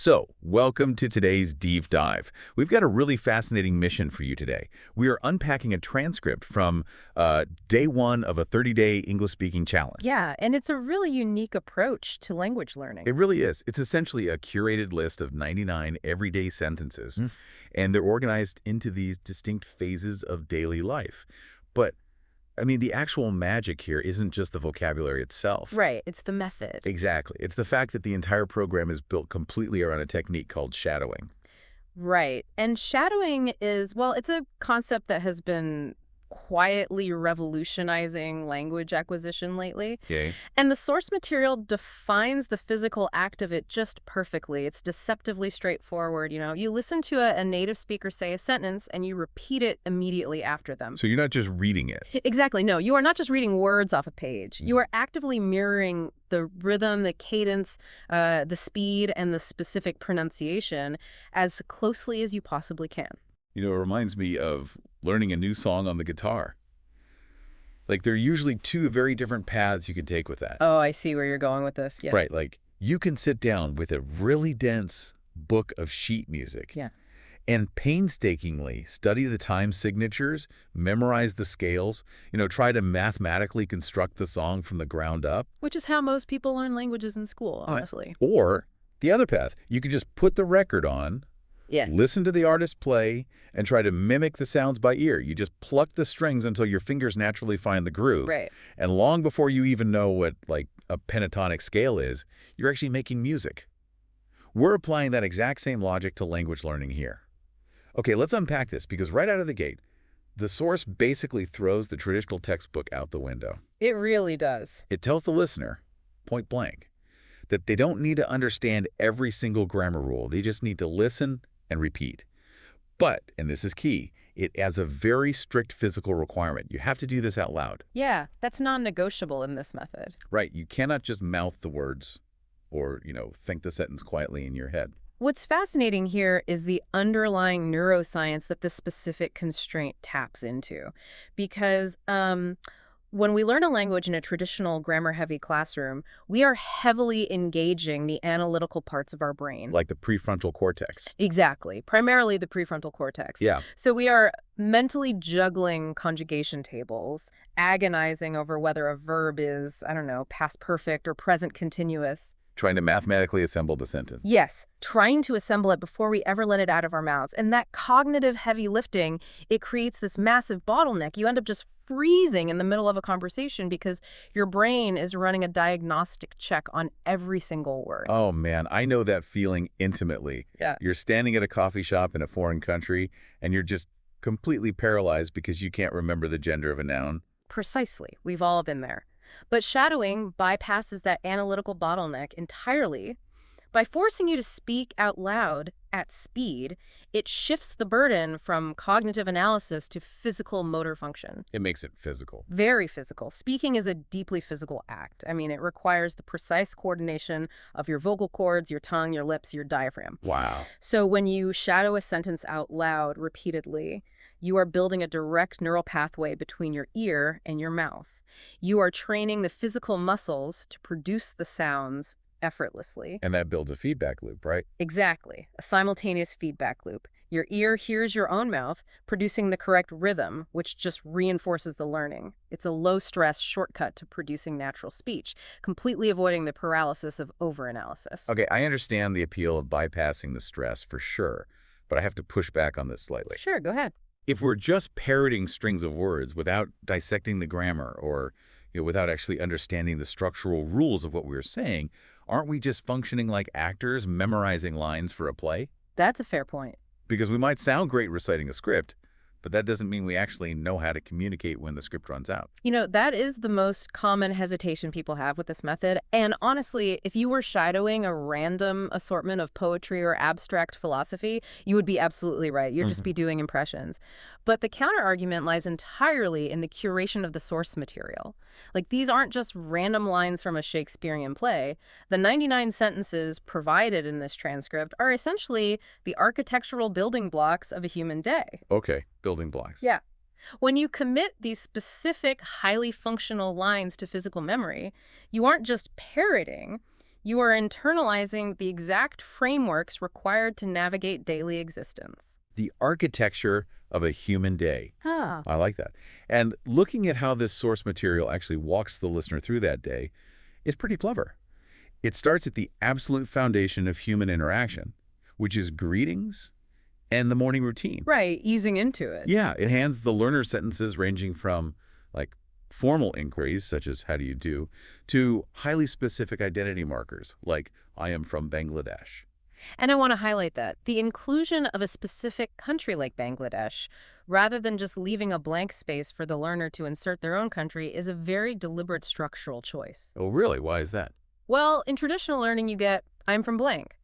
So, welcome to today's Deep Dive. We've got a really fascinating mission for you today. We are unpacking a transcript from day one of a 30-day English-speaking challenge. Yeah, and it's a really unique approach to language learning. It really is. It's essentially a curated list of 99 everyday sentences, and they're organized into these distinct phases of daily life. But the actual magic here isn't just the vocabulary itself. Right, it's the method. Exactly. It's the fact that the entire program is built completely around a technique called shadowing. Right, and shadowing is, well, it's a concept that has been quietly revolutionizing language acquisition lately. Okay. And the source material defines the physical act of it just perfectly. It's deceptively straightforward. You listen to a native speaker say a sentence and you repeat it immediately after them. So you're not just reading it. Exactly. No, you are not just reading words off a page. You are actively mirroring the rhythm, the cadence, the speed, and the specific pronunciation as closely as you possibly can. It reminds me of learning a new song on the guitar. Like, there are usually two very different paths you can take with that. Oh, I see where you're going with this. Yeah. Right, like, you can sit down with a really dense book of sheet music. Yeah. And painstakingly study the time signatures, memorize the scales, try to mathematically construct the song from the ground up. Which is how most people learn languages in school, honestly. Or the other path, you could just put the record on, listen to the artist play, and try to mimic the sounds by ear. You just pluck the strings until your fingers naturally find the groove. Right. And long before you even know what, a pentatonic scale is, you're actually making music. We're applying that exact same logic to language learning here. Okay, let's unpack this, because right out of the gate, the source basically throws the traditional textbook out the window. It really does. It tells the listener, point blank, that they don't need to understand every single grammar rule. They just need to listen and repeat. But, and this is key, it has a very strict physical requirement. You have to do this out loud. Yeah, that's non-negotiable in this method. Right, you cannot just mouth the words or, think the sentence quietly in your head. What's fascinating here is the underlying neuroscience that this specific constraint taps into. Because when we learn a language in a traditional grammar-heavy classroom, we are heavily engaging the analytical parts of our brain. Like the prefrontal cortex. Exactly. Primarily the prefrontal cortex. Yeah. So we are mentally juggling conjugation tables, agonizing over whether a verb is, past perfect or present continuous. Trying to mathematically assemble the sentence. Yes, trying to assemble it before we ever let it out of our mouths. And that cognitive heavy lifting, it creates this massive bottleneck. You end up just freezing in the middle of a conversation because your brain is running a diagnostic check on every single word. Oh, man, I know that feeling intimately. Yeah. You're standing at a coffee shop in a foreign country, and you're just completely paralyzed because you can't remember the gender of a noun. Precisely. We've all been there. But shadowing bypasses that analytical bottleneck entirely. By forcing you to speak out loud at speed, it shifts the burden from cognitive analysis to physical motor function. It makes it physical. Very physical. Speaking is a deeply physical act. It requires the precise coordination of your vocal cords, your tongue, your lips, your diaphragm. Wow. So when you shadow a sentence out loud repeatedly, you are building a direct neural pathway between your ear and your mouth. You are training the physical muscles to produce the sounds effortlessly. And that builds a feedback loop, right? Exactly. A simultaneous feedback loop. Your ear hears your own mouth, producing the correct rhythm, which just reinforces the learning. It's a low-stress shortcut to producing natural speech, completely avoiding the paralysis of overanalysis. Okay, I understand the appeal of bypassing the stress for sure, but I have to push back on this slightly. Sure, go ahead. If we're just parroting strings of words without dissecting the grammar or without actually understanding the structural rules of what we're saying, aren't we just functioning like actors memorizing lines for a play? That's a fair point. Because we might sound great reciting a script, but that doesn't mean we actually know how to communicate when the script runs out. That is the most common hesitation people have with this method. And honestly, if you were shadowing a random assortment of poetry or abstract philosophy, you would be absolutely right. You'd just be doing impressions. But the counter-argument lies entirely in the curation of the source material. These aren't just random lines from a Shakespearean play. The 99 sentences provided in this transcript are essentially the architectural building blocks of a human day. Okay, building blocks. Yeah. When you commit these specific, highly functional lines to physical memory, you aren't just parroting, You are internalizing the exact frameworks required to navigate daily existence. The architecture of a human day. Ah. I like that. And looking at how this source material actually walks the listener through that day is pretty clever. It starts at the absolute foundation of human interaction, which is greetings and the morning routine. Right, easing into it. Yeah, it hands the learner sentences ranging from, like, formal inquiries, such as how do you do, to highly specific identity markers, like I am from Bangladesh. And I want to highlight that the inclusion of a specific country like Bangladesh, rather than just leaving a blank space for the learner to insert their own country, is a very deliberate structural choice. Oh, really? Why is that? Well, in traditional learning, you get, I'm from blank.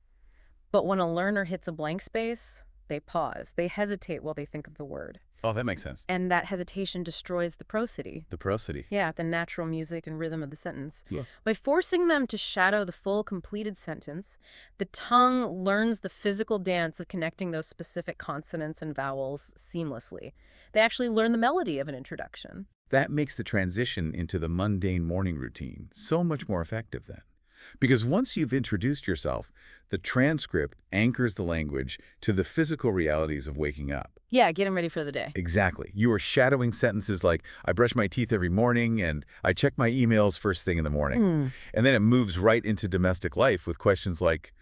But when a learner hits a blank space, they pause. They hesitate while they think of the word. Oh, that makes sense. And that hesitation destroys the prosody. The prosody. Yeah, the natural music and rhythm of the sentence. Yeah. By forcing them to shadow the full completed sentence, the tongue learns the physical dance of connecting those specific consonants and vowels seamlessly. They actually learn the melody of an introduction. That makes the transition into the mundane morning routine so much more effective then. Because once you've introduced yourself, the transcript anchors the language to the physical realities of waking up. Yeah, getting ready for the day. Exactly. You are shadowing sentences like, I brush my teeth every morning and I check my emails first thing in the morning. And then it moves right into domestic life with questions like,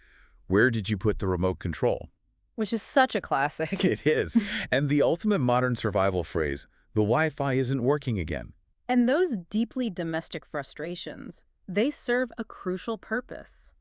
where did you put the remote control? Which is such a classic. It is. And the ultimate modern survival phrase, the Wi-Fi isn't working again. And those deeply domestic frustrations, they serve a crucial purpose.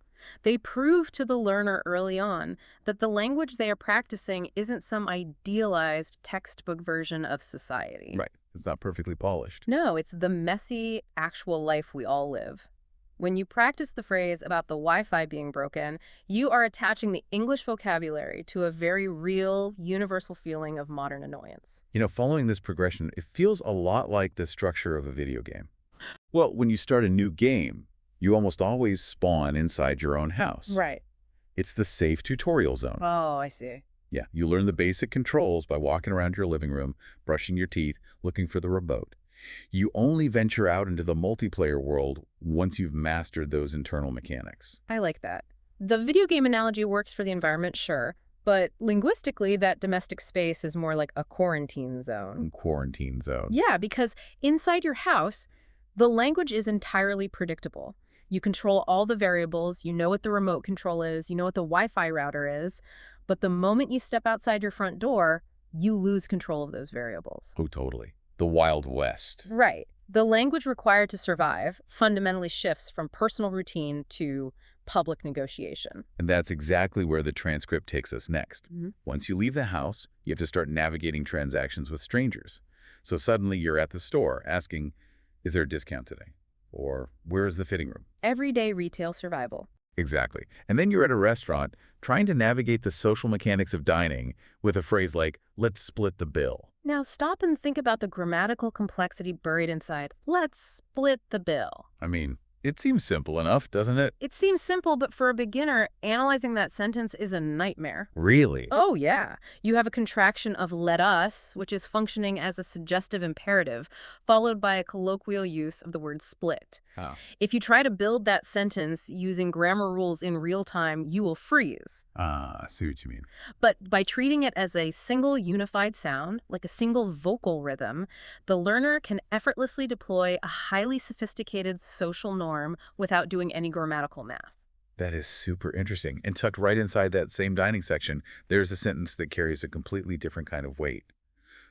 They prove to the learner early on that the language they are practicing isn't some idealized textbook version of society. Right. It's not perfectly polished. No, it's the messy, actual life we all live. When you practice the phrase about the Wi-Fi being broken, you are attaching the English vocabulary to a very real, universal feeling of modern annoyance. You know, following this progression, it feels a lot like the structure of a video game. Well, when you start a new game, you almost always spawn inside your own house. Right. It's the safe tutorial zone. Oh, I see. Yeah, you learn the basic controls by walking around your living room, brushing your teeth, looking for the remote. You only venture out into the multiplayer world once you've mastered those internal mechanics. I like that. The video game analogy works for the environment, sure, but linguistically, that domestic space is more like a quarantine zone. Quarantine zone. Yeah, because inside your house, the language is entirely predictable. You control all the variables, you know what the remote control is, you know what the Wi-Fi router is, but the moment you step outside your front door, you lose control of those variables. Oh, totally. The Wild West. Right. The language required to survive fundamentally shifts from personal routine to public negotiation. And that's exactly where the transcript takes us next. Once you leave the house, you have to start navigating transactions with strangers. So suddenly you're at the store asking, is there a discount today? Or where is the fitting room? Everyday retail survival. Exactly. And then you're at a restaurant trying to navigate the social mechanics of dining with a phrase like, let's split the bill. Now stop and think about the grammatical complexity buried inside. Let's split the bill. I mean, it seems simple enough, doesn't it? It seems simple, but for a beginner, analyzing that sentence is a nightmare. Really? Oh, yeah. You have a contraction of let us, which is functioning as a suggestive imperative, followed by a colloquial use of the word split. Oh. If you try to build that sentence using grammar rules in real time, you will freeze. I see what you mean. But by treating it as a single unified sound, like a single vocal rhythm, the learner can effortlessly deploy a highly sophisticated social norm without doing any grammatical math. That is super interesting. And tucked right inside that same dining section, there's a sentence that carries a completely different kind of weight.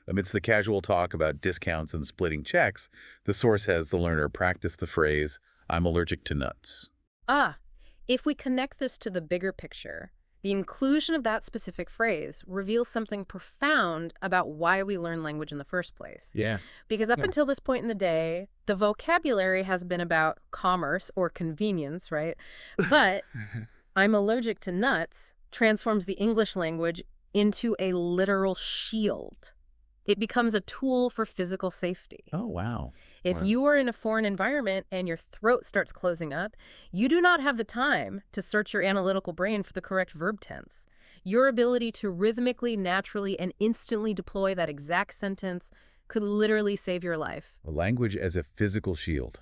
Amidst the casual talk about discounts and splitting checks, the source has the learner practice the phrase, I'm allergic to nuts. If we connect this to the bigger picture, the inclusion of that specific phrase reveals something profound about why we learn language in the first place. Yeah. Because up until this point in the day, the vocabulary has been about commerce or convenience, right? But I'm allergic to nuts transforms the English language into a literal shield. It becomes a tool for physical safety. Oh, wow. If you are in a foreign environment and your throat starts closing up, you do not have the time to search your analytical brain for the correct verb tense. Your ability to rhythmically, naturally, and instantly deploy that exact sentence could literally save your life. Language as a physical shield.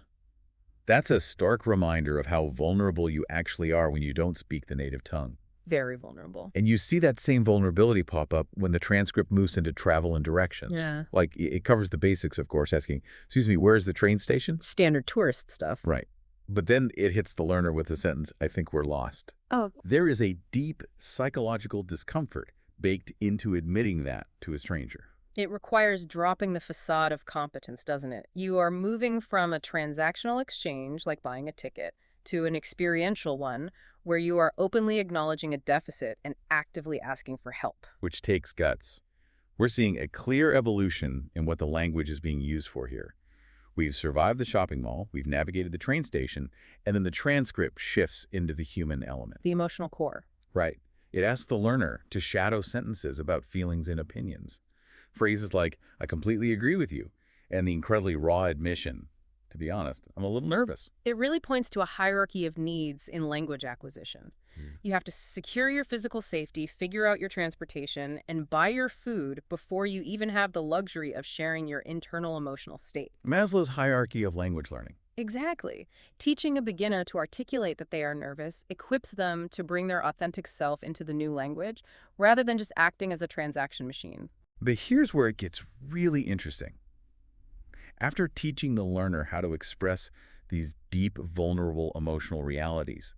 That's a stark reminder of how vulnerable you actually are when you don't speak the native tongue. Very vulnerable. And you see that same vulnerability pop up when the transcript moves into travel and directions. Yeah. Like, it covers the basics, of course, asking, excuse me, where's the train station? Standard tourist stuff. Right. But then it hits the learner with the sentence, I think we're lost. Oh, There is a deep psychological discomfort baked into admitting that to a stranger. it requires dropping the facade of competence, doesn't it? You are moving from a transactional exchange, like buying a ticket, to an experiential one where you are openly acknowledging a deficit and actively asking for help. Which takes guts. We're seeing a clear evolution in what the language is being used for here. We've survived the shopping mall, we've navigated the train station, and then the transcript shifts into the human element. The emotional core. Right. It asks the learner to shadow sentences about feelings and opinions. Phrases like, I completely agree with you, and the incredibly raw admission, to be honest, I'm a little nervous. It really points to a hierarchy of needs in language acquisition. You have to secure your physical safety, figure out your transportation, and buy your food before you even have the luxury of sharing your internal emotional state. Maslow's hierarchy of language learning. Exactly. Teaching a beginner to articulate that they are nervous equips them to bring their authentic self into the new language, rather than just acting as a transaction machine. But here's where it gets really interesting. After teaching the learner how to express these deep, vulnerable emotional realities,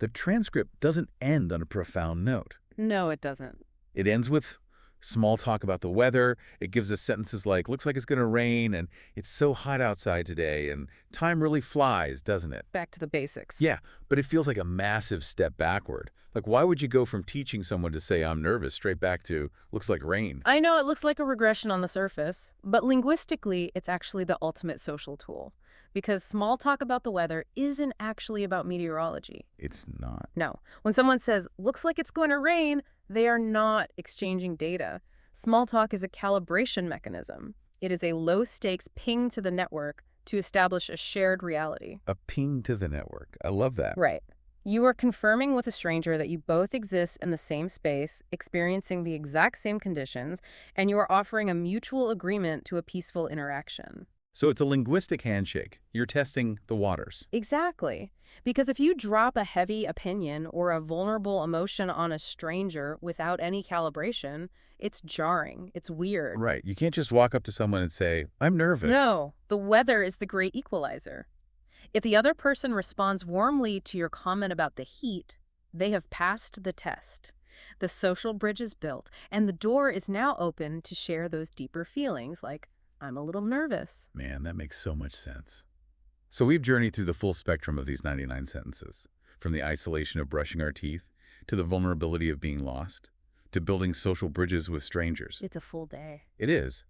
the transcript doesn't end on a profound note. No, it doesn't. It ends with small talk about the weather. It gives us sentences like, looks like it's going to rain, and it's so hot outside today, and time really flies, doesn't it? Back to the basics. Yeah, but it feels like a massive step backward. Like, why would you go from teaching someone to say, I'm nervous, straight back to, looks like rain? I know it looks like a regression on the surface, but linguistically, it's actually the ultimate social tool. Because small talk about the weather isn't actually about meteorology. It's not. No. When someone says, looks like it's going to rain, they are not exchanging data. Small talk is a calibration mechanism. It is a low-stakes ping to the network to establish a shared reality. A ping to the network. I love that. Right. You are confirming with a stranger that you both exist in the same space, experiencing the exact same conditions, and you are offering a mutual agreement to a peaceful interaction. So it's a linguistic handshake. You're testing the waters. Exactly. Because if you drop a heavy opinion or a vulnerable emotion on a stranger without any calibration, it's jarring. It's weird. Right. You can't just walk up to someone and say, I'm nervous. No, the weather is the great equalizer. If the other person responds warmly to your comment about the heat, they have passed the test. The social bridge is built, and the door is now open to share those deeper feelings like, I'm a little nervous. Man, that makes so much sense. So we've journeyed through the full spectrum of these 99 sentences, from the isolation of brushing our teeth, to the vulnerability of being lost, to building social bridges with strangers. It's a full day. It is.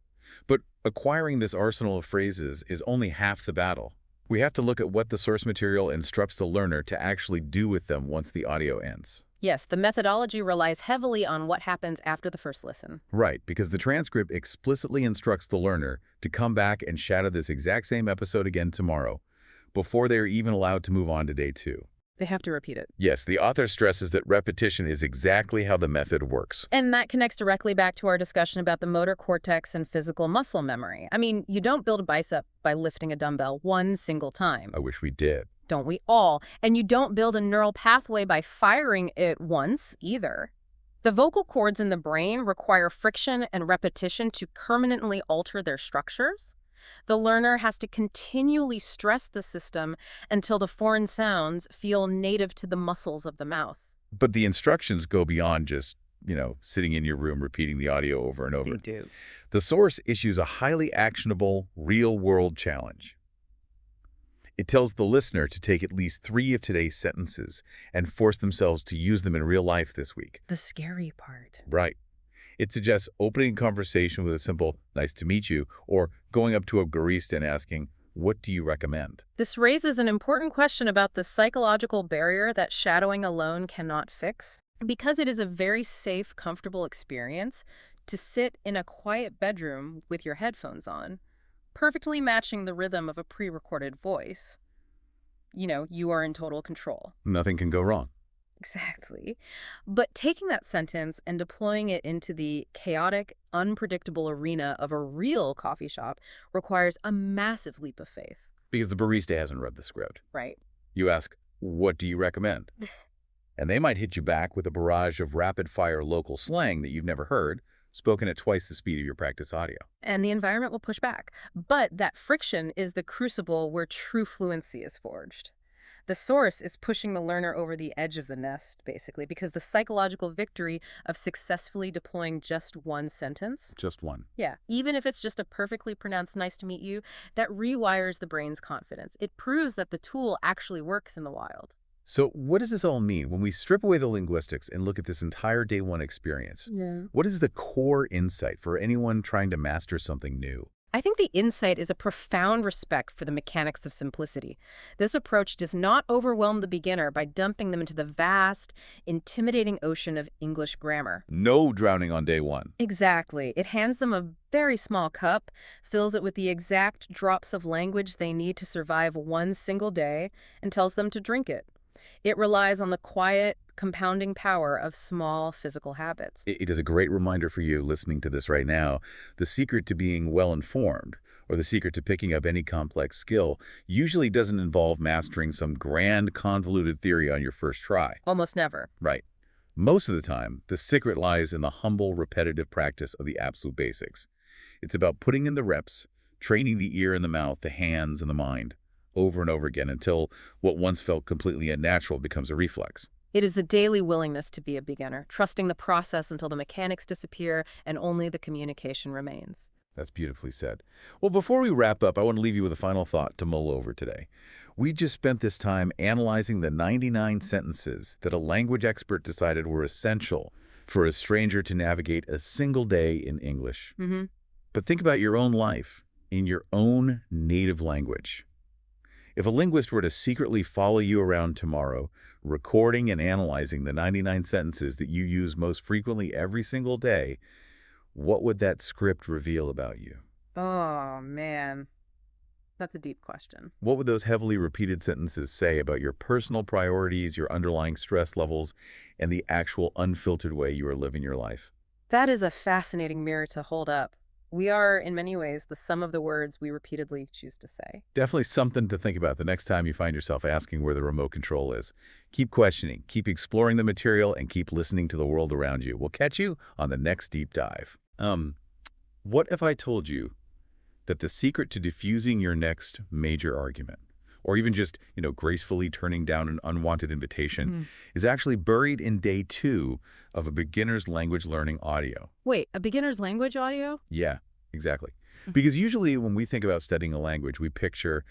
But acquiring this arsenal of phrases is only half the battle. We have to look at what the source material instructs the learner to actually do with them once the audio ends. Yes, the methodology relies heavily on what happens after the first listen. Right, because the transcript explicitly instructs the learner to come back and shadow this exact same episode again tomorrow, before they are even allowed to move on to day 2. They have to repeat it. Yes, the author stresses that repetition is exactly how the method works. And that connects directly back to our discussion about the motor cortex and physical muscle memory. I mean, you don't build a bicep by lifting a dumbbell one single time. I wish we did. Don't we all? And you don't build a neural pathway by firing it once, either. The vocal cords in the brain require friction and repetition to permanently alter their structures. The learner has to continually stress the system until the foreign sounds feel native to the muscles of the mouth. But the instructions go beyond just, sitting in your room repeating the audio over and over. They do. The source issues a highly actionable, real-world challenge. It tells the listener to take at least 3 of today's sentences and force themselves to use them in real life this week. The scary part. Right. It suggests opening a conversation with a simple, nice to meet you, or going up to a barista and asking, what do you recommend? This raises an important question about the psychological barrier that shadowing alone cannot fix. Because it is a very safe, comfortable experience to sit in a quiet bedroom with your headphones on, perfectly matching the rhythm of a pre-recorded voice. You are in total control. Nothing can go wrong. Exactly. But taking that sentence and deploying it into the chaotic, unpredictable arena of a real coffee shop requires a massive leap of faith. because the barista hasn't read the script. Right. You ask, what do you recommend? And they might hit you back with a barrage of rapid-fire local slang that you've never heard, spoken at twice the speed of your practice audio. And the environment will push back. But that friction is the crucible where true fluency is forged. The source is pushing the learner over the edge of the nest, basically, because the psychological victory of successfully deploying just one sentence. Just one. Yeah, even if it's just a perfectly pronounced nice to meet you, that rewires the brain's confidence. It proves that the tool actually works in the wild. So what does this all mean when we strip away the linguistics and look at this entire day one experience? Yeah. What is the core insight for anyone trying to master something new? I think the insight is a profound respect for the mechanics of simplicity. This approach does not overwhelm the beginner by dumping them into the vast, intimidating ocean of English grammar. No drowning on day one. Exactly. It hands them a very small cup, fills it with the exact drops of language they need to survive one single day, and tells them to drink it. It relies on the quiet, compounding power of small physical habits. It is a great reminder for you listening to this right now. The secret to being well-informed, or the secret to picking up any complex skill, usually doesn't involve mastering some grand, convoluted theory on your first try. Almost never. Right. Most of the time, the secret lies in the humble, repetitive practice of the absolute basics. It's about putting in the reps, training the ear and the mouth, the hands and the mind, over and over again until what once felt completely unnatural becomes a reflex. It is the daily willingness to be a beginner, trusting the process until the mechanics disappear and only the communication remains. That's beautifully said. Well, before we wrap up, I want to leave you with a final thought to mull over today. We just spent this time analyzing the 99 sentences that a language expert decided were essential for a stranger to navigate a single day in English. Mm-hmm. But think about your own life in your own native language. If a linguist were to secretly follow you around tomorrow, recording and analyzing the 99 sentences that you use most frequently every single day, what would that script reveal about you? Oh, man. That's a deep question. What would those heavily repeated sentences say about your personal priorities, your underlying stress levels, and the actual unfiltered way you are living your life? That is a fascinating mirror to hold up. We are, in many ways, the sum of the words we repeatedly choose to say. Definitely something to think about the next time you find yourself asking where the remote control is. Keep questioning, keep exploring the material, and keep listening to the world around you. We'll catch you on the next deep dive. What if I told you that the secret to diffusing your next major argument, or even just, gracefully turning down an unwanted invitation, is actually buried in day 2 of a beginner's language learning audio? Wait, a beginner's language audio? Yeah, exactly. Because usually when we think about studying a language, we picture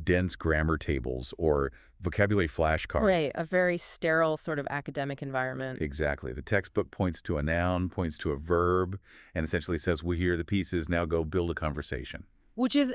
dense grammar tables or vocabulary flashcards. Right, a very sterile sort of academic environment. Exactly. The textbook points to a noun, points to a verb, and essentially says, well, here are the pieces, now go build a conversation. Which is,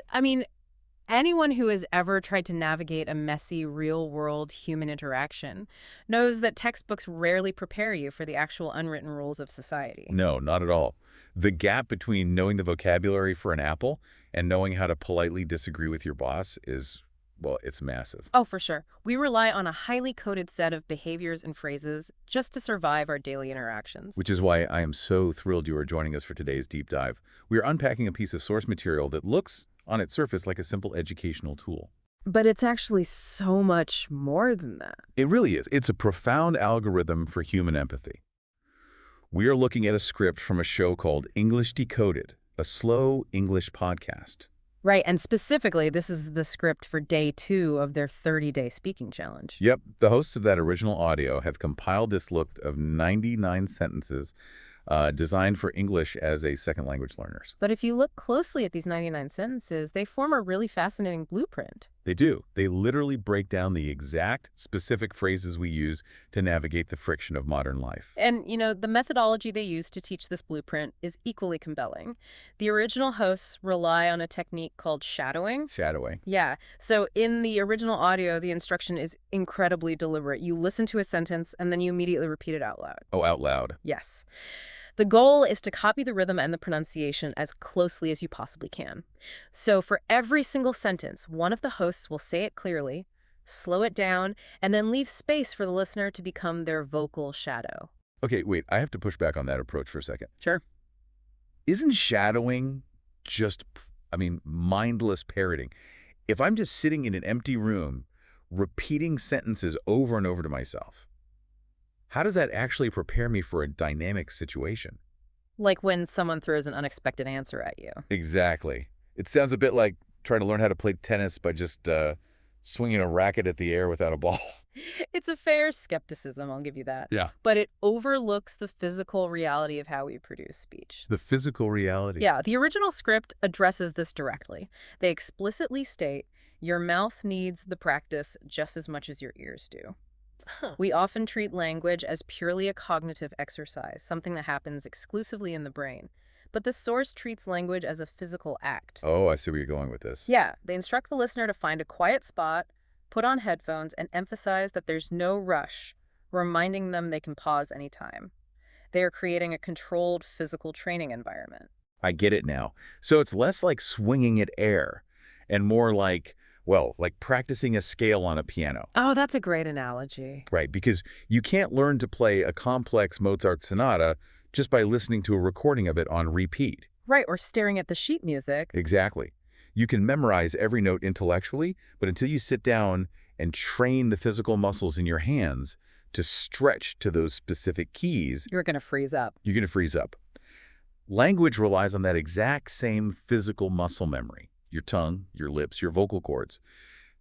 anyone who has ever tried to navigate a messy, real-world human interaction knows that textbooks rarely prepare you for the actual unwritten rules of society. No, not at all. The gap between knowing the vocabulary for an apple and knowing how to politely disagree with your boss is, well, it's massive. Oh, for sure. We rely on a highly coded set of behaviors and phrases just to survive our daily interactions. Which is why I am so thrilled you are joining us for today's deep dive. We are unpacking a piece of source material that looks, on its surface, like a simple educational tool. But it's actually so much more than that. It really is. It's a profound algorithm for human empathy. We are looking at a script from a show called English Decoded, a slow English podcast. Right, and specifically, this is the script for day 2 of their 30-day speaking challenge. Yep, the hosts of that original audio have compiled this list of 99 sentences designed for English as a second language learners. But if you look closely at these 99 sentences, they form a really fascinating blueprint. They do. They literally break down the exact specific phrases we use to navigate the friction of modern life. And, the methodology they use to teach this blueprint is equally compelling. The original hosts rely on a technique called shadowing. Shadowing. Yeah. So in the original audio, the instruction is incredibly deliberate. You listen to a sentence and then you immediately repeat it out loud. Oh, out loud. Yes. The goal is to copy the rhythm and the pronunciation as closely as you possibly can. So for every single sentence, one of the hosts will say it clearly, slow it down, and then leave space for the listener to become their vocal shadow. Okay, wait, I have to push back on that approach for a second. Sure. Isn't shadowing just, mindless parroting? If I'm just sitting in an empty room, repeating sentences over and over to myself, how does that actually prepare me for a dynamic situation? Like when someone throws an unexpected answer at you. Exactly. It sounds a bit like trying to learn how to play tennis by just swinging a racket at the air without a ball. It's a fair skepticism, I'll give you that. Yeah. But it overlooks the physical reality of how we produce speech. The physical reality. Yeah, the original script addresses this directly. They explicitly state, your mouth needs the practice just as much as your ears do. Huh. We often treat language as purely a cognitive exercise, something that happens exclusively in the brain. But the source treats language as a physical act. Oh, I see where you're going with this. Yeah, they instruct the listener to find a quiet spot, put on headphones, and emphasize that there's no rush, reminding them they can pause anytime. They are creating a controlled physical training environment. I get it now. So it's less like swinging at air and more like, well, like practicing a scale on a piano. Oh, that's a great analogy. Right, because you can't learn to play a complex Mozart sonata just by listening to a recording of it on repeat. Right, or staring at the sheet music. Exactly. You can memorize every note intellectually, but until you sit down and train the physical muscles in your hands to stretch to those specific keys, You're going to freeze up. you're going to freeze up. Language relies on that exact same physical muscle memory. Your tongue, your lips, your vocal cords.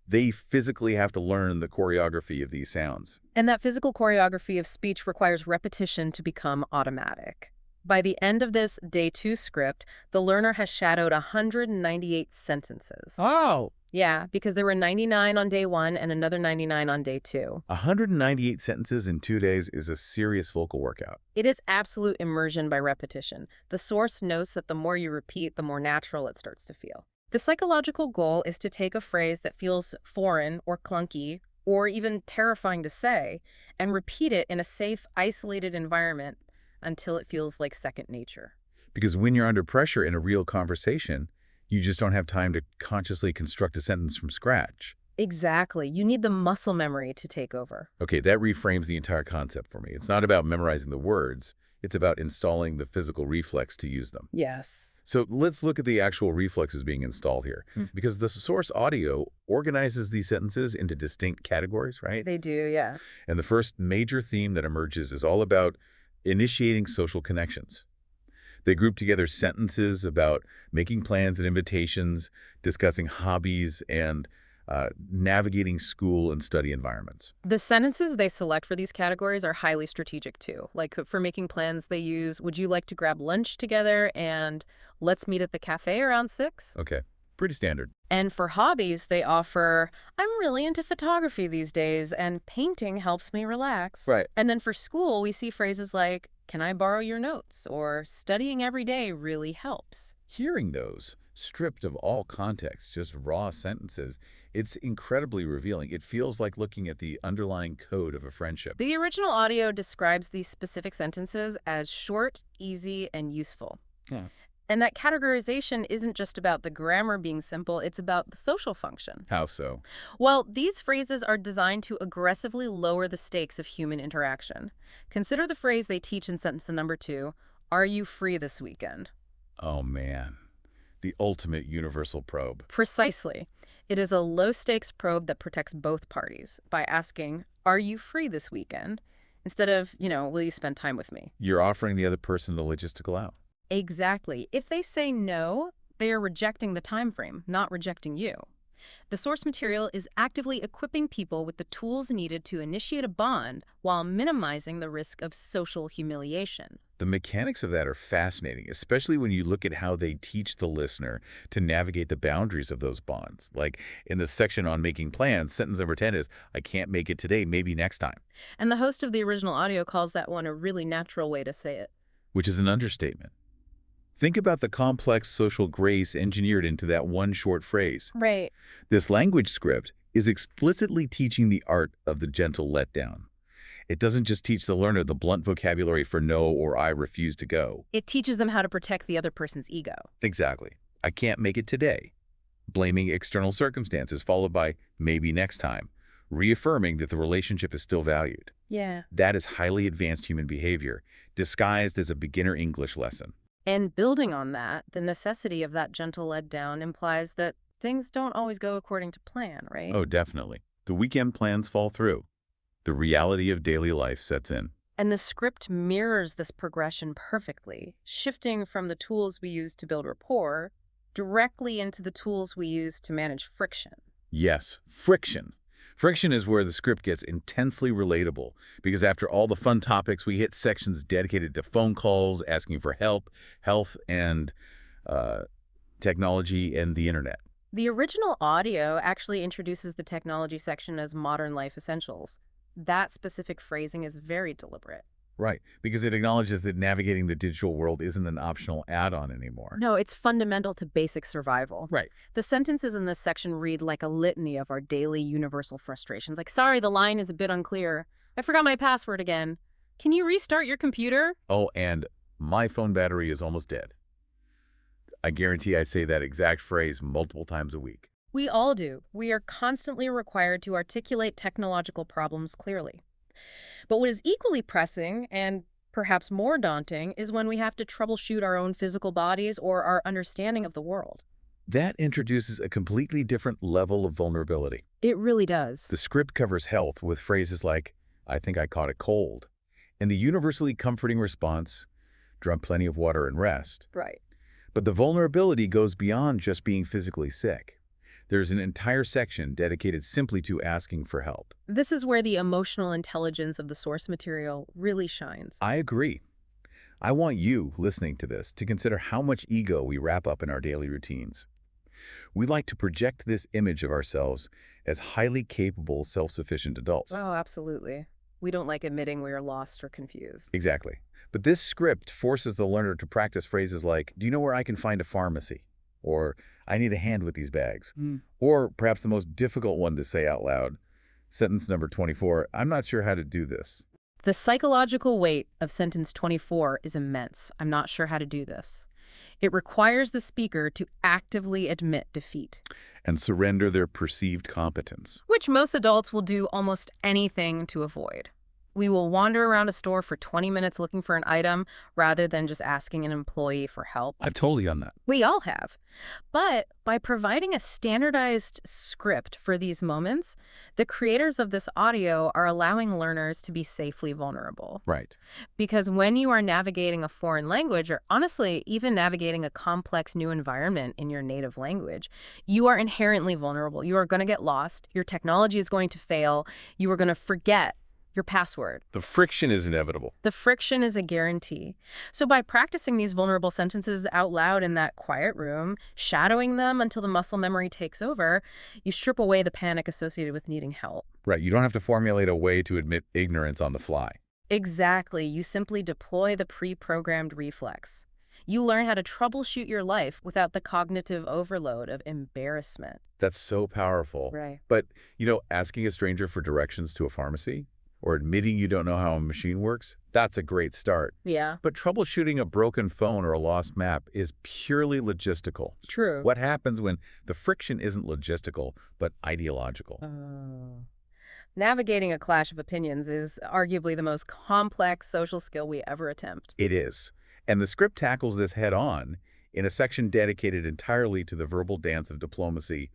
They physically have to learn the choreography of these sounds. And that physical choreography of speech requires repetition to become automatic. By the end of this Day 2 script, the learner has shadowed 198 sentences. Oh. Yeah, because there were 99 on Day 1 and another 99 on Day 2. 198 sentences in 2 days is a serious vocal workout. It is absolute immersion by repetition. The source notes that the more you repeat, the more natural it starts to feel. The psychological goal is to take a phrase that feels foreign or clunky or even terrifying to say and repeat it in a safe, isolated environment until it feels like second nature. Because when you're under pressure in a real conversation, you just don't have time to consciously construct a sentence from scratch. Exactly. You need the muscle memory to take over. Okay, that reframes the entire concept for me. It's not about memorizing the words. It's about installing the physical reflex to use them. Yes. So let's look at the actual reflexes being installed here. Because the source audio organizes these sentences into distinct categories, right? They do, yeah. And the first major theme that emerges is all about initiating social connections. They group together sentences about making plans and invitations, discussing hobbies, and navigating school and study environments. The sentences they select for these categories are highly strategic too. Like for making plans, they use, would you like to grab lunch together? And let's meet at the cafe around 6. Okay, pretty standard. And for hobbies, they offer, I'm really into photography these days and painting helps me relax. Right. And then for school, we see phrases like, can I borrow your notes? Or studying every day really helps. Hearing those, stripped of all context, just raw sentences, it's incredibly revealing. It feels like looking at the underlying code of a friendship. The original audio describes these specific sentences as short, easy, and useful. Yeah. And that categorization isn't just about the grammar being simple, it's about the social function. How so? Well, these phrases are designed to aggressively lower the stakes of human interaction. Consider the phrase they teach in sentence number 2, are you free this weekend? Oh, man. The ultimate universal probe. Precisely. It is a low-stakes probe that protects both parties by asking, are you free this weekend? Instead of, will you spend time with me? You're offering the other person the logistical out. Exactly. If they say no, they are rejecting the time frame, not rejecting you. The source material is actively equipping people with the tools needed to initiate a bond while minimizing the risk of social humiliation. The mechanics of that are fascinating, especially when you look at how they teach the listener to navigate the boundaries of those bonds. Like in the section on making plans, sentence number 10 is, I can't make it today, maybe next time. And the host of the original audio calls that one a really natural way to say it. Which is an understatement. Think about the complex social grace engineered into that one short phrase. Right. This language script is explicitly teaching the art of the gentle letdown. It doesn't just teach the learner the blunt vocabulary for no or I refuse to go. It teaches them how to protect the other person's ego. Exactly. I can't make it today. Blaming external circumstances followed by maybe next time. Reaffirming that the relationship is still valued. Yeah. That is highly advanced human behavior, disguised as a beginner English lesson. And building on that, the necessity of that gentle letdown implies that things don't always go according to plan, right? Oh, definitely. The weekend plans fall through. The reality of daily life sets in. And the script mirrors this progression perfectly, shifting from the tools we use to build rapport directly into the tools we use to manage friction. Yes, friction. Friction is where the script gets intensely relatable, because after all the fun topics, we hit sections dedicated to phone calls, asking for help, health, and technology and the internet. The original audio actually introduces the technology section as modern life essentials. That specific phrasing is very deliberate. Right, because it acknowledges that navigating the digital world isn't an optional add-on anymore. No, it's fundamental to basic survival. Right. The sentences in this section read like a litany of our daily universal frustrations. Like, sorry, the line is a bit unclear. I forgot my password again. Can you restart your computer? Oh, and my phone battery is almost dead. I guarantee I say that exact phrase multiple times a week. We all do. We are constantly required to articulate technological problems clearly. But what is equally pressing, and perhaps more daunting, is when we have to troubleshoot our own physical bodies or our understanding of the world. That introduces a completely different level of vulnerability. It really does. The script covers health with phrases like, I think I caught a cold, and the universally comforting response, drink plenty of water and rest. Right. But the vulnerability goes beyond just being physically sick. There's an entire section dedicated simply to asking for help. This is where the emotional intelligence of the source material really shines. I agree. I want you, listening to this, to consider how much ego we wrap up in our daily routines. We like to project this image of ourselves as highly capable, self-sufficient adults. Oh, absolutely. We don't like admitting we are lost or confused. Exactly. But this script forces the learner to practice phrases like, do you know where I can find a pharmacy? Or, I need a hand with these bags. Or perhaps the most difficult one to say out loud, sentence number 24, I'm not sure how to do this. The psychological weight of sentence 24 is immense. I'm not sure how to do this. It requires the speaker to actively admit defeat. And surrender their perceived competence. Which most adults will do almost anything to avoid. We will wander around a store for 20 minutes looking for an item rather than just asking an employee for help. I've totally done that. We all have. But by providing a standardized script for these moments, the creators of this audio are allowing learners to be safely vulnerable. Right. Because when you are navigating a foreign language, or honestly, even navigating a complex new environment in your native language, you are inherently vulnerable. You are going to get lost. Your technology is going to fail. You are going to forget your password. The friction is inevitable. The friction is a guarantee. So by practicing these vulnerable sentences out loud in that quiet room, shadowing them until the muscle memory takes over, you strip away the panic associated with needing help. Right. You don't have to formulate a way to admit ignorance on the fly. Exactly. You simply deploy the pre-programmed reflex. You learn how to troubleshoot your life without the cognitive overload of embarrassment. That's so powerful. Right. But, asking a stranger for directions to a pharmacy, or admitting you don't know how a machine works, that's a great start. Yeah. But troubleshooting a broken phone or a lost map is purely logistical. True. What happens when the friction isn't logistical, but ideological? Navigating a clash of opinions is arguably the most complex social skill we ever attempt. It is. And the script tackles this head-on in a section dedicated entirely to the verbal dance of diplomacy,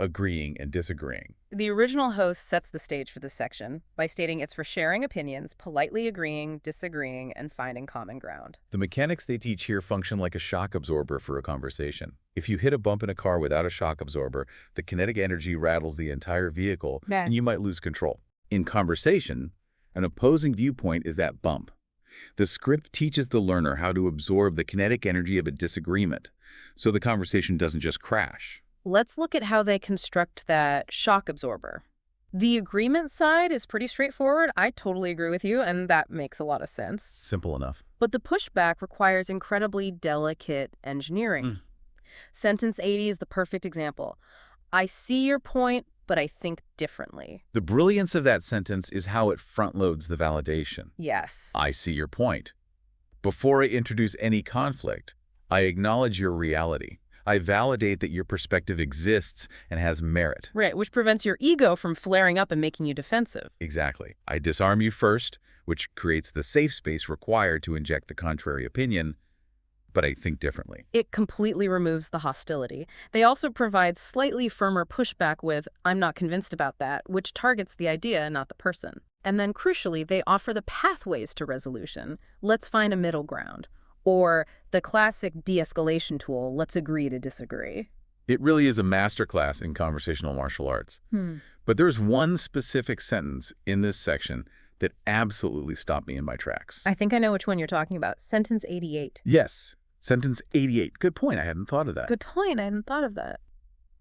agreeing and disagreeing. The original host sets the stage for this section by stating it's for sharing opinions, politely agreeing, disagreeing, and finding common ground. The mechanics they teach here function like a shock absorber for a conversation. If you hit a bump in a car without a shock absorber, the kinetic energy rattles the entire vehicle, and you might lose control. In conversation, an opposing viewpoint is that bump. The script teaches the learner how to absorb the kinetic energy of a disagreement, so the conversation doesn't just crash. Let's look at how they construct that shock absorber. The agreement side is pretty straightforward. I totally agree with you, and that makes a lot of sense. Simple enough. But the pushback requires incredibly delicate engineering. Sentence 80 is the perfect example. I see your point, but I think differently. The brilliance of that sentence is how it front-loads the validation. Yes. I see your point. Before I introduce any conflict, I acknowledge your reality. I validate that your perspective exists and has merit. Right, which prevents your ego from flaring up and making you defensive. Exactly. I disarm you first, which creates the safe space required to inject the contrary opinion. but I think differently. It completely removes the hostility. They also provide slightly firmer pushback with, I'm not convinced about that, which targets the idea, not the person. And then crucially, they offer the pathways to resolution. Let's find a middle ground. Or the classic de-escalation tool, let's agree to disagree. It really is a masterclass in conversational martial arts. But there's one specific sentence in this section that absolutely stopped me in my tracks. I think I know which one you're talking about. Sentence 88. Yes, sentence 88. Good point. I hadn't thought of that. Good point. I hadn't thought of that.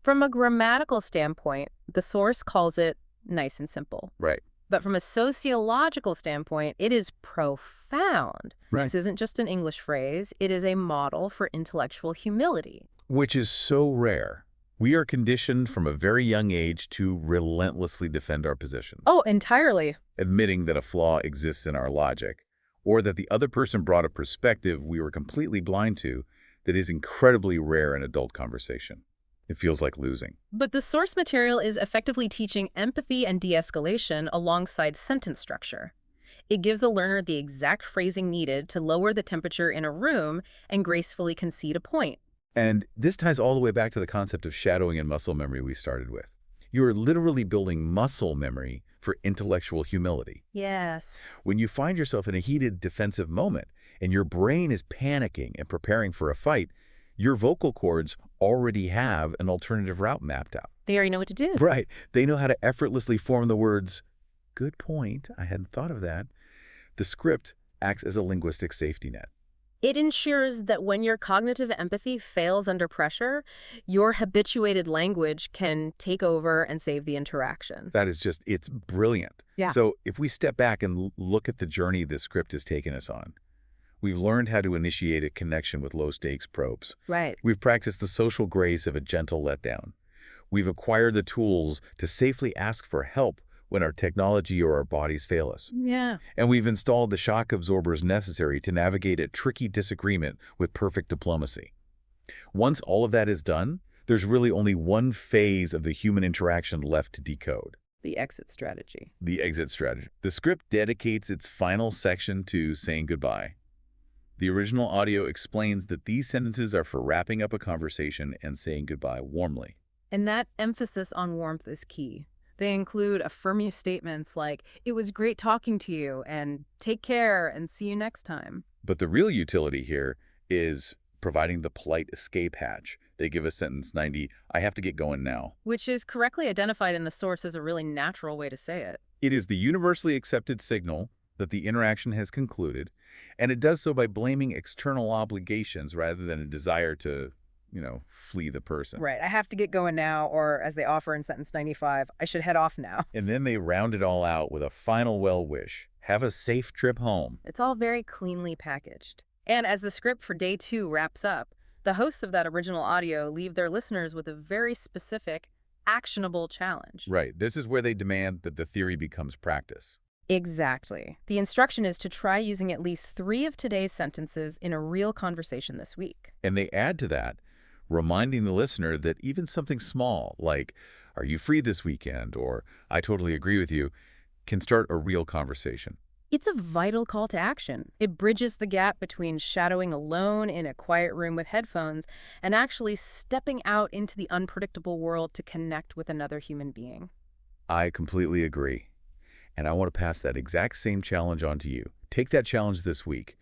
From a grammatical standpoint, the source calls it nice and simple. Right. But from a sociological standpoint, it is profound. Right. This isn't just an English phrase. It is a model for intellectual humility. Which is so rare. We are conditioned from a very young age to relentlessly defend our position. Oh, entirely. Admitting that a flaw exists in our logic, or that the other person brought a perspective we were completely blind to that is incredibly rare in adult conversation. It feels like losing. But the source material is effectively teaching empathy and de-escalation alongside sentence structure. It gives the learner the exact phrasing needed to lower the temperature in a room and gracefully concede a point. And this ties all the way back to the concept of shadowing and muscle memory we started with. You are literally building muscle memory for intellectual humility. Yes. When you find yourself in a heated defensive moment and your brain is panicking and preparing for a fight, your vocal cords already have an alternative route mapped out. They already know what to do. Right. They know how to effortlessly form the words, good point, I hadn't thought of that. The script acts as a linguistic safety net. It ensures that when your cognitive empathy fails under pressure, your habituated language can take over and save the interaction. That is just, it's brilliant. Yeah. So if we step back and look at the journey this script has taken us on, we've learned how to initiate a connection with low-stakes probes. Right. We've practiced the social grace of a gentle letdown. We've acquired the tools to safely ask for help when our technology or our bodies fail us. Yeah. And we've installed the shock absorbers necessary to navigate a tricky disagreement with perfect diplomacy. Once all of that is done, there's really only one phase of the human interaction left to decode. The exit strategy. The exit strategy. The script dedicates its final section to saying goodbye. The original audio explains that these sentences are for wrapping up a conversation and saying goodbye warmly. And that emphasis on warmth is key. They include affirming statements like, it was great talking to you, and take care, and see you next time. But the real utility here is providing the polite escape hatch. They give us sentence 90, I have to get going now. Which is correctly identified in the source as a really natural way to say it. It is the universally accepted signal that the interaction has concluded, and it does so by blaming external obligations rather than a desire to, flee the person. Right. I have to get going now, or as they offer in sentence 95, I should head off now. And then they round it all out with a final well wish. Have a safe trip home. It's all very cleanly packaged. And as the script for day 2 wraps up, the hosts of that original audio leave their listeners with a very specific, actionable challenge. Right. This is where they demand that the theory becomes practice. Exactly. The instruction is to try using at least 3 of today's sentences in a real conversation this week. And they add to that, reminding the listener that even something small, like, are you free this weekend, or I totally agree with you, can start a real conversation. It's a vital call to action. It bridges the gap between shadowing alone in a quiet room with headphones and actually stepping out into the unpredictable world to connect with another human being. I completely agree. And I want to pass that exact same challenge on to you. Take that challenge this week.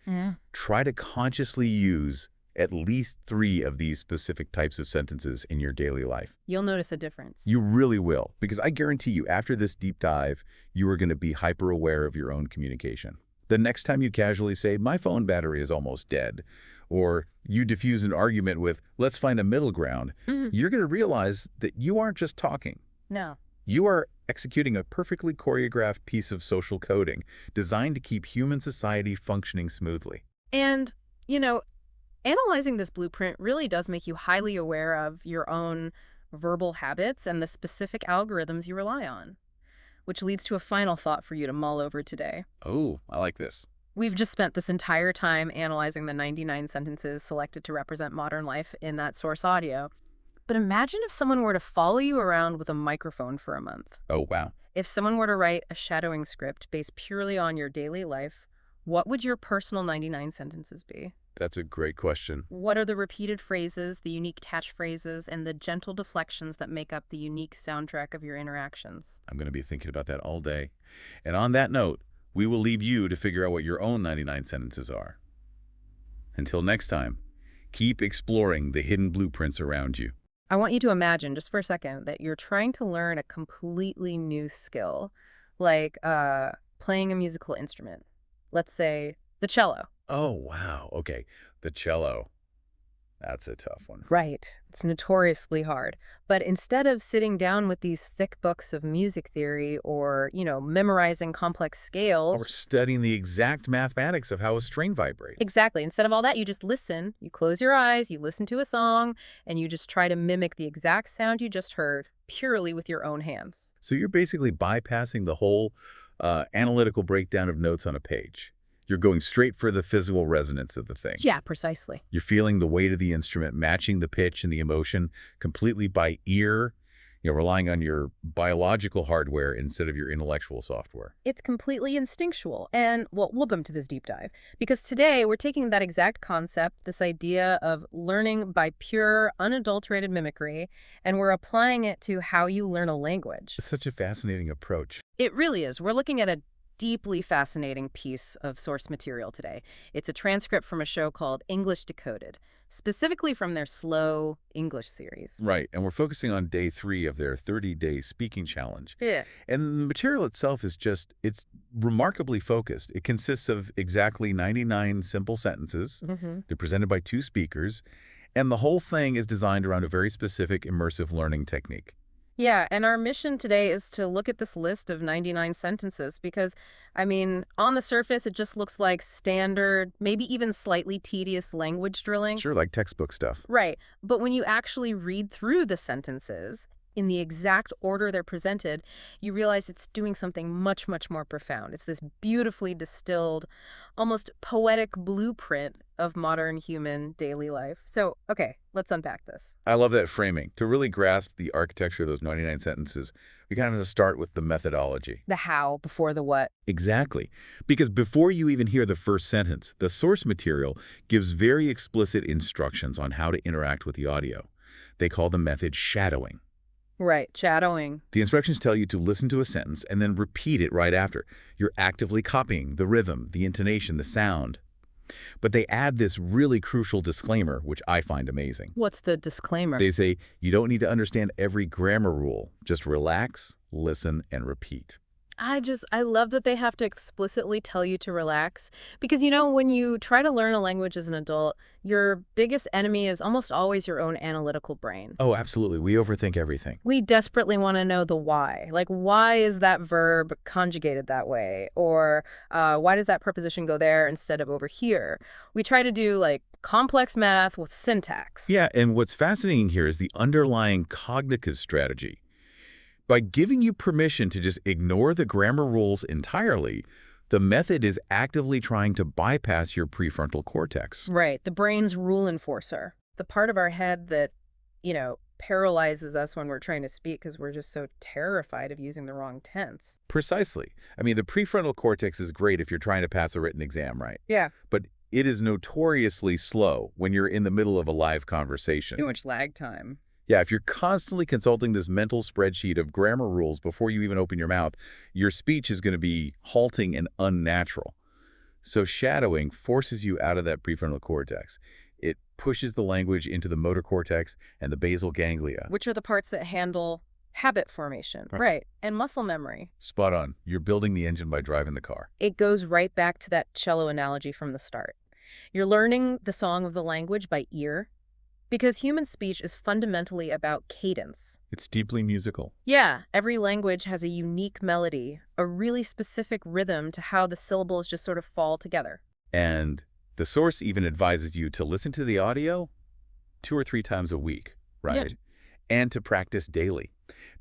Try to consciously use at least 3 of these specific types of sentences in your daily life. You'll notice a difference. You really will, because I guarantee you, after this deep dive, you are going to be hyper-aware of your own communication. The next time you casually say, my phone battery is almost dead, or you diffuse an argument with, let's find a middle ground, you're going to realize that you aren't just talking. No. You are executing a perfectly choreographed piece of social coding designed to keep human society functioning smoothly. And, analyzing this blueprint really does make you highly aware of your own verbal habits and the specific algorithms you rely on, which leads to a final thought for you to mull over today. Oh, I like this. We've just spent this entire time analyzing the 99 sentences selected to represent modern life in that source audio. But imagine if someone were to follow you around with a microphone for a month. Oh, wow. If someone were to write a shadowing script based purely on your daily life, what would your personal 99 sentences be? That's a great question. What are the repeated phrases, the unique catchphrases, and the gentle deflections that make up the unique soundtrack of your interactions? I'm going to be thinking about that all day. And on that note, we will leave you to figure out what your own 99 sentences are. Until next time, keep exploring the hidden blueprints around you. I want you to imagine, just for a second, that you're trying to learn a completely new skill, like playing a musical instrument. Let's say the cello. Oh, wow. Okay. The cello. That's a tough one. Right. It's notoriously hard. But instead of sitting down with these thick books of music theory or, memorizing complex Or scales. studying the exact mathematics of how a string vibrates. Exactly. Instead of all that, you just listen. You close your eyes, you listen to a song, and you just try to mimic the exact sound you just heard purely with your own hands. So you're basically bypassing the whole analytical breakdown of notes on a page. You're going straight for the physical resonance of the thing. Yeah, precisely. You're feeling the weight of the instrument, matching the pitch and the emotion completely by ear, relying on your biological hardware instead of your intellectual software. It's completely instinctual. And we'll bump to this deep dive. Because today we're taking that exact concept, this idea of learning by pure, unadulterated mimicry, and we're applying it to how you learn a language. It's such a fascinating approach. It really is. We're looking at a deeply fascinating piece of source material today. It's a transcript from a show called English Decoded, specifically from their Slow English series. Right, and we're focusing on day 3 of their 30-day speaking challenge. Yeah. And the material itself is it's remarkably focused. It consists of exactly 99 simple sentences. They're presented by 2 speakers, and the whole thing is designed around a very specific immersive learning technique. Yeah, and our mission today is to look at this list of 99 sentences because, on the surface, it just looks like standard, maybe even slightly tedious language drilling. Sure, like textbook stuff. Right. But when you actually read through the sentences in the exact order they're presented, you realize it's doing something much, much more profound. It's this beautifully distilled, almost poetic blueprint of modern human daily life. So, okay, let's unpack this. I love that framing. To really grasp the architecture of those 99 sentences, we kind of have to start with the methodology. The how before the what. Exactly. Because before you even hear the first sentence, the source material gives very explicit instructions on how to interact with the audio. They call the method shadowing. Right, shadowing. The instructions tell you to listen to a sentence and then repeat it right after. You're actively copying the rhythm, the intonation, the sound. But they add this really crucial disclaimer, which I find amazing. What's the disclaimer? They say, you don't need to understand every grammar rule. Just relax, listen, and repeat. I love that they have to explicitly tell you to relax. Because, when you try to learn a language as an adult, your biggest enemy is almost always your own analytical brain. Oh, absolutely. We overthink everything. We desperately want to know the why. Like, why is that verb conjugated that way? Or why does that preposition go there instead of over here? We try to do, complex math with syntax. Yeah, and what's fascinating here is the underlying cognitive strategy. By giving you permission to just ignore the grammar rules entirely, the method is actively trying to bypass your prefrontal cortex. Right, the brain's rule enforcer. The part of our head that, paralyzes us when we're trying to speak because we're just so terrified of using the wrong tense. Precisely. The prefrontal cortex is great if you're trying to pass a written exam, right? Yeah. But it is notoriously slow when you're in the middle of a live conversation. Too much lag time. Yeah, if you're constantly consulting this mental spreadsheet of grammar rules before you even open your mouth, your speech is going to be halting and unnatural. So shadowing forces you out of that prefrontal cortex. It pushes the language into the motor cortex and the basal ganglia. Which are the parts that handle habit formation. Right. And muscle memory. Spot on. You're building the engine by driving the car. It goes right back to that cello analogy from the start. You're learning the song of the language by ear. Because human speech is fundamentally about cadence. It's deeply musical. Yeah, every language has a unique melody, a really specific rhythm to how the syllables just sort of fall together. And the source even advises you to listen to the audio 2 or 3 times a week, right? Yeah. And to practice daily.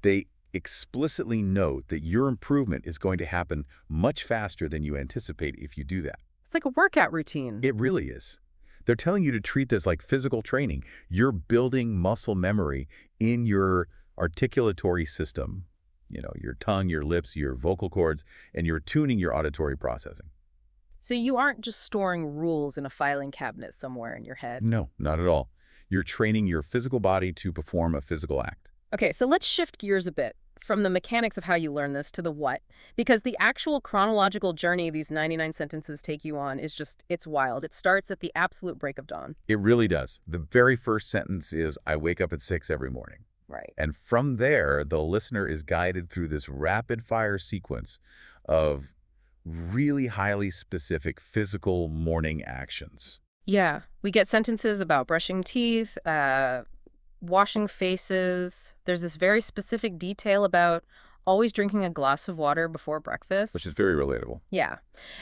They explicitly note that your improvement is going to happen much faster than you anticipate if you do that. It's like a workout routine. It really is. They're telling you to treat this like physical training. You're building muscle memory in your articulatory system, your tongue, your lips, your vocal cords, and you're tuning your auditory processing. So you aren't just storing rules in a filing cabinet somewhere in your head. No, not at all. You're training your physical body to perform a physical act. Okay, so let's shift gears a bit from the mechanics of how you learn this to the what, because the actual chronological journey these 99 sentences take you on is just, it's wild. It starts at the absolute break of dawn. It really does. The very first sentence is, I wake up at 6 every morning. Right. And from there, the listener is guided through this rapid-fire sequence of really highly specific physical morning actions. Yeah, we get sentences about brushing teeth, washing faces. There's this very specific detail about always drinking a glass of water before breakfast. Which is very relatable. Yeah.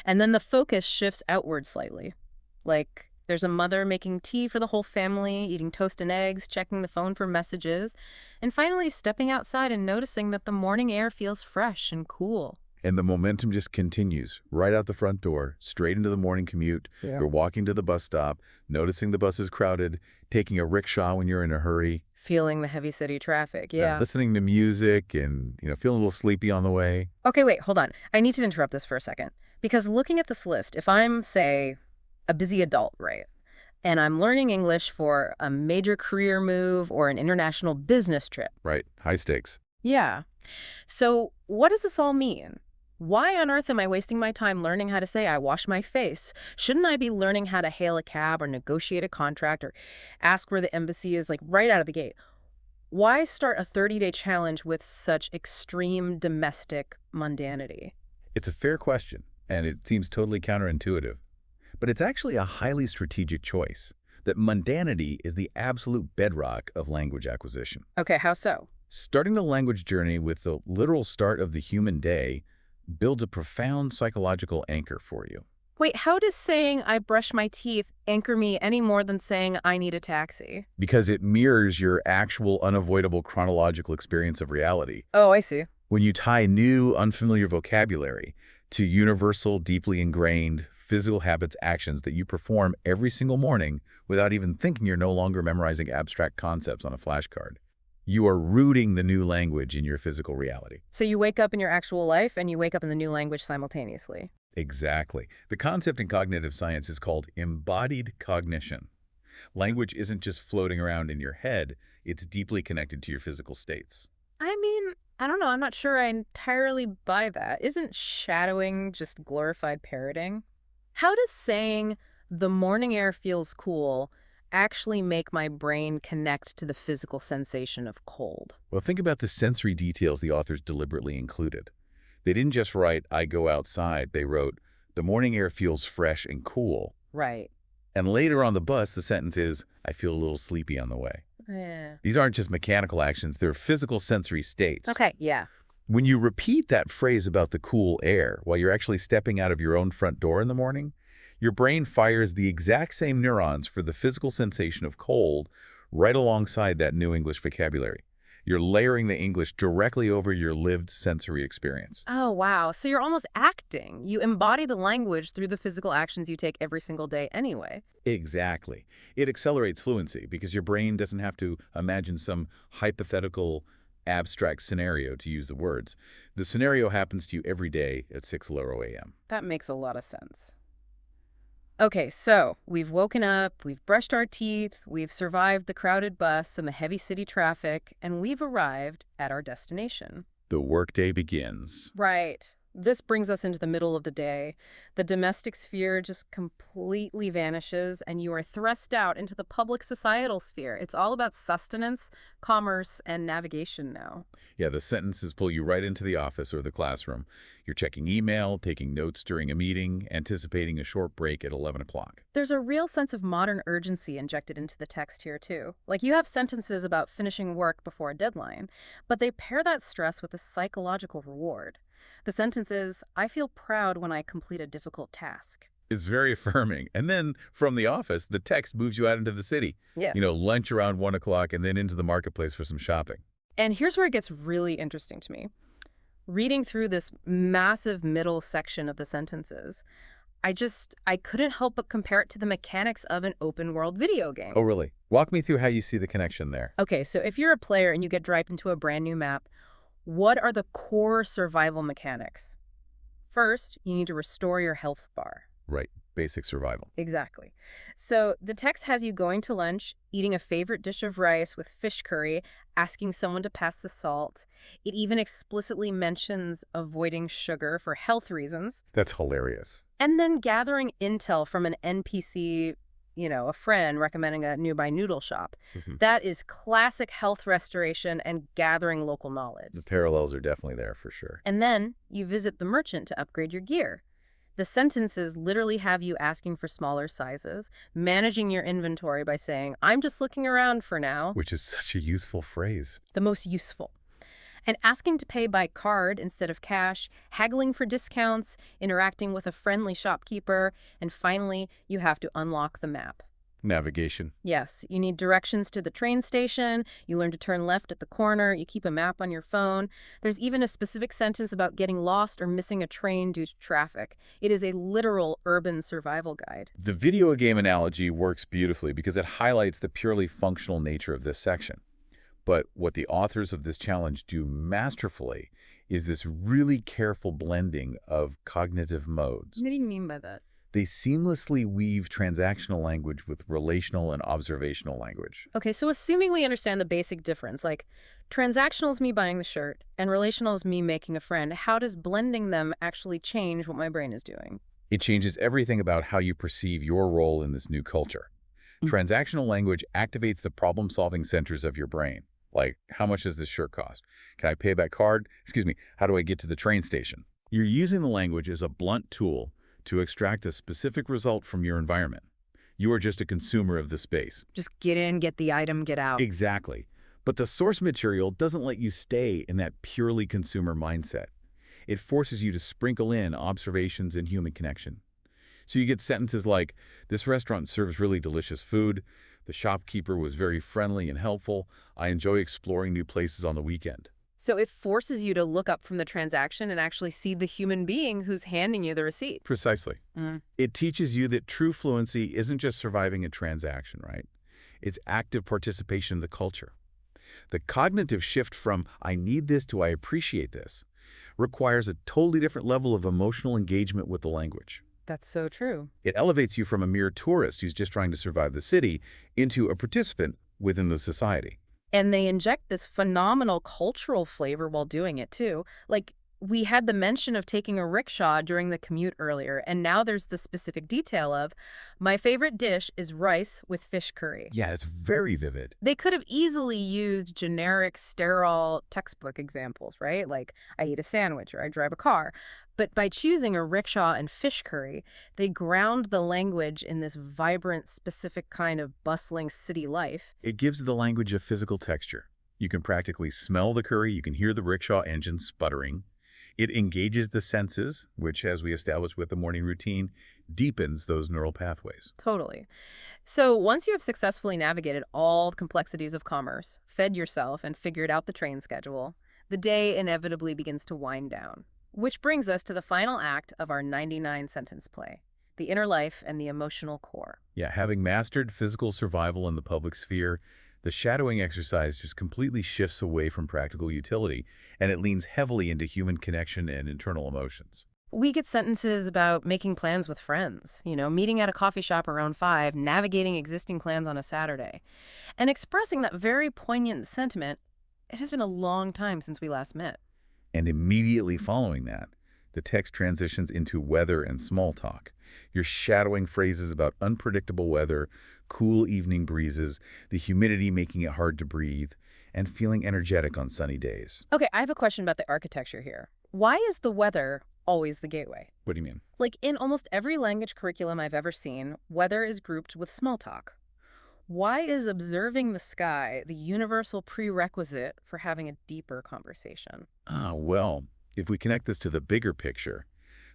And then the focus shifts outward slightly. Like, there's a mother making tea for the whole family, eating toast and eggs, checking the phone for messages, and finally stepping outside and noticing that the morning air feels fresh and cool. And the momentum just continues right out the front door, straight into the morning commute. Yeah. You're walking to the bus stop, noticing the bus is crowded, taking a rickshaw when you're in a hurry. Feeling the heavy city traffic, yeah. Listening to music and, feeling a little sleepy on the way. Okay, wait, hold on. I need to interrupt this for a second. Because looking at this list, if I'm, say, a busy adult, right, and I'm learning English for a major career move or an international business trip. Right, high stakes. Yeah. So what does this all mean? Why on earth am I wasting my time learning how to say I wash my face? Shouldn't I be learning how to hail a cab or negotiate a contract or ask where the embassy is, like, right out of the gate? Why start a 30-day challenge with such extreme domestic mundanity? It's a fair question, and it seems totally counterintuitive. But it's actually a highly strategic choice, that mundanity is the absolute bedrock of language acquisition. Okay, how so? Starting the language journey with the literal start of the human day builds a profound psychological anchor for you. Wait, how does saying I brush my teeth anchor me any more than saying I need a taxi? Because it mirrors your actual unavoidable chronological experience of reality. Oh, I see. When you tie new, unfamiliar vocabulary to universal, deeply ingrained physical habits, actions that you perform every single morning without even thinking, you're no longer memorizing abstract concepts on a flashcard. You are rooting the new language in your physical reality. So you wake up in your actual life and you wake up in the new language simultaneously. Exactly. The concept in cognitive science is called embodied cognition. Language isn't just floating around in your head, it's deeply connected to your physical states. I mean, I don't know. I'm not sure I entirely buy that. Isn't shadowing just glorified parroting? How does saying the morning air feels cool actually make my brain connect to the physical sensation of cold? Well, think about the sensory details the authors deliberately included. They didn't just write, I go outside. They wrote, the morning air feels fresh and cool. Right. And later on the bus, the sentence is, I feel a little sleepy on the way. Yeah. These aren't just mechanical actions, they're physical sensory states. Okay, yeah. When you repeat that phrase about the cool air while you're actually stepping out of your own front door in the morning, your brain fires the exact same neurons for the physical sensation of cold right alongside that new English vocabulary. You're layering the English directly over your lived sensory experience. Oh, wow. So you're almost acting. You embody the language through the physical actions you take every single day anyway. Exactly. It accelerates fluency because your brain doesn't have to imagine some hypothetical, abstract scenario to use the words. The scenario happens to you every day at 6:00 a.m. That makes a lot of sense. Okay, so we've woken up, we've brushed our teeth, we've survived the crowded bus and the heavy city traffic, and we've arrived at our destination. The workday begins. Right. This brings us into the middle of the day. The domestic sphere just completely vanishes, and you are thrust out into the public societal sphere. It's all about sustenance, commerce, and navigation now. Yeah, the sentences pull you right into the office or the classroom. You're checking email, taking notes during a meeting, anticipating a short break at 11 o'clock. There's a real sense of modern urgency injected into the text here, too. Like, you have sentences about finishing work before a deadline, but they pair that stress with a psychological reward. The sentence is, I feel proud when I complete a difficult task. It's very affirming. And then from the office, the text moves you out into the city. Yeah. Lunch around 1 o'clock and then into the marketplace for some shopping. And here's where it gets really interesting to me. Reading through this massive middle section of the sentences, I couldn't help but compare it to the mechanics of an open world video game. Oh, really? Walk me through how you see the connection there. Okay, so if you're a player and you get dropped into a brand new map, what are the core survival mechanics? First, you need to restore your health bar. Right. Basic survival. Exactly. So the text has you going to lunch, eating a favorite dish of rice with fish curry, asking someone to pass the salt. It even explicitly mentions avoiding sugar for health reasons, That's hilarious. and then gathering intel from an NPC, a friend recommending a nearby noodle shop. Mhm. That is classic health restoration and gathering local knowledge. The parallels are definitely there for sure. And then you visit the merchant to upgrade your gear. The sentences literally have you asking for smaller sizes, managing your inventory by saying, I'm just looking around for now, Which is such a useful phrase. the most useful, and asking to pay by card instead of cash, haggling for discounts, interacting with a friendly shopkeeper, and finally, you have to unlock the map. Navigation. Yes, you need directions to the train station, you learn to turn left at the corner, you keep a map on your phone. There's even a specific sentence about getting lost or missing a train due to traffic. It is a literal urban survival guide. The video game analogy works beautifully because it highlights the purely functional nature of this section. But what the authors of this challenge do masterfully is this really careful blending of cognitive modes. What do you mean by that? They seamlessly weave transactional language with relational and observational language. Okay, so assuming we understand the basic difference, like transactional is me buying the shirt and relational is me making a friend, how does blending them actually change what my brain is doing? It changes everything about how you perceive your role in this new culture. Transactional language activates the problem-solving centers of your brain. Like, how much does this shirt cost? Can I pay by card? Excuse me, how do I get to the train station? You're using the language as a blunt tool to extract a specific result from your environment. You are just a consumer of the space. Just get in, get the item, get out. Exactly. But the source material doesn't let you stay in that purely consumer mindset. It forces you to sprinkle in observations and human connection. So you get sentences like, this restaurant serves really delicious food. The shopkeeper was very friendly and helpful. I enjoy exploring new places on the weekend. So it forces you to look up from the transaction and actually see the human being who's handing you the receipt. Precisely. It teaches you that true fluency isn't just surviving a transaction, right? It's active participation in the culture. The cognitive shift from, I need this to I appreciate this, requires a totally different level of emotional engagement with the language. That's so true. It elevates you from a mere tourist who's just trying to survive the city into a participant within the society. And they inject this phenomenal cultural flavor while doing it, too. Like, we had the mention of taking a rickshaw during the commute earlier, and now there's the specific detail of, my favorite dish is rice with fish curry. Yeah, it's very vivid. They could have easily used generic, sterile textbook examples, right? Like, I eat a sandwich or I drive a car. But by choosing a rickshaw and fish curry, they ground the language in this vibrant, specific kind of bustling city life. It gives the language a physical texture. You can practically smell the curry, you can hear the rickshaw engine sputtering. It engages the senses, which, as we established with the morning routine, deepens those neural pathways. Totally. So once you have successfully navigated all the complexities of commerce, fed yourself, and figured out the train schedule, the day inevitably begins to wind down. Which brings us to the final act of our 99-sentence play, the inner life and the emotional core. Yeah, having mastered physical survival in the public sphere, the shadowing exercise just completely shifts away from practical utility, and it leans heavily into human connection and internal emotions. We get sentences about making plans with friends, meeting at a coffee shop around 5, navigating existing plans on a Saturday, and expressing that very poignant sentiment, it has been a long time since we last met. And immediately following that, the text transitions into weather and small talk. You're shadowing phrases about unpredictable weather, cool evening breezes, the humidity making it hard to breathe, and feeling energetic on sunny days. Okay, I have a question about the architecture here. Why is the weather always the gateway? What do you mean? Like, in almost every language curriculum I've ever seen, weather is grouped with small talk. Why is observing the sky the universal prerequisite for having a deeper conversation? Well, if we connect this to the bigger picture,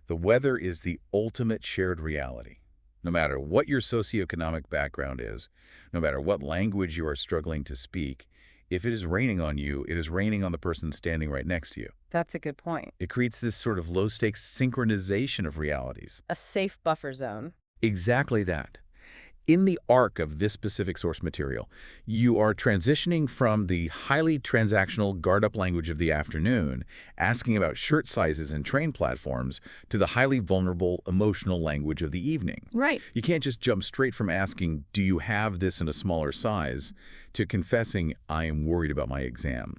the weather is the ultimate shared reality. No matter what your socioeconomic background is, no matter what language you are struggling to speak, if it is raining on you, it is raining on the person standing right next to you. That's a good point. It creates this sort of low-stakes synchronization of realities. A safe buffer zone. Exactly that. In the arc of this specific source material, you are transitioning from the highly transactional guard-up language of the afternoon, asking about shirt sizes and train platforms, to the highly vulnerable emotional language of the evening. Right. You can't just jump straight from asking, do you have this in a smaller size, to confessing, I am worried about my exam.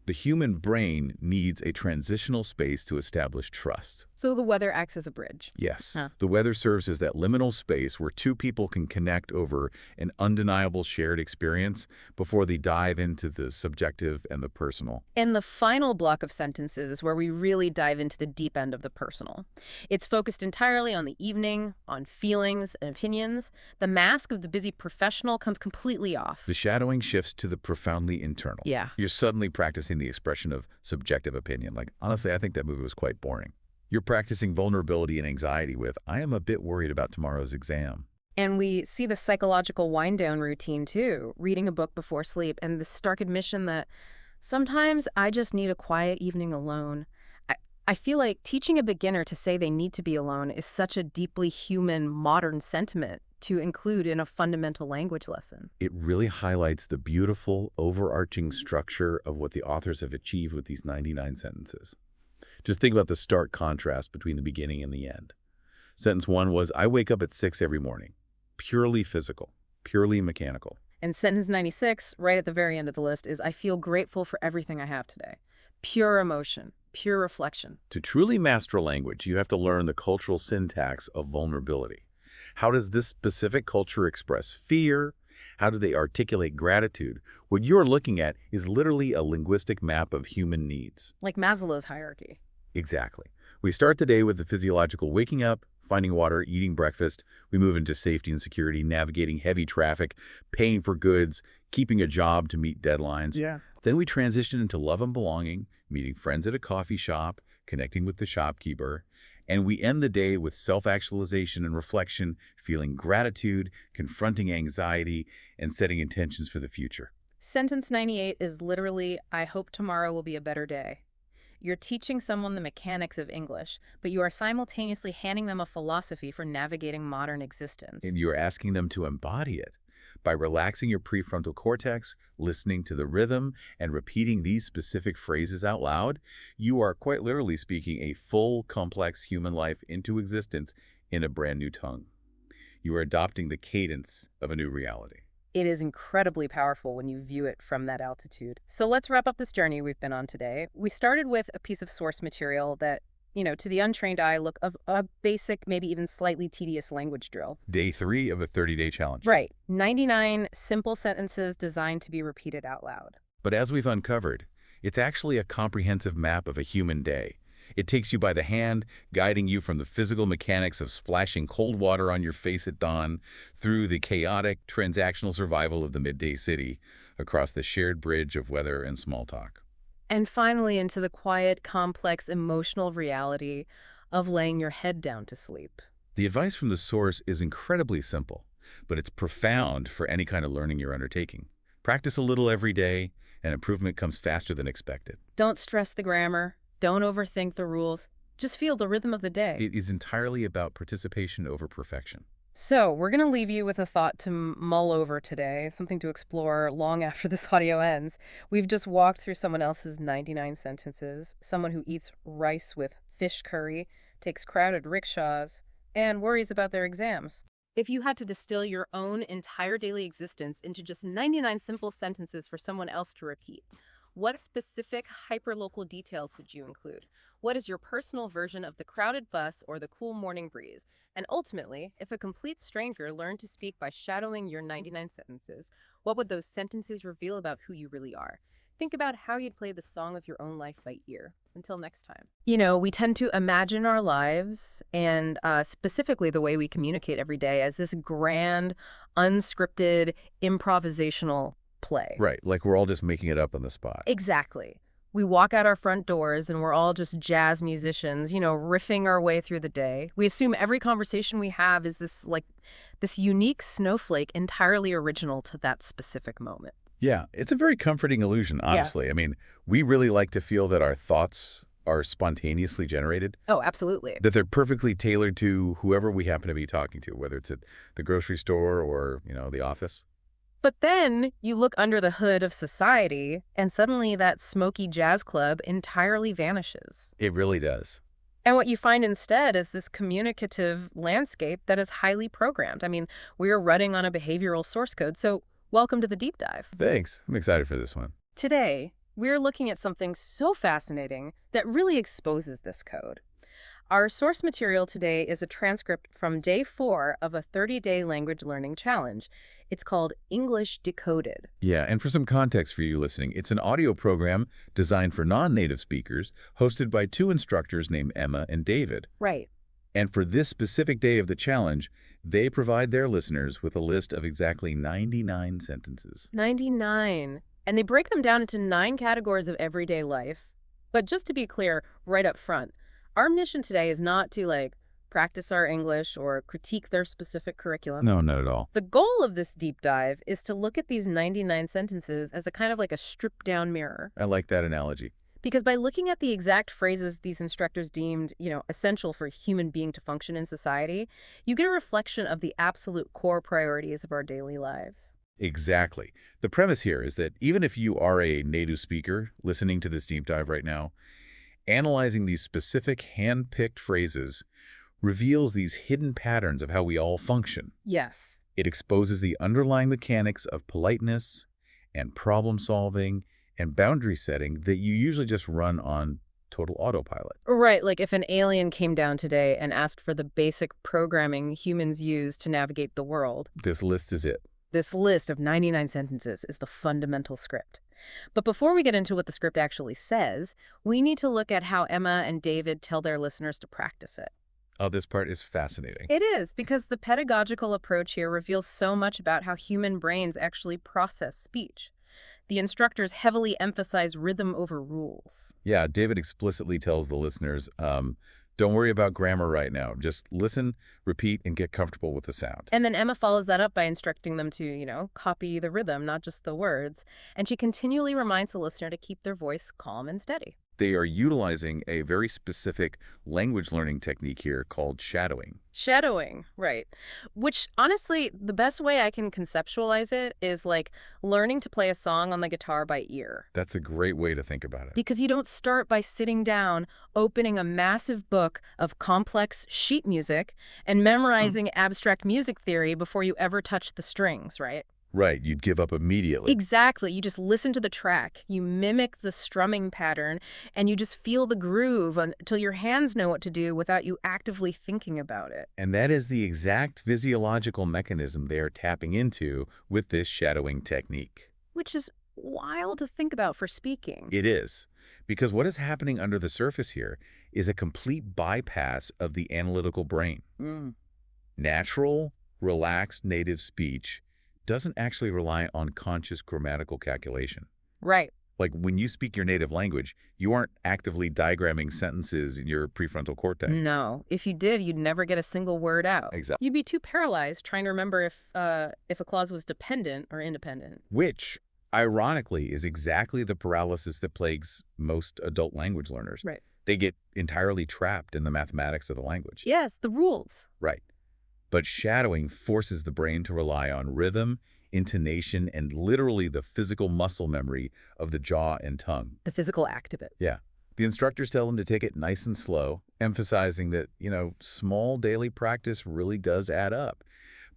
The human brain needs a transitional space to establish trust. So the weather acts as a bridge. Yes. Huh. The weather serves as that liminal space where two people can connect over an undeniable shared experience before they dive into the subjective and the personal. And the final block of sentences is where we really dive into the deep end of the personal. It's focused entirely on the evening, on feelings and opinions. The mask of the busy professional comes completely off. The shadowing shifts to the profoundly internal. Yeah. You're suddenly practicing the expression of subjective opinion. Like, honestly, I think that movie was quite boring. You're practicing vulnerability and anxiety with, I am a bit worried about tomorrow's exam. And we see the psychological wind-down routine, too, reading a book before sleep, and the stark admission that sometimes I just need a quiet evening alone. I feel like teaching a beginner to say they need to be alone is such a deeply human, modern sentiment to include in a fundamental language lesson. It really highlights the beautiful, overarching structure of what the authors have achieved with these 99 sentences. Just think about the stark contrast between the beginning and the end. Sentence 1 was, I wake up at 6 every morning. Purely physical, purely mechanical. And sentence 96, right at the very end of the list, is I feel grateful for everything I have today. Pure emotion, pure reflection. To truly master a language, you have to learn the cultural syntax of vulnerability. How does this specific culture express fear? How do they articulate gratitude? What you're looking at is literally a linguistic map of human needs. Like Maslow's hierarchy. Exactly. We start the day with the physiological waking up, finding water, eating breakfast. We move into safety and security, navigating heavy traffic, paying for goods, keeping a job to meet deadlines. Yeah. Then we transition into love and belonging, meeting friends at a coffee shop, connecting with the shopkeeper. And we end the day with self-actualization and reflection, feeling gratitude, confronting anxiety, and setting intentions for the future. Sentence 98 is literally, I hope tomorrow will be a better day. You're teaching someone the mechanics of English, but you are simultaneously handing them a philosophy for navigating modern existence. And you're asking them to embody it. By relaxing your prefrontal cortex, listening to the rhythm, and repeating these specific phrases out loud, you are quite literally speaking a full, complex human life into existence in a brand new tongue. You are adopting the cadence of a new reality. It is incredibly powerful when you view it from that altitude. So let's wrap up this journey we've been on today. We started with a piece of source material that, to the untrained eye, look of a basic, maybe even slightly tedious language drill. Day 3 of a 30-day challenge. Right. 99 simple sentences designed to be repeated out loud. But as we've uncovered, it's actually a comprehensive map of a human day. It takes you by the hand, guiding you from the physical mechanics of splashing cold water on your face at dawn, through the chaotic, transactional survival of the midday city, across the shared bridge of weather and small talk. And finally into the quiet, complex, emotional reality of laying your head down to sleep. The advice from the source is incredibly simple, but it's profound for any kind of learning you're undertaking. Practice a little every day, and improvement comes faster than expected. Don't stress the grammar. Don't overthink the rules. Just feel the rhythm of the day. It is entirely about participation over perfection. So we're going to leave you with a thought to mull over today, something to explore long after this audio ends. We've just walked through someone else's 99 sentences, someone who eats rice with fish curry, takes crowded rickshaws, and worries about their exams. If you had to distill your own entire daily existence into just 99 simple sentences for someone else to repeat, what specific hyperlocal details would you include? What is your personal version of the crowded bus or the cool morning breeze? And ultimately, if a complete stranger learned to speak by shadowing your 99 sentences, what would those sentences reveal about who you really are? Think about how you'd play the song of your own life by ear. Until next time. We tend to imagine our lives and specifically the way we communicate every day as this grand, unscripted, improvisational play. Right, like we're all just making it up on the spot. Exactly. We walk out our front doors and we're all just jazz musicians, riffing our way through the day. We assume every conversation we have is this unique snowflake entirely original to that specific moment. Yeah, it's a very comforting illusion, honestly. Yeah. I mean, we really like to feel that our thoughts are spontaneously generated, Oh, absolutely. that they're perfectly tailored to whoever we happen to be talking to, whether it's at the grocery store or, the office. But then you look under the hood of society, and suddenly that smoky jazz club entirely vanishes. It really does. And what you find instead is this communicative landscape that is highly programmed. I mean, we're running on a behavioral source code, so welcome to the deep dive. Thanks. I'm excited for this one. Today, we're looking at something so fascinating that really exposes this code. Our source material today is a transcript from day 4 of a 30-day language learning challenge. It's called English Decoded. Yeah, and for some context for you listening, it's an audio program designed for non-native speakers, hosted by 2 instructors named Emma and David. Right. And for this specific day of the challenge, they provide their listeners with a list of exactly 99 sentences. 99. And they break them down into 9 categories of everyday life. But just to be clear, right up front, our mission today is not to, practice our English or critique their specific curriculum. No, not at all. The goal of this deep dive is to look at these 99 sentences as a kind of like a stripped-down mirror. I like that analogy. Because by looking at the exact phrases these instructors deemed, essential for a human being to function in society, you get a reflection of the absolute core priorities of our daily lives. Exactly. The premise here is that even if you are a native speaker listening to this deep dive right now, analyzing these specific hand-picked phrases reveals these hidden patterns of how we all function. Yes. It exposes the underlying mechanics of politeness and problem-solving and boundary setting that you usually just run on total autopilot. Right, like if an alien came down today and asked for the basic programming humans use to navigate the world. This list is it. This list of 99 sentences is the fundamental script. But before we get into what the script actually says, we need to look at how Emma and David tell their listeners to practice it. Oh, this part is fascinating. It is, because the pedagogical approach here reveals so much about how human brains actually process speech. The instructors heavily emphasize rhythm over rules. Yeah, David explicitly tells the listeners, don't worry about grammar right now. Just listen, repeat, and get comfortable with the sound. And then Emma follows that up by instructing them to, copy the rhythm, not just the words. And she continually reminds the listener to keep their voice calm and steady. They are utilizing a very specific language learning technique here called shadowing. Shadowing, right. Which, honestly, the best way I can conceptualize it is like learning to play a song on the guitar by ear. That's a great way to think about it. Because you don't start by sitting down, opening a massive book of complex sheet music, and memorizing abstract music theory before you ever touch the strings, right? Right, you'd give up immediately. Exactly. You just listen to the track, you mimic the strumming pattern, and you just feel the groove until your hands know what to do without you actively thinking about it. And that is the exact physiological mechanism they are tapping into with this shadowing technique. Which is wild to think about for speaking. It is, because what is happening under the surface here is a complete bypass of the analytical brain. Natural, relaxed native speech doesn't actually rely on conscious grammatical calculation. Right. Like when you speak your native language, you aren't actively diagramming sentences in your prefrontal cortex. No. If you did, you'd never get a single word out. Exactly. You'd be too paralyzed trying to remember if a clause was dependent or independent. Which, ironically, is exactly the paralysis that plagues most adult language learners. Right. They get entirely trapped in the mathematics of the language. Yes, the rules. Right. But shadowing forces the brain to rely on rhythm, intonation, and literally the physical muscle memory of the jaw and tongue. The physical act of it. Yeah. The instructors tell them to take it nice and slow, emphasizing that, small daily practice really does add up.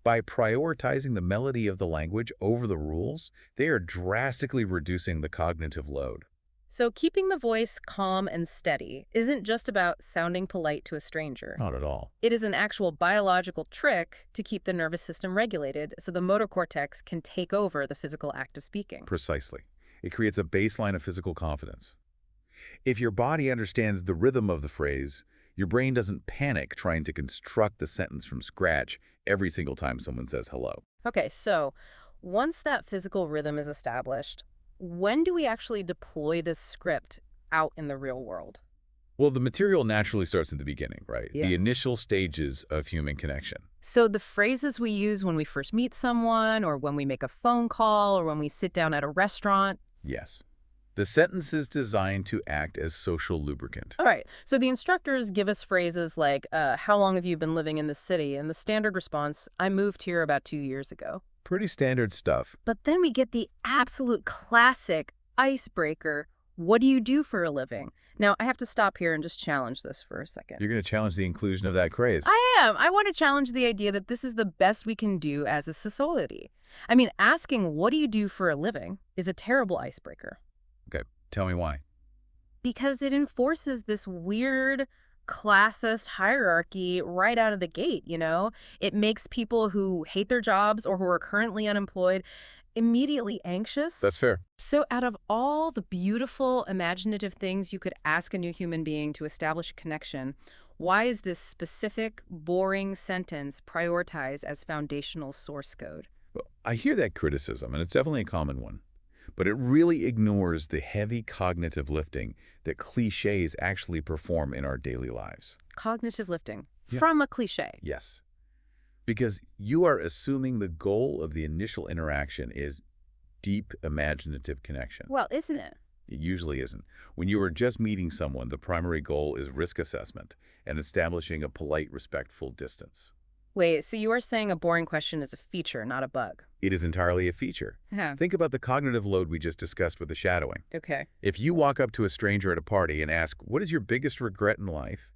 By prioritizing the melody of the language over the rules, they are drastically reducing the cognitive load. So keeping the voice calm and steady isn't just about sounding polite to a stranger. Not at all. It is an actual biological trick to keep the nervous system regulated so the motor cortex can take over the physical act of speaking. Precisely. It creates a baseline of physical confidence. If your body understands the rhythm of the phrase, your brain doesn't panic trying to construct the sentence from scratch every single time someone says hello. Okay, so once that physical rhythm is established, when do we actually deploy this script out in the real world? Well, the material naturally starts at the beginning, right? Yeah. The initial stages of human connection. So the phrases we use when we first meet someone, or when we make a phone call, or when we sit down at a restaurant. Yes. The sentence is designed to act as social lubricant. All right. So the instructors give us phrases like, how long have you been living in this city? And the standard response, I moved here about 2 years ago. Pretty standard stuff. But then we get the absolute classic icebreaker. What do you do for a living? Now, I have to stop here and just challenge this for a second. You're going to challenge the inclusion of that craze. I am. I want to challenge the idea that this is the best we can do as a society. I mean, asking what do you do for a living is a terrible icebreaker. Okay, tell me why. Because it enforces this weird classist hierarchy right out of the gate, you know? It makes people who hate their jobs or who are currently unemployed immediately anxious. That's fair. So out of all the beautiful, imaginative things you could ask a new human being to establish a connection, why is this specific, boring sentence prioritized as foundational source code? Well, I hear that criticism, and it's definitely a common one. But it really ignores the heavy cognitive lifting that cliches actually perform in our daily lives. Cognitive lifting. Yeah. From a cliche. Yes. Because you are assuming the goal of the initial interaction is deep imaginative connection. Well, isn't it? It usually isn't. When you are just meeting someone, the primary goal is risk assessment and establishing a polite, respectful distance. Wait, so you are saying a boring question is a feature, not a bug? It is entirely a feature. Yeah. Think about the cognitive load we just discussed with the shadowing. Okay. If you walk up to a stranger at a party and ask, what is your biggest regret in life?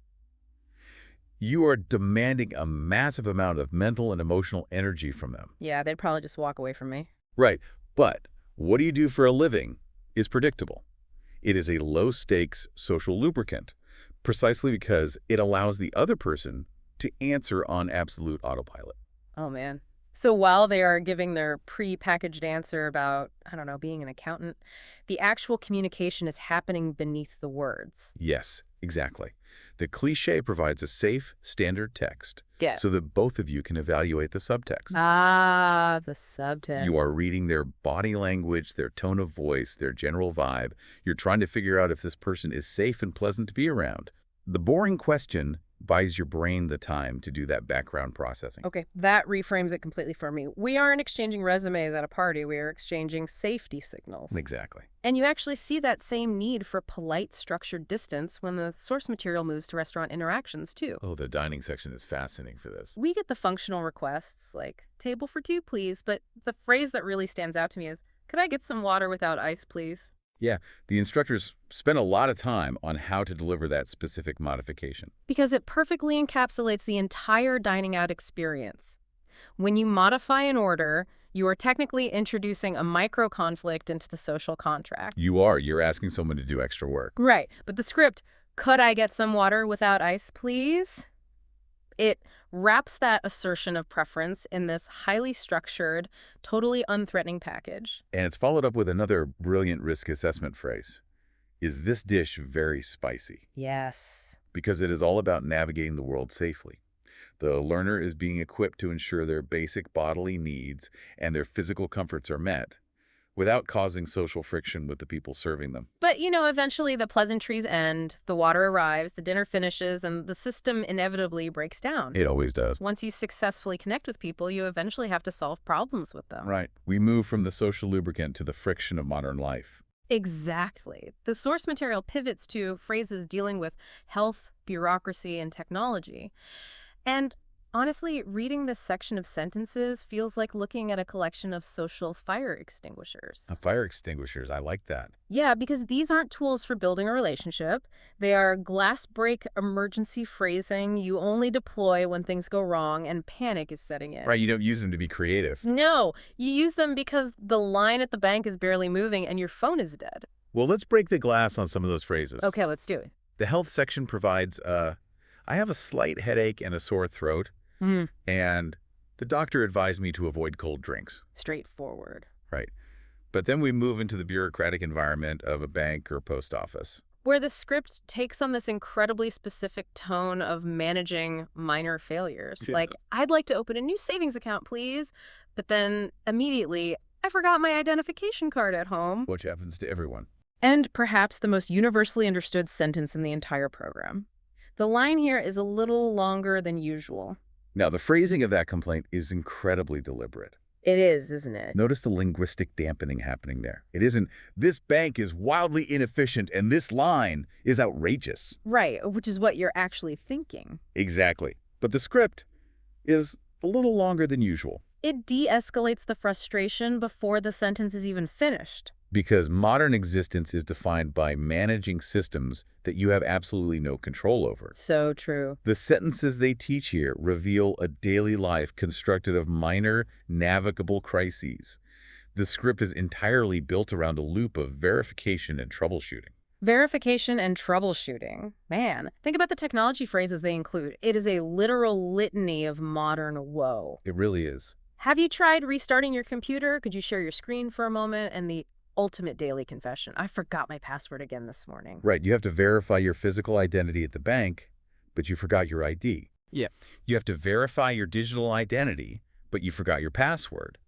You are demanding a massive amount of mental and emotional energy from them. Yeah, they'd probably just walk away from me. Right. But what do you do for a living is predictable. It is a low-stakes social lubricant, precisely because it allows the other person to answer on absolute autopilot. Oh, man. So while they are giving their pre-packaged answer about, I don't know, being an accountant, the actual communication is happening beneath the words. Yes, exactly. The cliché provides a safe, standard text Yeah. so that both of you can evaluate the subtext. Ah, the subtext. You are reading their body language, their tone of voice, their general vibe. You're trying to figure out if this person is safe and pleasant to be around. The boring question buys your brain the time to do that background processing. Okay, that reframes it completely for me. We aren't exchanging resumes at a party. We are exchanging safety signals. Exactly. And you actually see that same need for polite, structured distance when the source material moves to restaurant interactions, too. Oh, the dining section is fascinating for this. We get the functional requests, like, table for two, please, but the phrase that really stands out to me is, could I get some water without ice, please? Yeah, the instructors spent a lot of time on how to deliver that specific modification. Because it perfectly encapsulates the entire dining out experience. When you modify an order, you are technically introducing a micro-conflict into the social contract. You're asking someone to do extra work. Right, but the script, could I get some water without ice, please? It wraps that assertion of preference in this highly structured, totally unthreatening package. And it's followed up with another brilliant risk assessment phrase. Is this dish very spicy? Yes. Because it is all about navigating the world safely. The learner is being equipped to ensure their basic bodily needs and their physical comforts are met without causing social friction with the people serving them. But, you know, eventually the pleasantries end, the water arrives, the dinner finishes, and the system inevitably breaks down. It always does. Once you successfully connect with people, you eventually have to solve problems with them. Right. We move from the social lubricant to the friction of modern life. Exactly. The source material pivots to phrases dealing with health, bureaucracy, and technology. And honestly, reading this section of sentences feels like looking at a collection of social fire extinguishers. Fire extinguishers, I like that. Yeah, because these aren't tools for building a relationship. They are glass break emergency phrasing you only deploy when things go wrong and panic is setting in. Right, you don't use them to be creative. No, you use them because the line at the bank is barely moving and your phone is dead. Well, let's break the glass on some of those phrases. Okay, let's do it. The health section provides, I have a slight headache and a sore throat. And the doctor advised me to avoid cold drinks. Straightforward. Right. But then we move into the bureaucratic environment of a bank or post office. Where the script takes on this incredibly specific tone of managing minor failures. Yeah. Like, I'd like to open a new savings account, please. But then immediately, I forgot my identification card at home. Which happens to everyone. And perhaps the most universally understood sentence in the entire program. The line here is a little longer than usual. Now, the phrasing of that complaint is incredibly deliberate. It is, isn't it? Notice the linguistic dampening happening there. It isn't, this bank is wildly inefficient and this line is outrageous. Right, which is what you're actually thinking. Exactly. But the script is a little longer than usual. It de-escalates the frustration before the sentence is even finished. Because modern existence is defined by managing systems that you have absolutely no control over. So true. The sentences they teach here reveal a daily life constructed of minor, navigable crises. The script is entirely built around a loop of verification and troubleshooting. Verification and troubleshooting. Man, think about the technology phrases they include. It is a literal litany of modern woe. It really is. Have you tried restarting your computer? Could you share your screen for a moment? And the ultimate daily confession. I forgot my password again this morning. Right, you have to verify your physical identity at the bank, but you forgot your ID. Yeah. You have to verify your digital identity, but you forgot your password.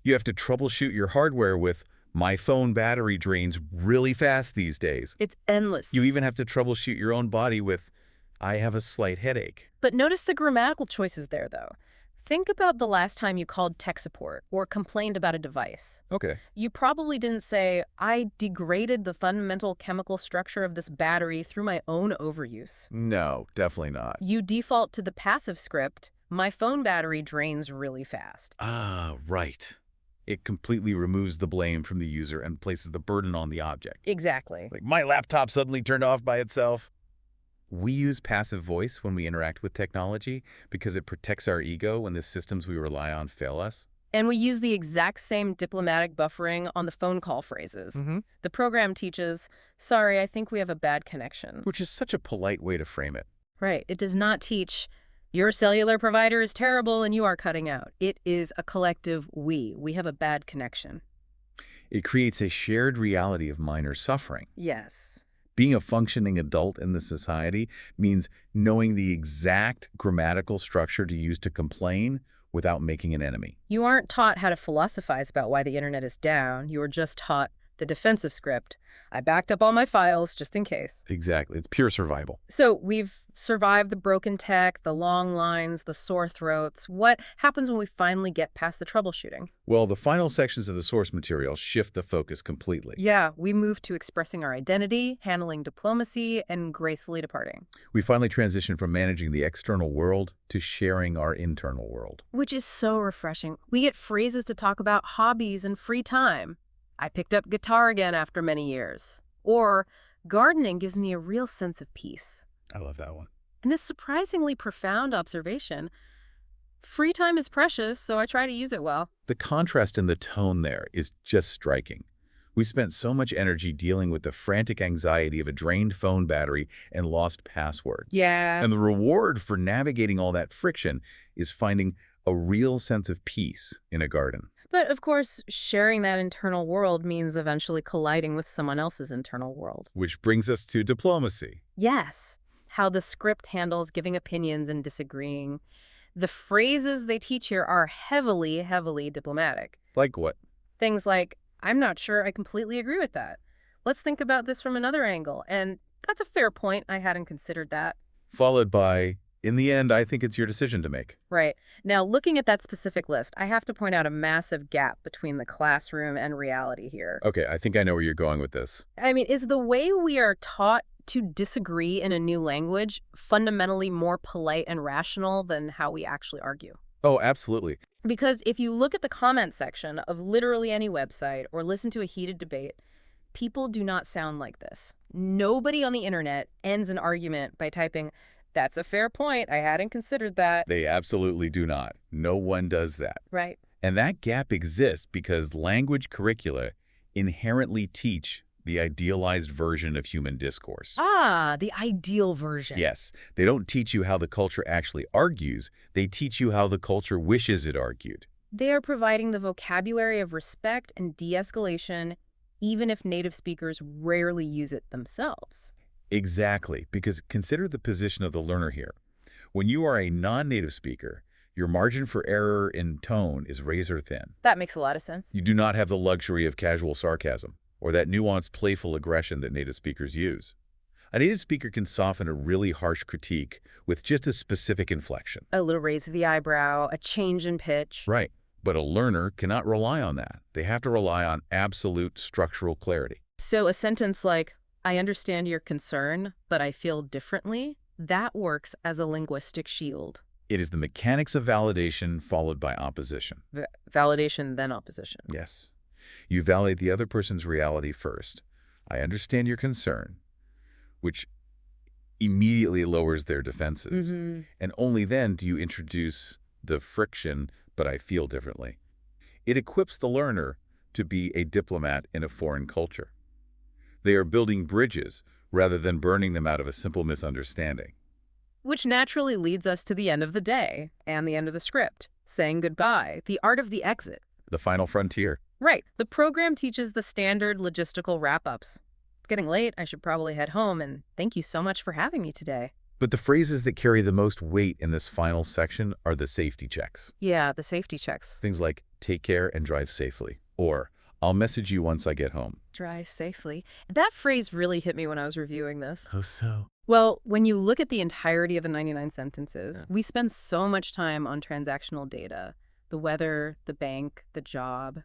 You have to troubleshoot your hardware with, my phone battery drains really fast these days. It's endless. You even have to troubleshoot your own body with, I have a slight headache. But notice the grammatical choices there, though. Think about the last time you called tech support or complained about a device. Okay. You probably didn't say, I degraded the fundamental chemical structure of this battery through my own overuse. No, definitely not. You default to the passive script, my phone battery drains really fast. Ah, right. It completely removes the blame from the user and places the burden on the object. Exactly. Like, my laptop suddenly turned off by itself. We use passive voice when we interact with technology because it protects our ego when the systems we rely on fail us. And we use the exact same diplomatic buffering on the phone call phrases. The program teaches, sorry, I think we have a bad connection. Which is such a polite way to frame it. Right. It does not teach, your cellular provider is terrible and you are cutting out. It is a collective we. We have a bad connection. It creates a shared reality of minor suffering. Yes. Being a functioning adult in the society means knowing the exact grammatical structure to use to complain without making an enemy. You aren't taught how to philosophize about why the internet is down. You are just taught the defensive script. I backed up all my files just in case. Exactly. It's pure survival. So we've survived the broken tech, the long lines, the sore throats. What happens when we finally get past the troubleshooting? Well, the final sections of the source material shift the focus completely. Yeah, we move to expressing our identity, handling diplomacy, and gracefully departing. We finally transition from managing the external world to sharing our internal world. Which is so refreshing. We get phrases to talk about hobbies and free time. I picked up guitar again after many years. Or, gardening gives me a real sense of peace. I love that one. And this surprisingly profound observation, free time is precious, so I try to use it well. The contrast in the tone there is just striking. We spent so much energy dealing with the frantic anxiety of a drained phone battery and lost passwords. Yeah. And the reward for navigating all that friction is finding a real sense of peace in a garden. But, of course, sharing that internal world means eventually colliding with someone else's internal world. Which brings us to diplomacy. Yes. How the script handles giving opinions and disagreeing. The phrases they teach here are heavily, heavily diplomatic. Like what? Things like, I'm not sure I completely agree with that. Let's think about this from another angle. And that's a fair point. I hadn't considered that. Followed by, in the end, I think it's your decision to make. Right. Now, looking at that specific list, I have to point out a massive gap between the classroom and reality here. Okay, I think I know where you're going with this. I mean, is the way we are taught to disagree in a new language fundamentally more polite and rational than how we actually argue? Oh, absolutely. Because if you look at the comment section of literally any website or listen to a heated debate, people do not sound like this. Nobody on the internet ends an argument by typing, that's a fair point. I hadn't considered that. They absolutely do not. No one does that. Right. And that gap exists because language curricula inherently teach the idealized version of human discourse. Ah, the ideal version. Yes. They don't teach you how the culture actually argues. They teach you how the culture wishes it argued. They are providing the vocabulary of respect and de-escalation, even if native speakers rarely use it themselves. Exactly, because consider the position of the learner here. When you are a non-native speaker, your margin for error in tone is razor thin. That makes a lot of sense. You do not have the luxury of casual sarcasm or that nuanced, playful aggression that native speakers use. A native speaker can soften a really harsh critique with just a specific inflection. A little raise of the eyebrow, a change in pitch. Right. But a learner cannot rely on that. They have to rely on absolute structural clarity. So a sentence like, I understand your concern, but I feel differently, that works as a linguistic shield. It is the mechanics of validation followed by opposition. Validation, then opposition. Yes. You validate the other person's reality first. I understand your concern, which immediately lowers their defenses. And only then do you introduce the friction, but I feel differently. It equips the learner to be a diplomat in a foreign culture. They are building bridges rather than burning them out of a simple misunderstanding. Which naturally leads us to the end of the day and the end of the script, saying goodbye, the art of the exit. The final frontier. Right. The program teaches the standard logistical wrap-ups. It's getting late. I should probably head home, and thank you so much for having me today. But the phrases that carry the most weight in this final section are the safety checks. Yeah, the safety checks. Things like, take care and drive safely, or I'll message you once I get home. Drive safely. That phrase really hit me when I was reviewing this. Oh, so? Well, when you look at the entirety of the 99 sentences, we spend so much time on transactional data, the weather, the bank, the job.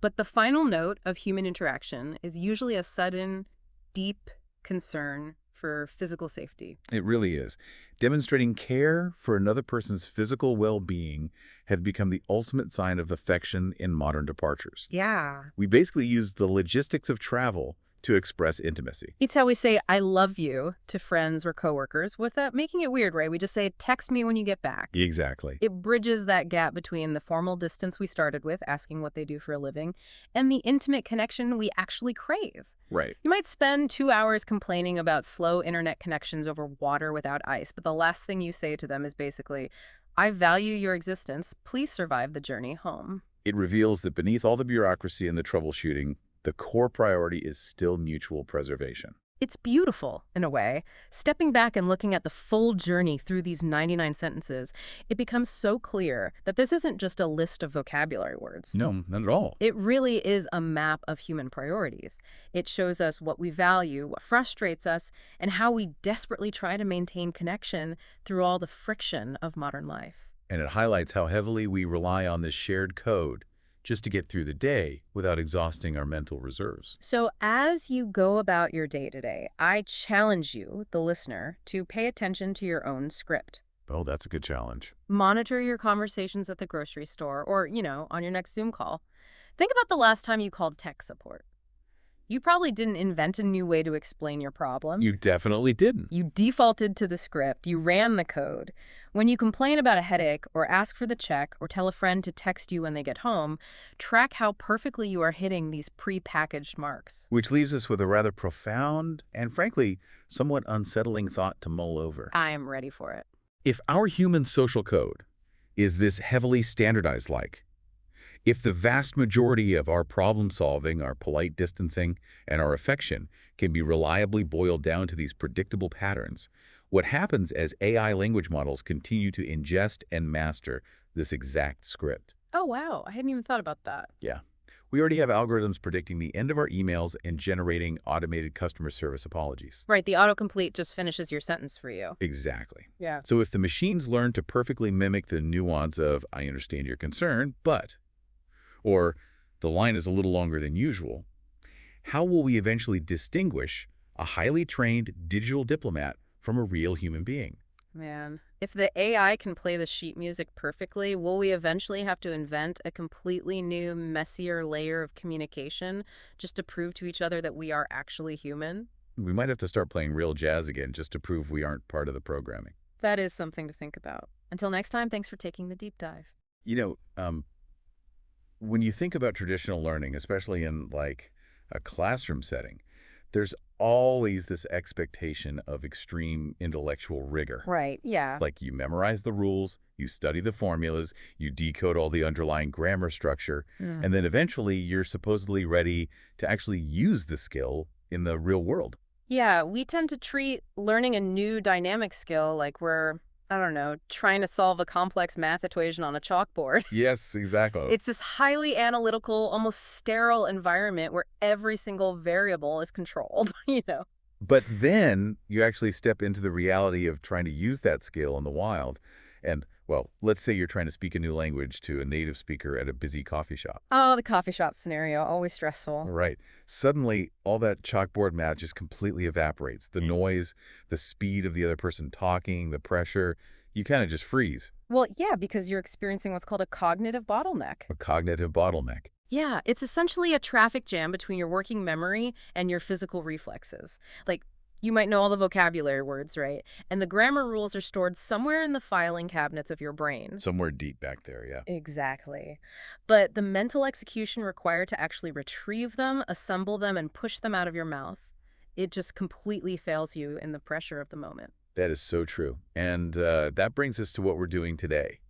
But the final note of human interaction is usually a sudden, deep concern for physical safety. It really is. Demonstrating care for another person's physical well-being have become the ultimate sign of affection in modern departures. Yeah. We basically use the logistics of travel to express intimacy. It's how we say, I love you to friends or coworkers without making it weird, right? We just say, text me when you get back. Exactly. It bridges that gap between the formal distance we started with, asking what they do for a living, and the intimate connection we actually crave. Right. You might spend 2 hours complaining about slow internet connections over water without ice, but the last thing you say to them is basically, I value your existence. Please survive the journey home. It reveals that beneath all the bureaucracy and the troubleshooting, the core priority is still mutual preservation. It's beautiful, in a way. Stepping back and looking at the full journey through these 99 sentences, it becomes so clear that this isn't just a list of vocabulary words. No, not at all. It really is a map of human priorities. It shows us what we value, what frustrates us, and how we desperately try to maintain connection through all the friction of modern life. And it highlights how heavily we rely on this shared code just to get through the day without exhausting our mental reserves. So as you go about your day today, I challenge you, the listener, to pay attention to your own script. Oh, that's a good challenge. Monitor your conversations at the grocery store or, on your next Zoom call. Think about the last time you called tech support. You probably didn't invent a new way to explain your problem. You definitely didn't. You defaulted to the script. You ran the code. When you complain about a headache or ask for the check or tell a friend to text you when they get home, track how perfectly you are hitting these pre-packaged marks. Which leaves us with a rather profound and, frankly, somewhat unsettling thought to mull over. I am ready for it. If our human social code is this heavily standardized if the vast majority of our problem-solving, our polite distancing, and our affection can be reliably boiled down to these predictable patterns, what happens as AI language models continue to ingest and master this exact script? Oh, wow. I hadn't even thought about that. Yeah. We already have algorithms predicting the end of our emails and generating automated customer service apologies. Right. The autocomplete just finishes your sentence for you. Exactly. Yeah. So if the machines learn to perfectly mimic the nuance of, I understand your concern, but, or the line is a little longer than usual, how will we eventually distinguish a highly trained digital diplomat from a real human being? Man, if the AI can play the sheet music perfectly, will we eventually have to invent a completely new, messier layer of communication just to prove to each other that we are actually human? We might have to start playing real jazz again just to prove we aren't part of the programming. That is something to think about. Until next time, thanks for taking the deep dive. When you think about traditional learning, especially in a classroom setting, there's always this expectation of extreme intellectual rigor. Right, yeah. Like you memorize the rules, you study the formulas, you decode all the underlying grammar structure, and then eventually you're supposedly ready to actually use the skill in the real world. Yeah, we tend to treat learning a new dynamic skill like we're, trying to solve a complex math equation on a chalkboard. Yes, exactly. It's this highly analytical, almost sterile environment where every single variable is controlled, But then you actually step into the reality of trying to use that skill in the wild. And Well, let's say you're trying to speak a new language to a native speaker at a busy coffee shop. Oh, the coffee shop scenario, always stressful. Right. Suddenly, all that chalkboard math just completely evaporates. The noise, the speed of the other person talking, the pressure, you kind of just freeze. Well, yeah, because you're experiencing what's called a cognitive bottleneck. A cognitive bottleneck. Yeah, it's essentially a traffic jam between your working memory and your physical reflexes. Like, you might know all the vocabulary words, right? And the grammar rules are stored somewhere in the filing cabinets of your brain. Somewhere deep back there, yeah. Exactly. But the mental execution required to actually retrieve them, assemble them, and push them out of your mouth, it just completely fails you in the pressure of the moment. That is so true. And that brings us to what we're doing today.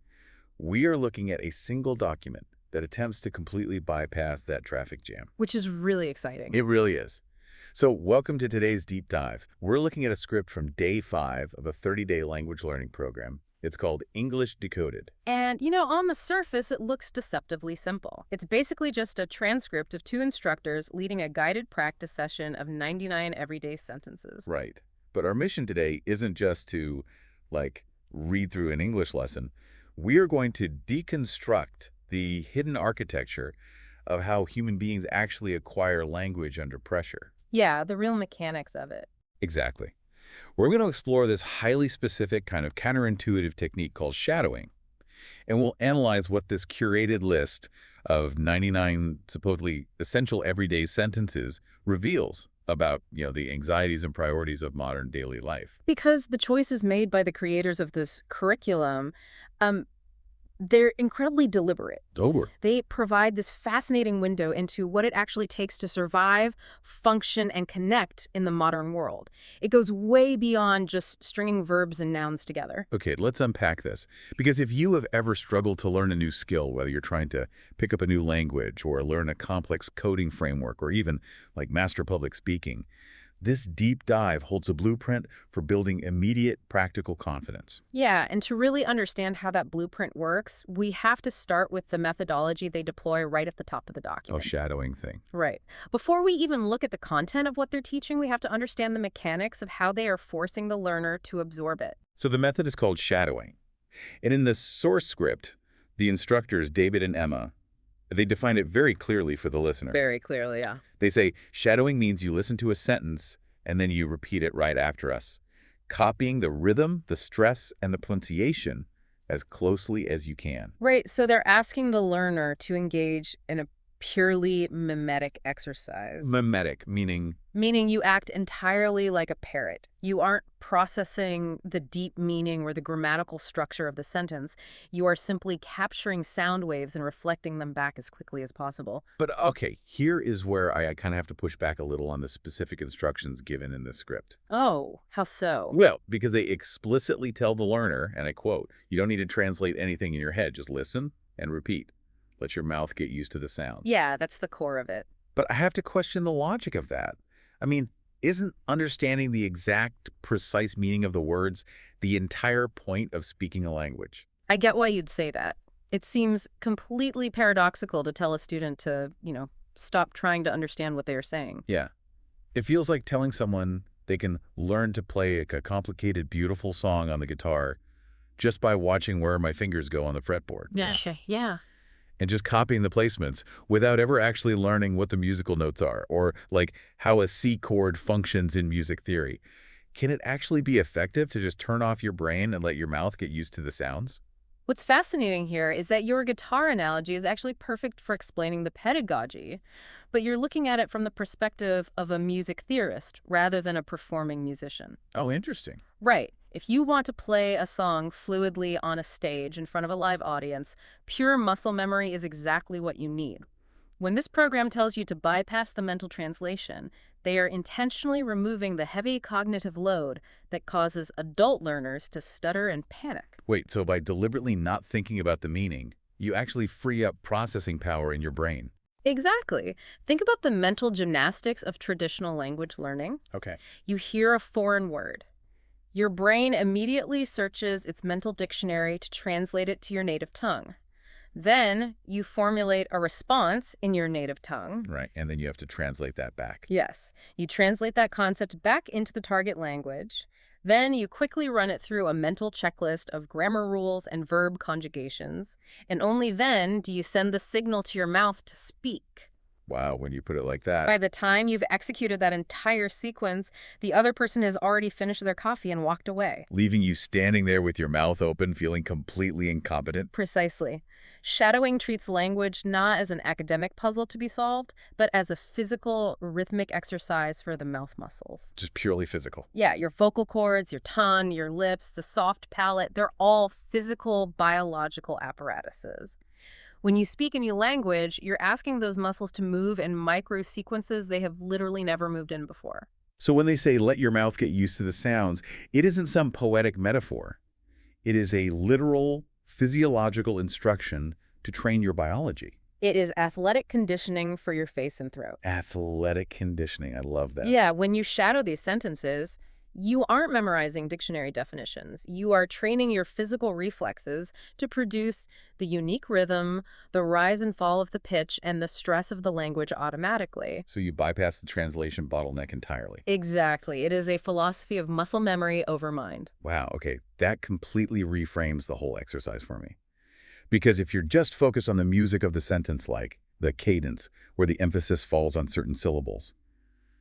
We are looking at a single document that attempts to completely bypass that traffic jam. Which is really exciting. It really is. So welcome to today's deep dive. We're looking at a script from day 5 of a 30-day language learning program. It's called English Decoded. And, you know, on the surface, it looks deceptively simple. It's basically just a transcript of 2 instructors leading a guided practice session of 99 everyday sentences. Right. But our mission today isn't just to, read through an English lesson. We are going to deconstruct the hidden architecture of how human beings actually acquire language under pressure. Yeah, the real mechanics of it. Exactly. We're going to explore this highly specific kind of counterintuitive technique called shadowing. And we'll analyze what this curated list of 99 supposedly essential everyday sentences reveals about, the anxieties and priorities of modern daily life. Because the choices made by the creators of this curriculum, they're incredibly deliberate. They provide this fascinating window into what it actually takes to survive, function, and connect in the modern world. It goes way beyond just stringing verbs and nouns together. Okay, let's unpack this. Because if you have ever struggled to learn a new skill, whether you're trying to pick up a new language or learn a complex coding framework or even master public speaking, this deep dive holds a blueprint for building immediate practical confidence. Yeah, and to really understand how that blueprint works, we have to start with the methodology they deploy right at the top of the document. Oh, shadowing thing. Right. Before we even look at the content of what they're teaching, we have to understand the mechanics of how they are forcing the learner to absorb it. So the method is called shadowing. And in the source script, the instructors, David and Emma, they define it very clearly for the listener. Very clearly, yeah. They say, shadowing means you listen to a sentence and then you repeat it right after us, copying the rhythm, the stress, and the pronunciation as closely as you can. Right, so they're asking the learner to engage in a purely mimetic exercise. Mimetic, meaning? Meaning you act entirely like a parrot. You aren't processing the deep meaning or the grammatical structure of the sentence. You are simply capturing sound waves and reflecting them back as quickly as possible. But okay, here is where I kind of have to push back a little on the specific instructions given in this script. Oh, how so? Well, because they explicitly tell the learner, and I quote, you don't need to translate anything in your head, just listen and repeat. Let your mouth get used to the sounds. Yeah, that's the core of it. But I have to question the logic of that. I mean, isn't understanding the exact, precise meaning of the words the entire point of speaking a language? I get why you'd say that. It seems completely paradoxical to tell a student to, stop trying to understand what they are saying. Yeah. It feels like telling someone they can learn to play a complicated, beautiful song on the guitar just by watching where my fingers go on the fretboard. Yeah. Yeah. And just copying the placements without ever actually learning what the musical notes are or how a C chord functions in music theory. Can it actually be effective to just turn off your brain and let your mouth get used to the sounds? What's fascinating here is that your guitar analogy is actually perfect for explaining the pedagogy, but you're looking at it from the perspective of a music theorist rather than a performing musician. Oh, interesting. Right. If you want to play a song fluidly on a stage in front of a live audience, pure muscle memory is exactly what you need. When this program tells you to bypass the mental translation, they are intentionally removing the heavy cognitive load that causes adult learners to stutter and panic. Wait, so by deliberately not thinking about the meaning, you actually free up processing power in your brain? Exactly. Think about the mental gymnastics of traditional language learning. Okay. You hear a foreign word. Your brain immediately searches its mental dictionary to translate it to your native tongue. Then you formulate a response in your native tongue. Right, and then you have to translate that back. Yes. You translate that concept back into the target language. Then you quickly run it through a mental checklist of grammar rules and verb conjugations, and only then do you send the signal to your mouth to speak. Wow, when you put it like that. By the time you've executed that entire sequence, the other person has already finished their coffee and walked away. Leaving you standing there with your mouth open, feeling completely incompetent. Precisely. Shadowing treats language not as an academic puzzle to be solved, but as a physical, rhythmic exercise for the mouth muscles. Just purely physical. Yeah, your vocal cords, your tongue, your lips, the soft palate, they're all physical, biological apparatuses. When you speak a new language, you're asking those muscles to move in micro sequences they have literally never moved in before. So when they say let your mouth get used to the sounds, it isn't some poetic metaphor. It is a literal, physiological instruction to train your biology. It is athletic conditioning for your face and throat. Athletic conditioning. I love that. Yeah, when you shadow these sentences, you aren't memorizing dictionary definitions. You are training your physical reflexes to produce the unique rhythm, the rise and fall of the pitch, and the stress of the language automatically. So you bypass the translation bottleneck entirely. Exactly. It is a philosophy of muscle memory over mind. Wow, okay. That completely reframes the whole exercise for me. Because if you're just focused on the music of the sentence, like the cadence, where the emphasis falls on certain syllables,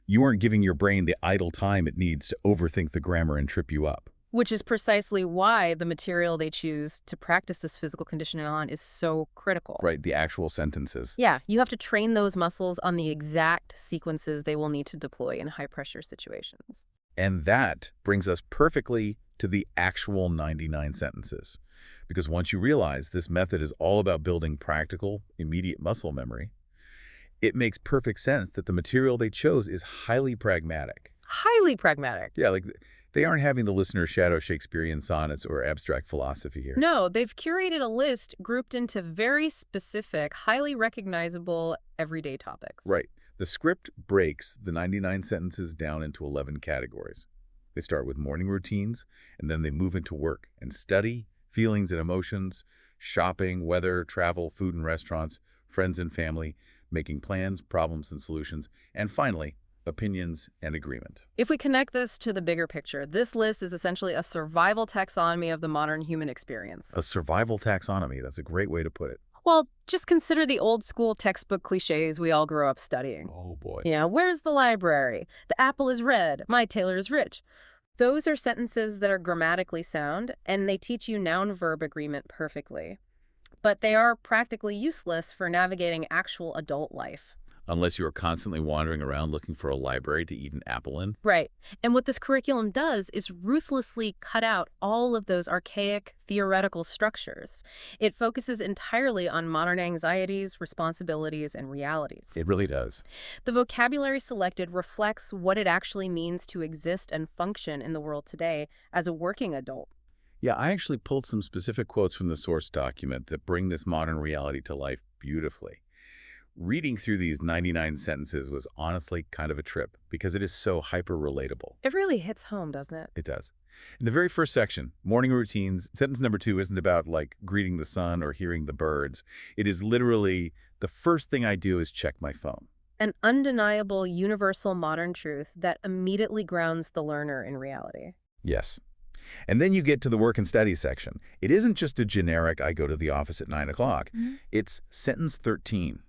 you aren't giving your brain the idle time it needs to overthink the grammar and trip you up. Which is precisely why the material they choose to practice this physical conditioning on is so critical. Right, the actual sentences. Yeah, you have to train those muscles on the exact sequences they will need to deploy in high-pressure situations. And that brings us perfectly to the actual 99 sentences. Because once you realize this method is all about building practical, immediate muscle memory, it makes perfect sense that the material they chose is highly pragmatic. Highly pragmatic. Yeah, like they aren't having the listener shadow Shakespearean sonnets or abstract philosophy here. No, they've curated a list grouped into very specific, highly recognizable, everyday topics. Right. The script breaks the 99 sentences down into 11 categories. They start with morning routines, and then they move into work and study, feelings and emotions, shopping, weather, travel, food and restaurants, friends and family, making plans, problems and solutions, and finally, opinions and agreement. If we connect this to the bigger picture, this list is essentially a survival taxonomy of the modern human experience. A survival taxonomy, that's a great way to put it. Well, just consider the old school textbook cliches we all grew up studying. Oh boy. Yeah, where's the library? The apple is red. My tailor is rich. Those are sentences that are grammatically sound, and they teach you noun-verb agreement perfectly. But they are practically useless for navigating actual adult life. Unless you are constantly wandering around looking for a library to eat an apple in. Right. And what this curriculum does is ruthlessly cut out all of those archaic theoretical structures. It focuses entirely on modern anxieties, responsibilities, and realities. It really does. The vocabulary selected reflects what it actually means to exist and function in the world today as a working adult. Yeah, I actually pulled some specific quotes from the source document that bring this modern reality to life beautifully. Reading through these 99 sentences was honestly kind of a trip because it is so hyper-relatable. It really hits home, doesn't it? It does. In the very first section, morning routines, sentence number 2 isn't about like greeting the sun or hearing the birds. It is literally the first thing I do is check my phone. An undeniable, universal modern truth that immediately grounds the learner in reality. Yes. And then you get to the work and study section. It isn't just a generic, I go to the office at 9 o'clock. It's sentence 13.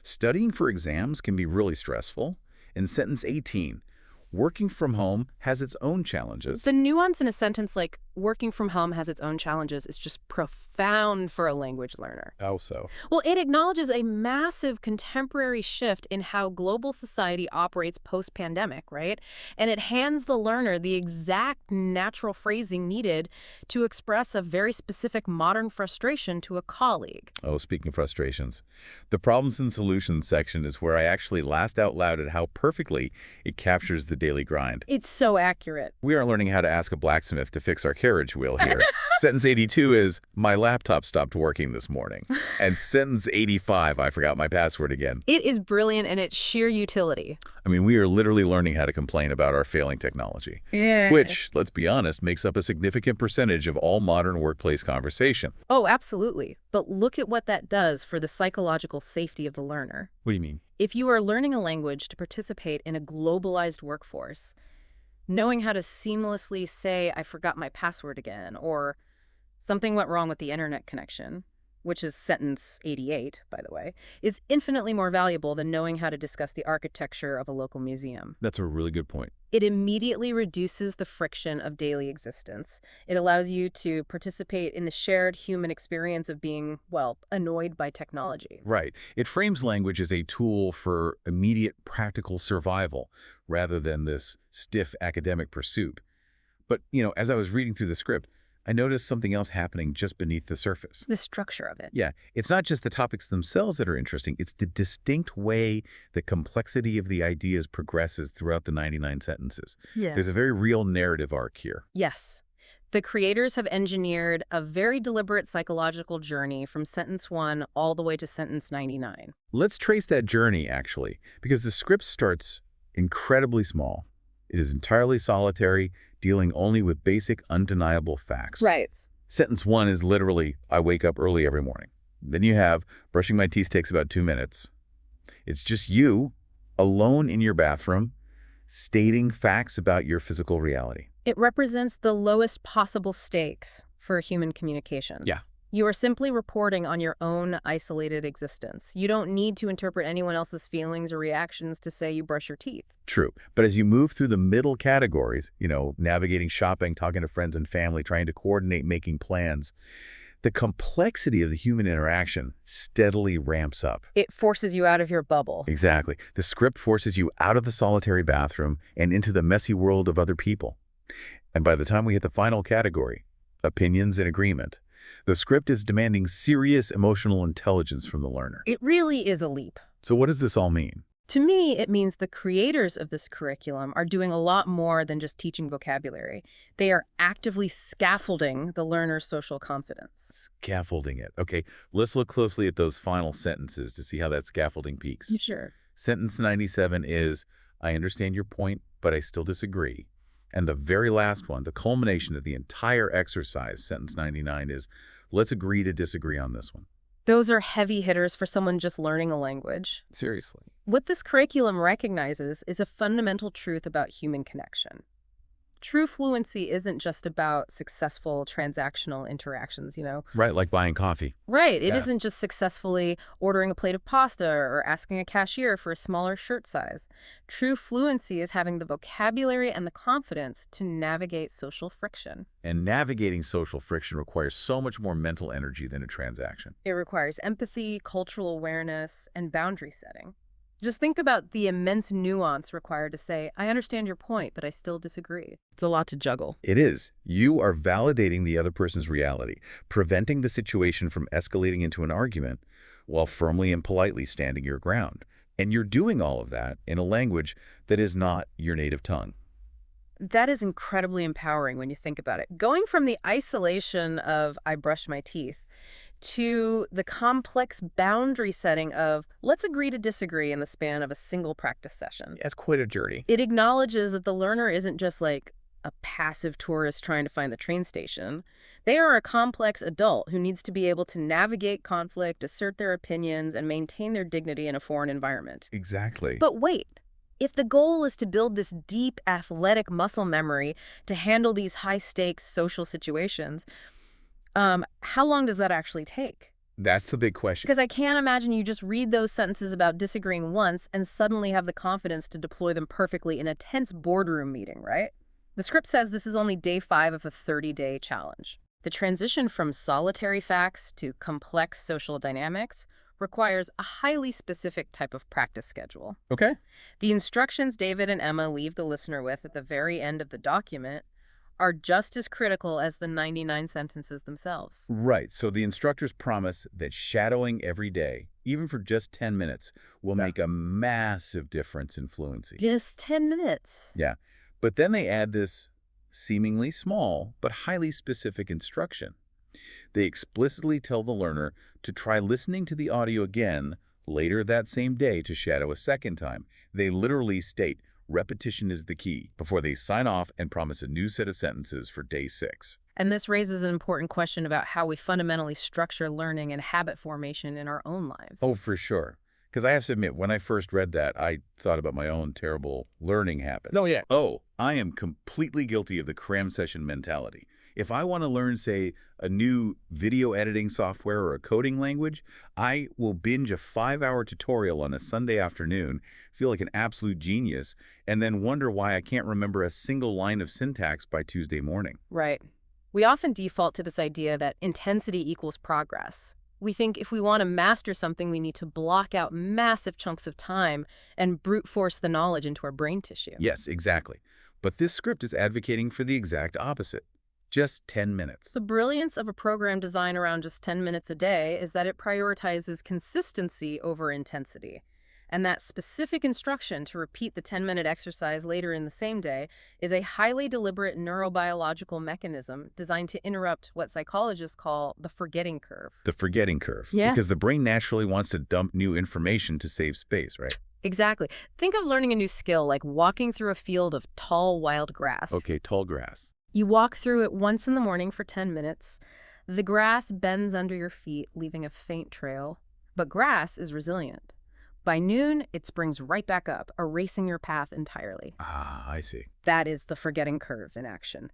Studying for exams can be really stressful. In sentence 18, working from home has its own challenges. The nuance in a sentence like working from home has its own challenges is just profound for a language learner. How so? Well, it acknowledges a massive contemporary shift in how global society operates post-pandemic, right? And it hands the learner the exact natural phrasing needed to express a very specific modern frustration to a colleague. Oh, speaking of frustrations, the problems and solutions section is where I actually laughed out loud at how perfectly it captures the daily grind. It's so accurate. We are learning how to ask a blacksmith to fix our carriage wheel here. Sentence 82 is, my laptop stopped working this morning. And sentence 85, I forgot my password again. It is brilliant in its sheer utility. I mean, we are literally learning how to complain about our failing technology. Yeah. Which, let's be honest, makes up a significant percentage of all modern workplace conversation. Oh, absolutely. But look at what that does for the psychological safety of the learner. What do you mean? If you are learning a language to participate in a globalized workforce, Knowing how to seamlessly say, I forgot my password again, or something went wrong with the internet connection, which is sentence 88, by the way, is infinitely more valuable than knowing how to discuss the architecture of a local museum. That's a really good point. It immediately reduces the friction of daily existence. It allows you to participate in the shared human experience of being, well, annoyed by technology. Right. It frames language as a tool for immediate practical survival rather than this stiff academic pursuit. But, as I was reading through the script, I noticed something else happening just beneath the surface. The structure of it. Yeah, it's not just the topics themselves that are interesting. It's the distinct way the complexity of the ideas progresses throughout the 99 sentences. Yeah. There's a very real narrative arc here. Yes. The creators have engineered a very deliberate psychological journey from sentence 1 all the way to sentence 99. Let's trace that journey, actually, because the script starts incredibly small. It is entirely solitary, dealing only with basic, undeniable facts. Right. Sentence 1 is literally, I wake up early every morning. Then you have, brushing my teeth takes about 2 minutes. It's just you, alone in your bathroom, stating facts about your physical reality. It represents the lowest possible stakes for human communication. Yeah. You are simply reporting on your own isolated existence. You don't need to interpret anyone else's feelings or reactions to say you brush your teeth. True. But as you move through the middle categories, navigating shopping, talking to friends and family, trying to coordinate making plans, the complexity of the human interaction steadily ramps up. It forces you out of your bubble. Exactly. The script forces you out of the solitary bathroom and into the messy world of other people. And by the time we hit the final category, opinions and agreement, the script is demanding serious emotional intelligence from the learner. It really is a leap. So what does this all mean? To me, it means the creators of this curriculum are doing a lot more than just teaching vocabulary. They are actively scaffolding the learner's social confidence. Scaffolding it. Okay, let's look closely at those final sentences to see how that scaffolding peaks. Sure. Sentence 97 is, I understand your point, but I still disagree. And the very last one, the culmination of the entire exercise, sentence 99, is, let's agree to disagree on this one. Those are heavy hitters for someone just learning a language. Seriously. What this curriculum recognizes is a fundamental truth about human connection. True fluency isn't just about successful transactional interactions, Right, like buying coffee. Right. It Yeah. isn't just successfully ordering a plate of pasta or asking a cashier for a smaller shirt size. True fluency is having the vocabulary and the confidence to navigate social friction. And navigating social friction requires so much more mental energy than a transaction. It requires empathy, cultural awareness, and boundary setting. Just think about the immense nuance required to say, I understand your point, but I still disagree. It's a lot to juggle. It is. You are validating the other person's reality, preventing the situation from escalating into an argument while firmly and politely standing your ground. And you're doing all of that in a language that is not your native tongue. That is incredibly empowering when you think about it. Going from the isolation of I brush my teeth to the complex boundary setting of let's agree to disagree in the span of a single practice session. That's quite a journey. It acknowledges that the learner isn't just like a passive tourist trying to find the train station. They are a complex adult who needs to be able to navigate conflict, assert their opinions, and maintain their dignity in a foreign environment. Exactly. But wait. If the goal is to build this deep athletic muscle memory to handle these high-stakes social situations, how long does that actually take? That's the big question. Because I can't imagine you just read those sentences about disagreeing once and suddenly have the confidence to deploy them perfectly in a tense boardroom meeting, right? The script says this is only day 5 of a 30-day challenge. The transition from solitary facts to complex social dynamics requires a highly specific type of practice schedule. Okay. The instructions David and Emma leave the listener with at the very end of the document are just as critical as the 99 sentences themselves. Right. So the instructors promise that shadowing every day, even for just 10 minutes, will make a massive difference in fluency. Just 10 minutes. Yeah. But then they add this seemingly small but highly specific instruction. They explicitly tell the learner to try listening to the audio again later that same day to shadow a second time. They literally state, repetition is the key, before they sign off and promise a new set of sentences for day 6. And this raises an important question about how we fundamentally structure learning and habit formation in our own lives. Oh, for sure. Because I have to admit, when I first read that, I thought about my own terrible learning habits. Oh, yeah. Oh, I am completely guilty of the cram session mentality. If I want to learn, say, a new video editing software or a coding language, I will binge a 5-hour tutorial on a Sunday afternoon, feel like an absolute genius, and then wonder why I can't remember a single line of syntax by Tuesday morning. Right. We often default to this idea that intensity equals progress. We think if we want to master something, we need to block out massive chunks of time and brute force the knowledge into our brain tissue. Yes, exactly. But this script is advocating for the exact opposite. Just 10 minutes. The brilliance of a program designed around just 10 minutes a day is that it prioritizes consistency over intensity. And that specific instruction to repeat the 10-minute exercise later in the same day is a highly deliberate neurobiological mechanism designed to interrupt what psychologists call the forgetting curve. The forgetting curve. Yeah. Because the brain naturally wants to dump new information to save space, right? Exactly. Think of learning a new skill like walking through a field of tall, wild grass. Okay, tall grass. You walk through it once in the morning for 10 minutes. The grass bends under your feet, leaving a faint trail. But grass is resilient. By noon, it springs right back up, erasing your path entirely. Ah, I see. That is the forgetting curve in action.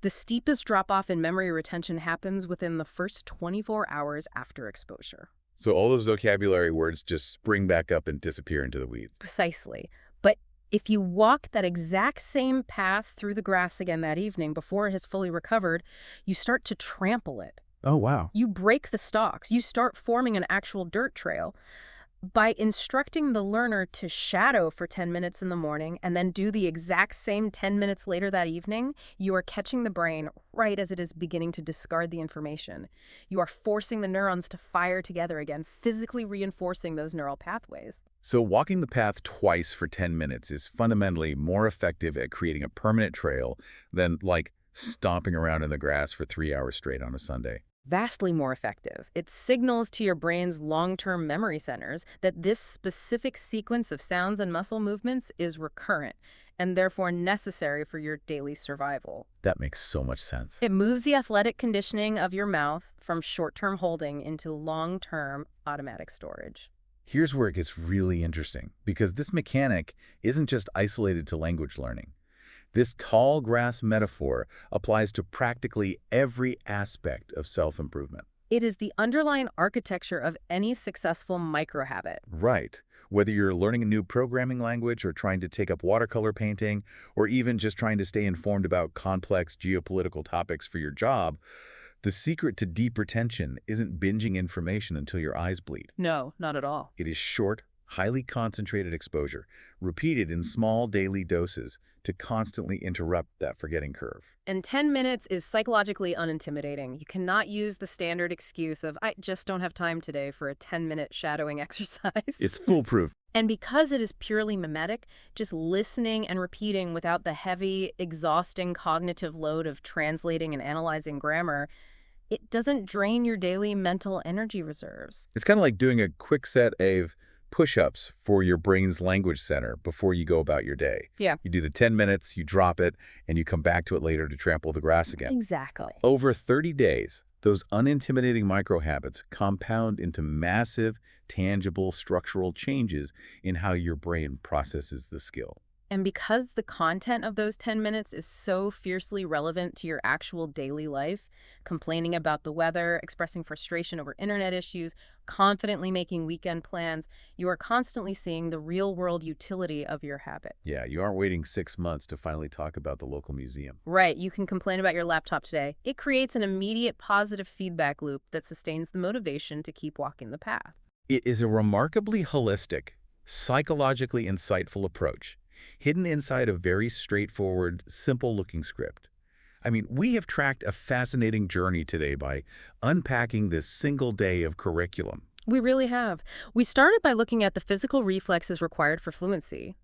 The steepest drop-off in memory retention happens within the first 24 hours after exposure. So all those vocabulary words just spring back up and disappear into the weeds. Precisely. But if you walk that exact same path through the grass again that evening before it has fully recovered, you start to trample it. Oh, wow. You break the stalks. You start forming an actual dirt trail. By instructing the learner to shadow for 10 minutes in the morning and then do the exact same 10 minutes later that evening, you are catching the brain right as it is beginning to discard the information. You are forcing the neurons to fire together again, physically reinforcing those neural pathways. So walking the path twice for 10 minutes is fundamentally more effective at creating a permanent trail than, like, stomping around in the grass for 3 hours straight on a Sunday. Vastly more effective. It signals to your brain's long-term memory centers that this specific sequence of sounds and muscle movements is recurrent and therefore necessary for your daily survival. That makes so much sense. It moves the athletic conditioning of your mouth from short-term holding into long-term automatic storage. Here's where it gets really interesting, because this mechanic isn't just isolated to language learning. This tall grass metaphor applies to practically every aspect of self-improvement. It is the underlying architecture of any successful microhabit. Right. Whether you're learning a new programming language or trying to take up watercolor painting, or even just trying to stay informed about complex geopolitical topics for your job, the secret to deep retention isn't binging information until your eyes bleed. No, not at all. It is short, highly concentrated exposure, repeated in small daily doses to constantly interrupt that forgetting curve. And 10 minutes is psychologically unintimidating. You cannot use the standard excuse of, I just don't have time today for a 10-minute shadowing exercise. It's foolproof. And because it is purely mimetic, just listening and repeating without the heavy, exhausting cognitive load of translating and analyzing grammar, it doesn't drain your daily mental energy reserves. It's kind of like doing a quick set of push-ups for your brain's language center before you go about your day. Yeah. You do the 10 minutes, you drop it, and you come back to it later to trample the grass again. Exactly. Over 30 days, those unintimidating microhabits compound into massive, tangible, structural changes in how your brain processes the skill. And because the content of those 10 minutes is so fiercely relevant to your actual daily life, complaining about the weather, expressing frustration over internet issues, confidently making weekend plans, you are constantly seeing the real-world utility of your habit. Yeah, you aren't waiting 6 months to finally talk about the local museum. Right, you can complain about your laptop today. It creates an immediate positive feedback loop that sustains the motivation to keep walking the path. It is a remarkably holistic, psychologically insightful approach, hidden inside a very straightforward, simple-looking script. I mean, we have tracked a fascinating journey today by unpacking this single day of curriculum. We really have. We started by looking at the physical reflexes required for fluency,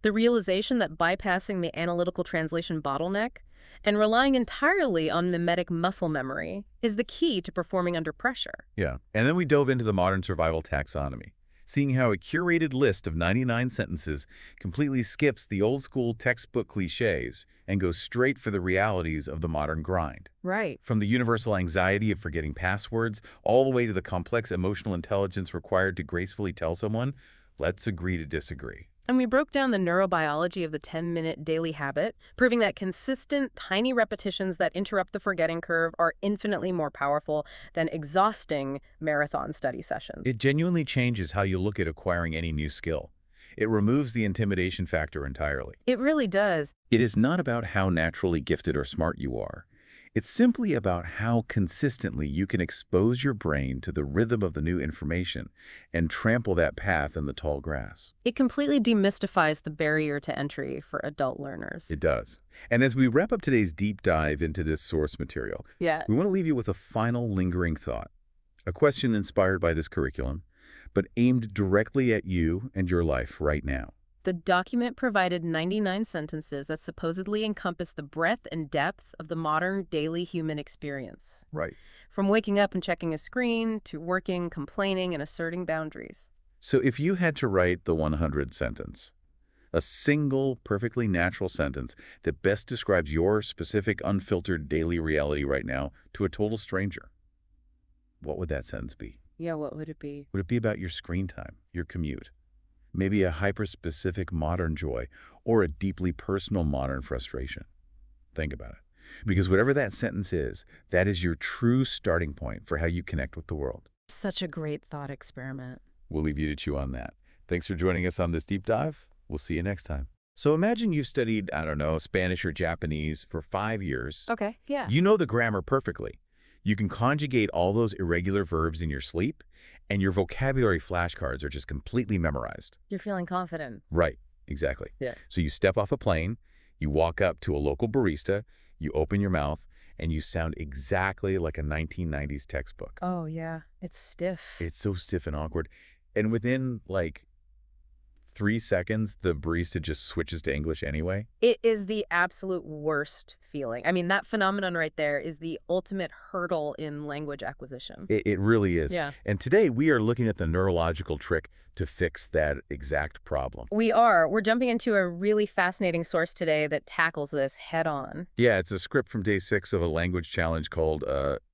the realization that bypassing the analytical translation bottleneck and relying entirely on mimetic muscle memory is the key to performing under pressure. Yeah, and then we dove into the modern survival taxonomy, seeing how a curated list of 99 sentences completely skips the old-school textbook cliches and goes straight for the realities of the modern grind. Right. From the universal anxiety of forgetting passwords, all the way to the complex emotional intelligence required to gracefully tell someone, let's agree to disagree. And we broke down the neurobiology of the 10-minute daily habit, proving that consistent, tiny repetitions that interrupt the forgetting curve are infinitely more powerful than exhausting marathon study sessions. It genuinely changes how you look at acquiring any new skill. It removes the intimidation factor entirely. It really does. It is not about how naturally gifted or smart you are. It's simply about how consistently you can expose your brain to the rhythm of the new information and trample that path in the tall grass. It completely demystifies the barrier to entry for adult learners. It does. And as we wrap up today's deep dive into this source material, Yeah. we want to leave you with a final lingering thought, a question inspired by this curriculum, but aimed directly at you and your life right now. The document provided 99 sentences that supposedly encompass the breadth and depth of the modern daily human experience. Right. From waking up and checking a screen to working, complaining, and asserting boundaries. So if you had to write the 100 sentence, a single, perfectly natural sentence that best describes your specific, unfiltered daily reality right now to a total stranger, what would that sentence be? Yeah, what would it be? Would it be about your screen time, your commute? Maybe a hyper-specific modern joy or a deeply personal modern frustration? Think about it. Because whatever that sentence is, that is your true starting point for how you connect with the world. Such a great thought experiment. We'll leave you to chew on that. Thanks for joining us on this deep dive. We'll see you next time. So imagine you've studied, I don't know, Spanish or Japanese for 5 years. Okay, yeah. You know the grammar perfectly. You can conjugate all those irregular verbs in your sleep, and your vocabulary flashcards are just completely memorized. You're feeling confident. Right, exactly. Yeah. So you step off a plane, you walk up to a local barista, you open your mouth, and you sound exactly like a 1990s textbook. Oh, yeah. It's stiff. It's so stiff and awkward. And within, like, 3 seconds, the barista just switches to English anyway. It is the absolute worst feeling. I mean, that phenomenon right there is the ultimate hurdle in language acquisition. It really is. Yeah. And today we are looking at the neurological trick to fix that exact problem. We are. We're jumping into a really fascinating source today that tackles this head on. Yeah, it's a script from day 6 of a language challenge called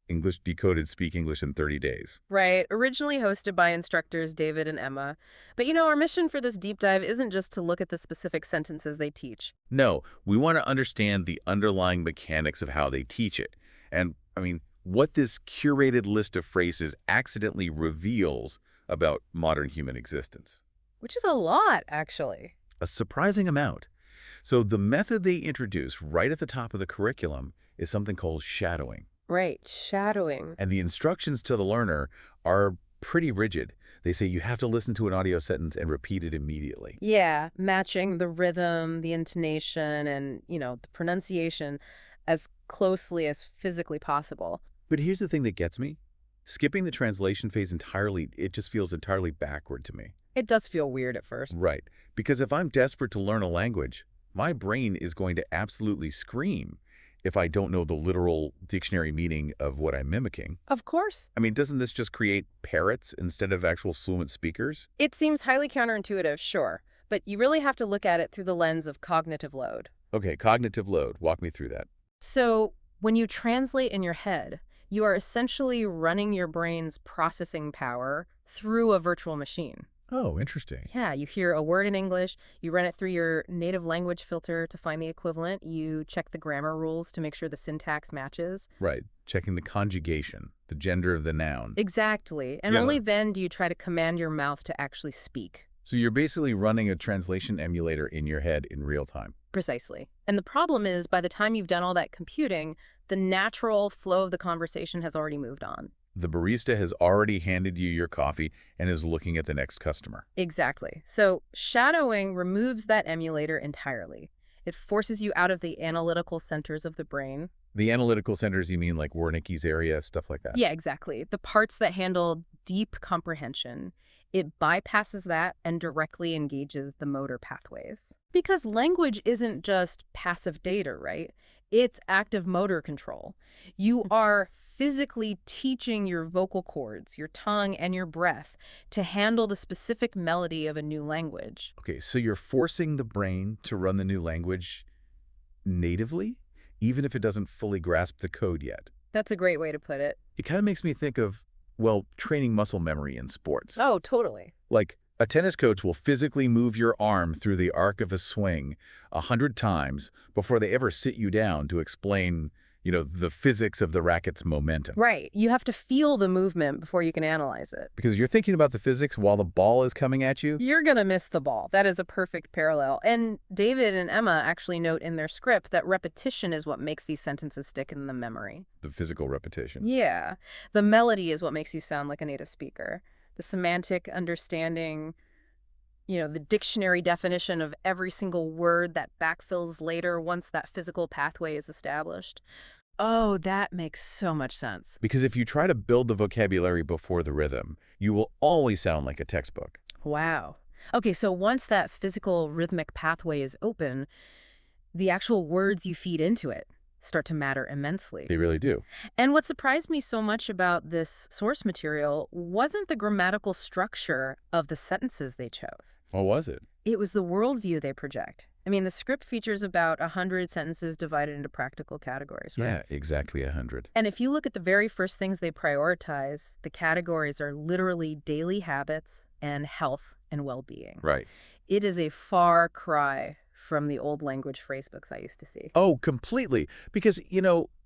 English Decoded Speak English in 30 Days. Right. Originally hosted by instructors David and Emma. But you know, our mission for this deep dive isn't just to look at the specific sentences they teach. No, we want to understand the underlying mechanics of how they teach it. And, I mean, what this curated list of phrases accidentally reveals about modern human existence. Which is a lot, actually. A surprising amount. So the method they introduce right at the top of the curriculum is something called shadowing. Right. Shadowing. And the instructions to the learner are pretty rigid. They say you have to listen to an audio sentence and repeat it immediately. Yeah. Matching the rhythm, the intonation, and, the pronunciation as closely as physically possible. But here's the thing that gets me. Skipping the translation phase entirely, it just feels entirely backward to me. It does feel weird at first. Right. Because if I'm desperate to learn a language, my brain is going to absolutely scream if I don't know the literal dictionary meaning of what I'm mimicking. Of course. I mean, doesn't this just create parrots instead of actual fluent speakers? It seems highly counterintuitive, sure, but you really have to look at it through the lens of cognitive load. Okay, cognitive load. Walk me through that. So when you translate in your head, you are essentially running your brain's processing power through a virtual machine. Oh, interesting. Yeah, you hear a word in English, you run it through your native language filter to find the equivalent, you check the grammar rules to make sure the syntax matches. Right. Checking the conjugation, the gender of the noun. Exactly. And Yeah. only then do you try to command your mouth to actually speak. So you're basically running a translation emulator in your head in real time. Precisely. And the problem is, by the time you've done all that computing, the natural flow of the conversation has already moved on. The barista has already handed you your coffee and is looking at the next customer. Exactly. So shadowing removes that emulator entirely. It forces you out of the analytical centers of the brain. The analytical centers, you mean like Wernicke's area, stuff like that? Yeah, exactly. The parts that handle deep comprehension. It bypasses that and directly engages the motor pathways. Because language isn't just passive data, right? It's active motor control. You are physically teaching your vocal cords, your tongue, and your breath to handle the specific melody of a new language. Okay, so you're forcing the brain to run the new language natively, even if it doesn't fully grasp the code yet. That's a great way to put it. It kind of makes me think of, well, training muscle memory in sports. Oh, totally. Like, A tennis coach will physically move your arm through the arc of a swing 100 times before they ever sit you down to explain, the physics of the racket's momentum. Right. You have to feel the movement before you can analyze it. Because you're thinking about the physics while the ball is coming at you. You're going to miss the ball. That is a perfect parallel. And David and Emma actually note in their script that repetition is what makes these sentences stick in the memory. The physical repetition. Yeah. The melody is what makes you sound like a native speaker. The semantic understanding, the dictionary definition of every single word that backfills later once that physical pathway is established. Oh, that makes so much sense. Because if you try to build the vocabulary before the rhythm, you will always sound like a textbook. Wow. Okay, so once that physical rhythmic pathway is open, the actual words you feed into it start to matter immensely. They really do. And what surprised me so much about this source material wasn't the grammatical structure of the sentences they chose. What was it? It was the worldview they project. I mean, the script features about 100 sentences divided into practical categories, right? Yeah, exactly 100. And if you look at the very first things they prioritize, the categories are literally daily habits and health and well-being. Right. It is a far cry from the old language phrasebooks I used to see. Oh, completely. Because,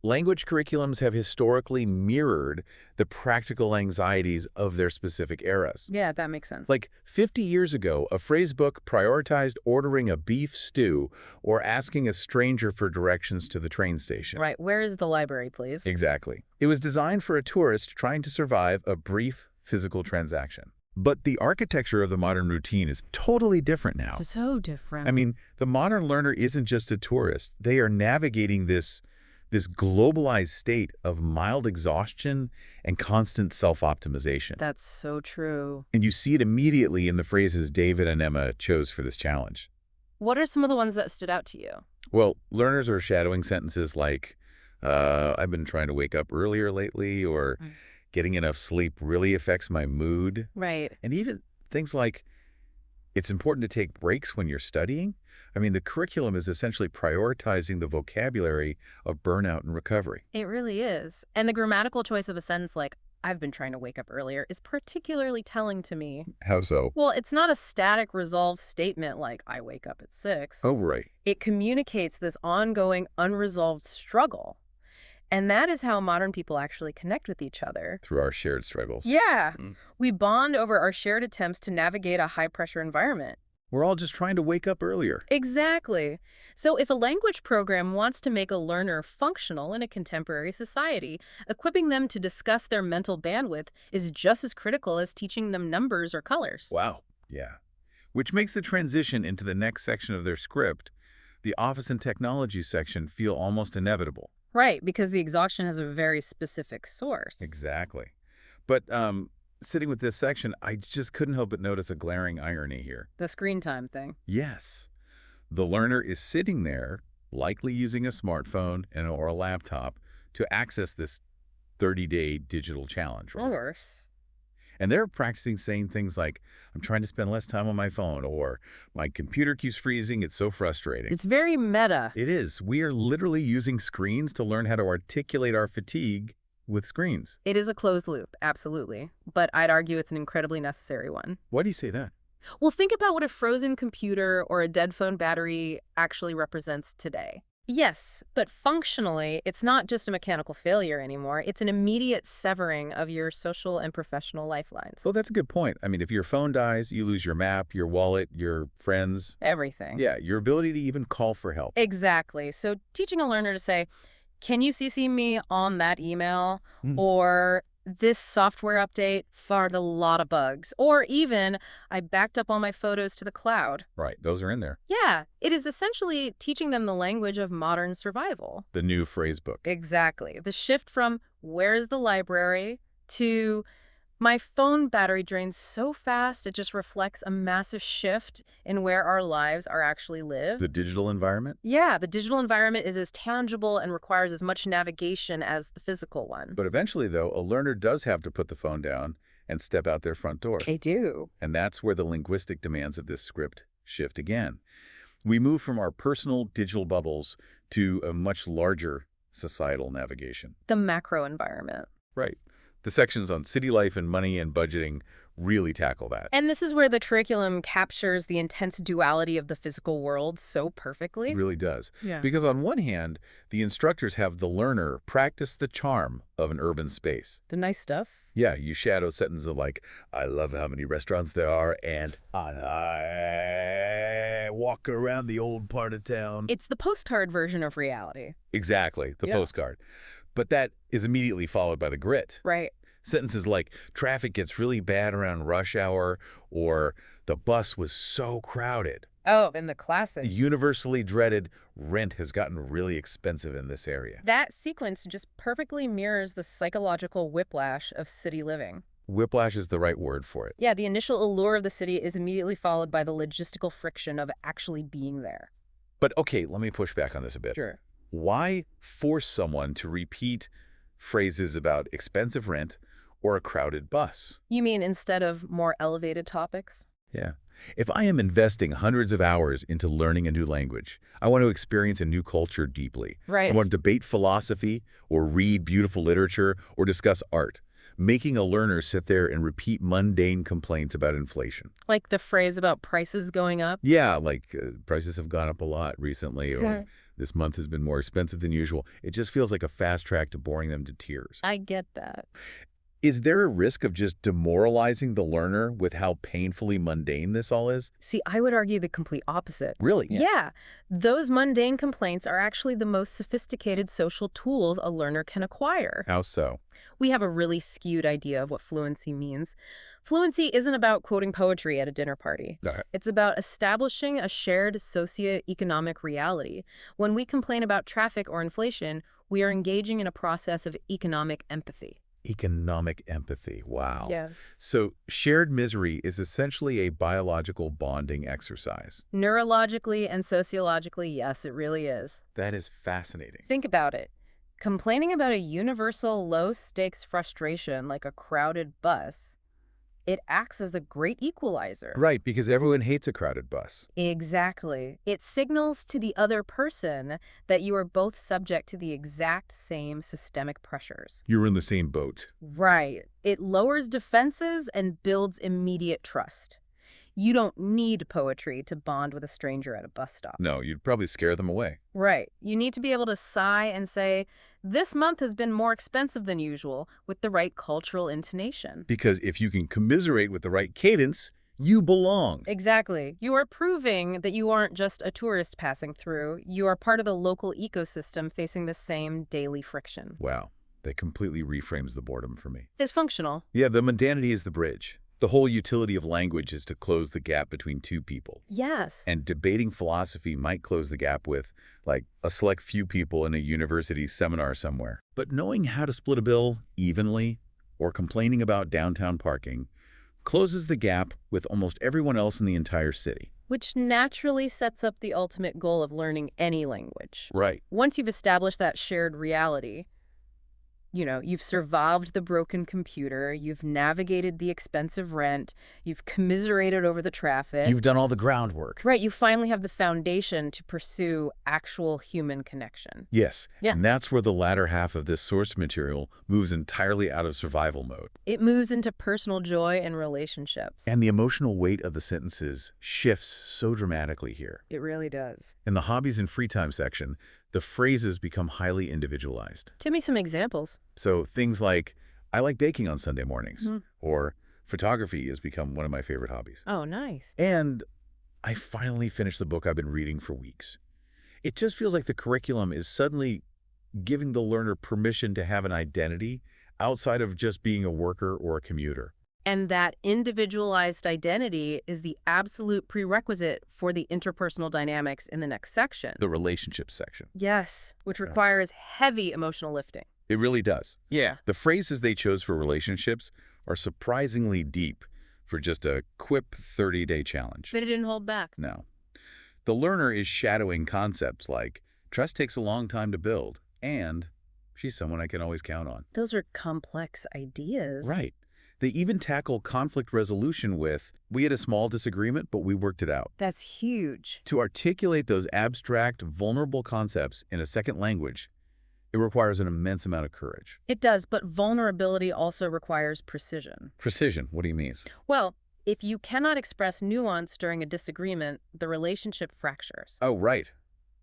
language curriculums have historically mirrored the practical anxieties of their specific eras. Yeah, that makes sense. Like 50 years ago, a phrasebook prioritized ordering a beef stew or asking a stranger for directions to the train station. Right. Where is the library, please? Exactly. It was designed for a tourist trying to survive a brief physical transaction. But the architecture of the modern routine is totally different now. So different. I mean, the modern learner isn't just a tourist. They are navigating this globalized state of mild exhaustion and constant self-optimization. That's so true. And you see it immediately in the phrases David and Emma chose for this challenge. What are some of the ones that stood out to you? Well, learners are shadowing sentences like, I've been trying to wake up earlier lately, or getting enough sleep really affects my mood. Right. And even things like, it's important to take breaks when you're studying. I mean, the curriculum is essentially prioritizing the vocabulary of burnout and recovery. It really is. And the grammatical choice of a sentence like, I've been trying to wake up earlier, is particularly telling to me. How so? Well, it's not a static resolved statement like, I wake up at 6. Oh, right. It communicates this ongoing, unresolved struggle. And that is how modern people actually connect with each other. Through our shared struggles. Yeah. We bond over our shared attempts to navigate a high-pressure environment. We're all just trying to wake up earlier. Exactly. So if a language program wants to make a learner functional in a contemporary society, equipping them to discuss their mental bandwidth is just as critical as teaching them numbers or colors. Wow. Yeah. Which makes the transition into the next section of their script, the Office and Technology section, feel almost inevitable. Right, because the exhaustion has a very specific source. Exactly. But sitting with this section, I just couldn't help but notice a glaring irony here. The screen time thing. Yes. The learner is sitting there, likely using a smartphone or a laptop, to access this 30-day digital challenge. Or worse. And they're practicing saying things like, I'm trying to spend less time on my phone, or my computer keeps freezing, it's so frustrating. It's very meta. It is. We are literally using screens to learn how to articulate our fatigue with screens. It is a closed loop, absolutely. But I'd argue it's an incredibly necessary one. Why do you say that? Well, think about what a frozen computer or a dead phone battery actually represents today. Yes, but functionally, it's not just a mechanical failure anymore. It's an immediate severing of your social and professional lifelines. Well, that's a good point. I mean, if your phone dies, you lose your map, your wallet, your friends. Everything. Yeah, your ability to even call for help. Exactly. So teaching a learner to say, can you CC me on that email? Or this software update found a lot of bugs. Or even, I backed up all my photos to the cloud. Right, those are in there. Yeah, it is essentially teaching them the language of modern survival. The new phrase book. Exactly. The shift from, where's the library, to, my phone battery drains so fast it just reflects a massive shift in where our lives are actually lived. The digital environment? Yeah, the digital environment is as tangible and requires as much navigation as the physical one. But eventually, though, a learner does have to put the phone down and step out their front door. They do. And that's where the linguistic demands of this script shift again. We move from our personal digital bubbles to a much larger societal navigation. The macro environment. Right. The sections on city life and money and budgeting really tackle that. And this is where the curriculum captures the intense duality of the physical world so perfectly. It really does. Yeah. Because on one hand, the instructors have the learner practice the charm of an urban space. The nice stuff. Yeah, you shadow sentences like, I love how many restaurants there are, and I walk around the old part of town. It's the postcard version of reality. Exactly, the postcard. But that is immediately followed by the grit. Right. Sentences like, traffic gets really bad around rush hour, or the bus was so crowded. Oh, and the classic. Universally dreaded, rent has gotten really expensive in this area. That sequence just perfectly mirrors the psychological whiplash of city living. Whiplash is the right word for it. Yeah, the initial allure of the city is immediately followed by the logistical friction of actually being there. But okay, let me push back on this a bit. Sure. Why force someone to repeat phrases about expensive rent or a crowded bus? You mean instead of more elevated topics? Yeah. If I am investing hundreds of hours into learning a new language, I want to experience a new culture deeply. Right. I want to debate philosophy or read beautiful literature or discuss art. Making a learner sit there and repeat mundane complaints about inflation. Like the phrase about prices going up? Yeah, like prices have gone up a lot recently, or this month has been more expensive than usual. It just feels like a fast track to boring them to tears. I get that. Is there a risk of just demoralizing the learner with how painfully mundane this all is? See, I would argue the complete opposite. Really? Yeah. Those mundane complaints are actually the most sophisticated social tools a learner can acquire. How so? We have a really skewed idea of what fluency means. Fluency isn't about quoting poetry at a dinner party. It's about establishing a shared socioeconomic reality. When we complain about traffic or inflation, we are engaging in a process of economic empathy. Economic empathy. Wow. Yes. So shared misery is essentially a biological bonding exercise. Neurologically and sociologically, yes, it really is. That is fascinating. Think about it. Complaining about a universal low-stakes frustration like a crowded bus, it acts as a great equalizer. Right, because everyone hates a crowded bus. Exactly. It signals to the other person that you are both subject to the exact same systemic pressures. You're in the same boat. Right. It lowers defenses and builds immediate trust. You don't need poetry to bond with a stranger at a bus stop. No, you'd probably scare them away. Right. You need to be able to sigh and say, this month has been more expensive than usual, with the right cultural intonation. Because if you can commiserate with the right cadence, you belong. Exactly. You are proving that you aren't just a tourist passing through. You are part of the local ecosystem facing the same daily friction. Wow. That completely reframes the boredom for me. It's functional. Yeah, the mundanity is the bridge. The whole utility of language is to close the gap between two people. Yes. And debating philosophy might close the gap with, like, a select few people in a university seminar somewhere. But knowing how to split a bill evenly, or complaining about downtown parking, closes the gap with almost everyone else in the entire city. Which naturally sets up the ultimate goal of learning any language. Right. Once you've established that shared reality, you've survived the broken computer, you've navigated the expensive rent, you've commiserated over the traffic. You've done all the groundwork. Right, you finally have the foundation to pursue actual human connection. Yes, Yeah. And that's where the latter half of this source material moves entirely out of survival mode. It moves into personal joy and relationships. And the emotional weight of the sentences shifts so dramatically here. It really does. In the hobbies and free time section, the phrases become highly individualized. Give me some examples. So things like, I like baking on Sunday mornings, or photography has become one of my favorite hobbies. Oh, nice. And I finally finished the book I've been reading for weeks. It just feels like the curriculum is suddenly giving the learner permission to have an identity outside of just being a worker or a commuter. And that individualized identity is the absolute prerequisite for the interpersonal dynamics in the next section. The relationships section. Yes, which requires heavy emotional lifting. It really does. Yeah. The phrases they chose for relationships are surprisingly deep for just a quip 30-day challenge. They didn't hold back. No. The learner is shadowing concepts like, trust takes a long time to build, and she's someone I can always count on. Those are complex ideas. Right. They even tackle conflict resolution with, we had a small disagreement, but we worked it out. That's huge. To articulate those abstract, vulnerable concepts in a second language It requires an immense amount of courage. It does, but vulnerability also requires precision. Precision, what do you mean? Well, if you cannot express nuance during a disagreement, the relationship fractures. Oh, right.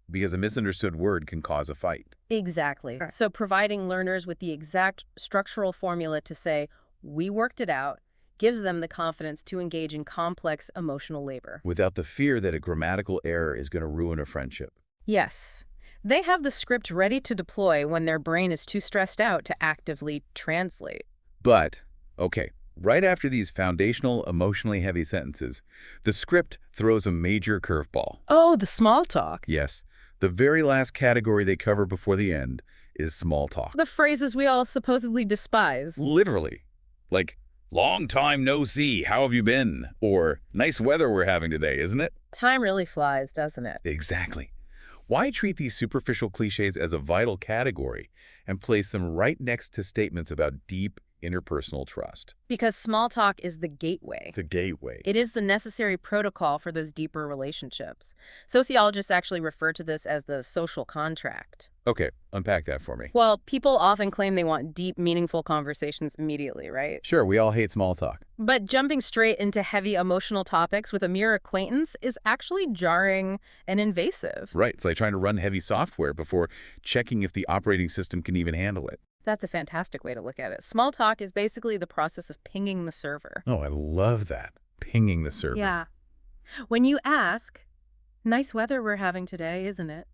Because a misunderstood word can cause a fight. Exactly. So providing learners with the exact structural formula to say, we worked it out, gives them the confidence to engage in complex emotional labor. Without the fear that a grammatical error is going to ruin a friendship. Yes. They have the script ready to deploy when their brain is too stressed out to actively translate. But, okay, right after these foundational, emotionally heavy sentences, the script throws a major curveball. Oh, the small talk. Yes, the very last category they cover before the end is small talk. The phrases we all supposedly despise. Literally. Like, long time no see, how have you been? Or, nice weather we're having today, isn't it? Time really flies, doesn't it? Exactly. Why treat these superficial cliches as a vital category and place them right next to statements about deep interpersonal trust? Because small talk is the gateway. The gateway. It is the necessary protocol for those deeper relationships. Sociologists actually refer to this as the social contract. Okay, unpack that for me. Well, people often claim they want deep, meaningful conversations immediately, right? Sure, we all hate small talk. But jumping straight into heavy emotional topics with a mere acquaintance is actually jarring and invasive. Right, it's like trying to run heavy software before checking if the operating system can even handle it. That's a fantastic way to look at it. Small talk is basically the process of pinging the server. Oh, I love that. Pinging the server. Yeah. When you ask, nice weather we're having today, isn't it?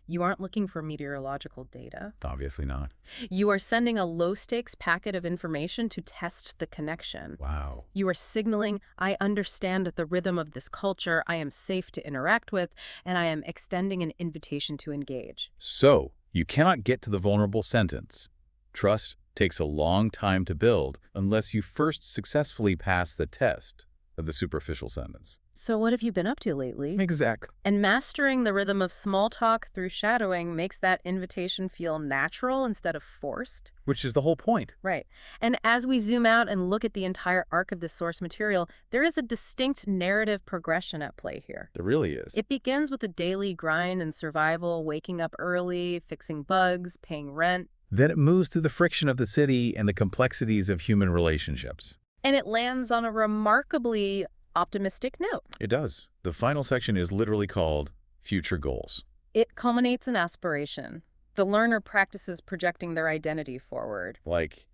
You aren't looking for meteorological data. Obviously not. You are sending a low-stakes packet of information to test the connection. Wow. You are signaling, I understand the rhythm of this culture, I am safe to interact with, and I am extending an invitation to engage. So, you cannot get to the vulnerable sentence. Trust takes a long time to build unless you first successfully pass the test of the superficial sentence. So what have you been up to lately? Exactly. And mastering the rhythm of small talk through shadowing makes that invitation feel natural instead of forced. Which is the whole point. Right. And as we zoom out and look at the entire arc of the source material, there is a distinct narrative progression at play here. There really is. It begins with the daily grind and survival, waking up early, fixing bugs, paying rent. Then it moves through the friction of the city and the complexities of human relationships. And it lands on a remarkably optimistic note. It does. The final section is literally called Future Goals. It culminates in aspiration. The learner practices projecting their identity forward. Like,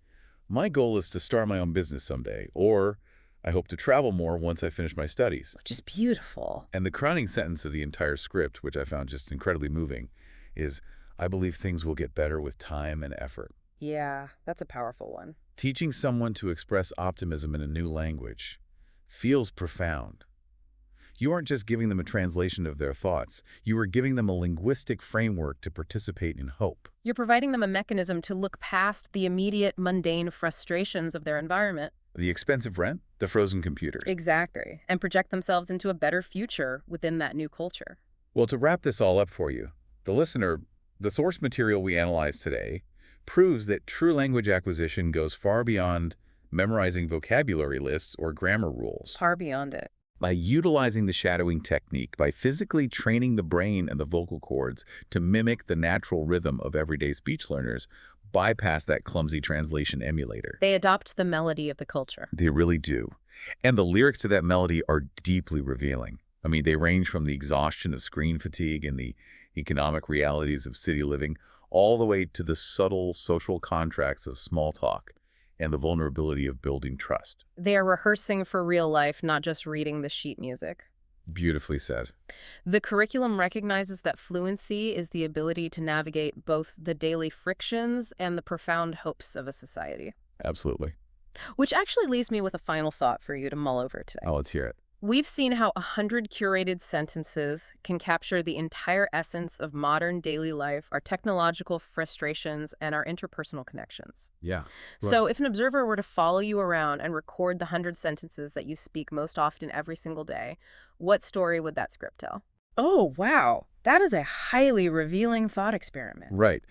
my goal is to start my own business someday, or I hope to travel more once I finish my studies. Which is beautiful. And the crowning sentence of the entire script, which I found just incredibly moving, is, I believe things will get better with time and effort. Yeah, that's a powerful one. Teaching someone to express optimism in a new language feels profound. You aren't just giving them a translation of their thoughts. You are giving them a linguistic framework to participate in hope. You're providing them a mechanism to look past the immediate, mundane frustrations of their environment. The expensive rent, the frozen computers. Exactly. And project themselves into a better future within that new culture. Well, to wrap this all up for you, the listener, the source material we analyzed today, proves that true language acquisition goes far beyond memorizing vocabulary lists or grammar rules. Far beyond it. By utilizing the shadowing technique, by physically training the brain and the vocal cords to mimic the natural rhythm of everyday speech learners, bypass that clumsy translation emulator. They adopt the melody of the culture. They really do. And the lyrics to that melody are deeply revealing. I mean, they range from the exhaustion of screen fatigue and the economic realities of city living, all the way to the subtle social contracts of small talk and the vulnerability of building trust. They are rehearsing for real life, not just reading the sheet music. Beautifully said. The curriculum recognizes that fluency is the ability to navigate both the daily frictions and the profound hopes of a society. Absolutely. Which actually leaves me with a final thought for you to mull over today. Oh, let's hear it. We've seen how 100 curated sentences can capture the entire essence of modern daily life, our technological frustrations, and our interpersonal connections. Yeah. So if an observer were to follow you around and record the 100 sentences that you speak most often every single day, what story would that script tell? Oh, wow. That is a highly revealing thought experiment. Right.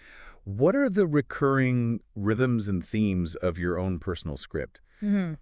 What are the recurring rhythms and themes of your own personal script?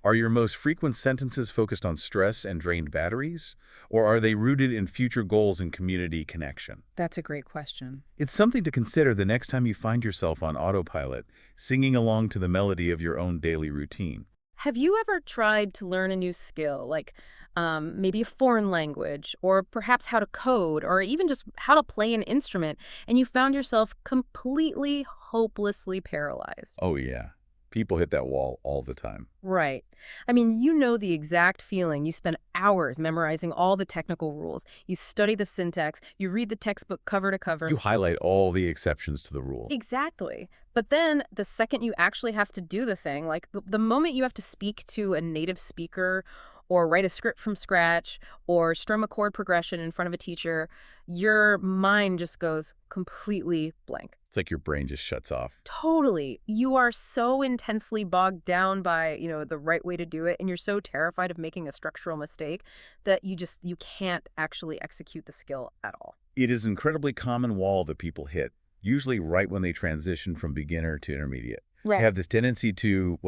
Are your most frequent sentences focused on stress and drained batteries, or are they rooted in future goals and community connection? That's a great question. It's something to consider the next time you find yourself on autopilot, singing along to the melody of your own daily routine. Have you ever tried to learn a new skill, like maybe a foreign language, or perhaps how to code, or even just how to play an instrument, and you found yourself completely, hopelessly paralyzed? Oh, yeah. People hit that wall all the time. Right. I mean, you know the exact feeling. You spend hours memorizing all the technical rules. You study the syntax. You read the textbook cover to cover. You highlight all the exceptions to the rule. Exactly. But then the second you actually have to do the thing, like the moment you have to speak to a native speaker or write a script from scratch or strum a chord progression in front of a teacher, your mind just goes completely blank. It's like your brain just shuts off. Totally. You are so intensely bogged down by, the right way to do it, and you're so terrified of making a structural mistake that you can't actually execute the skill at all. It is an incredibly common wall that people hit, usually right when they transition from beginner to intermediate. Right. They have this tendency to,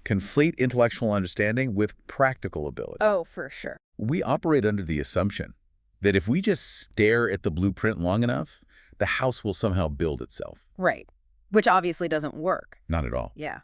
conflate intellectual understanding with practical ability. Oh, for sure. We operate under the assumption that if we just stare at the blueprint long enough, the house will somehow build itself. Right. Which obviously doesn't work. Not at all. Yeah.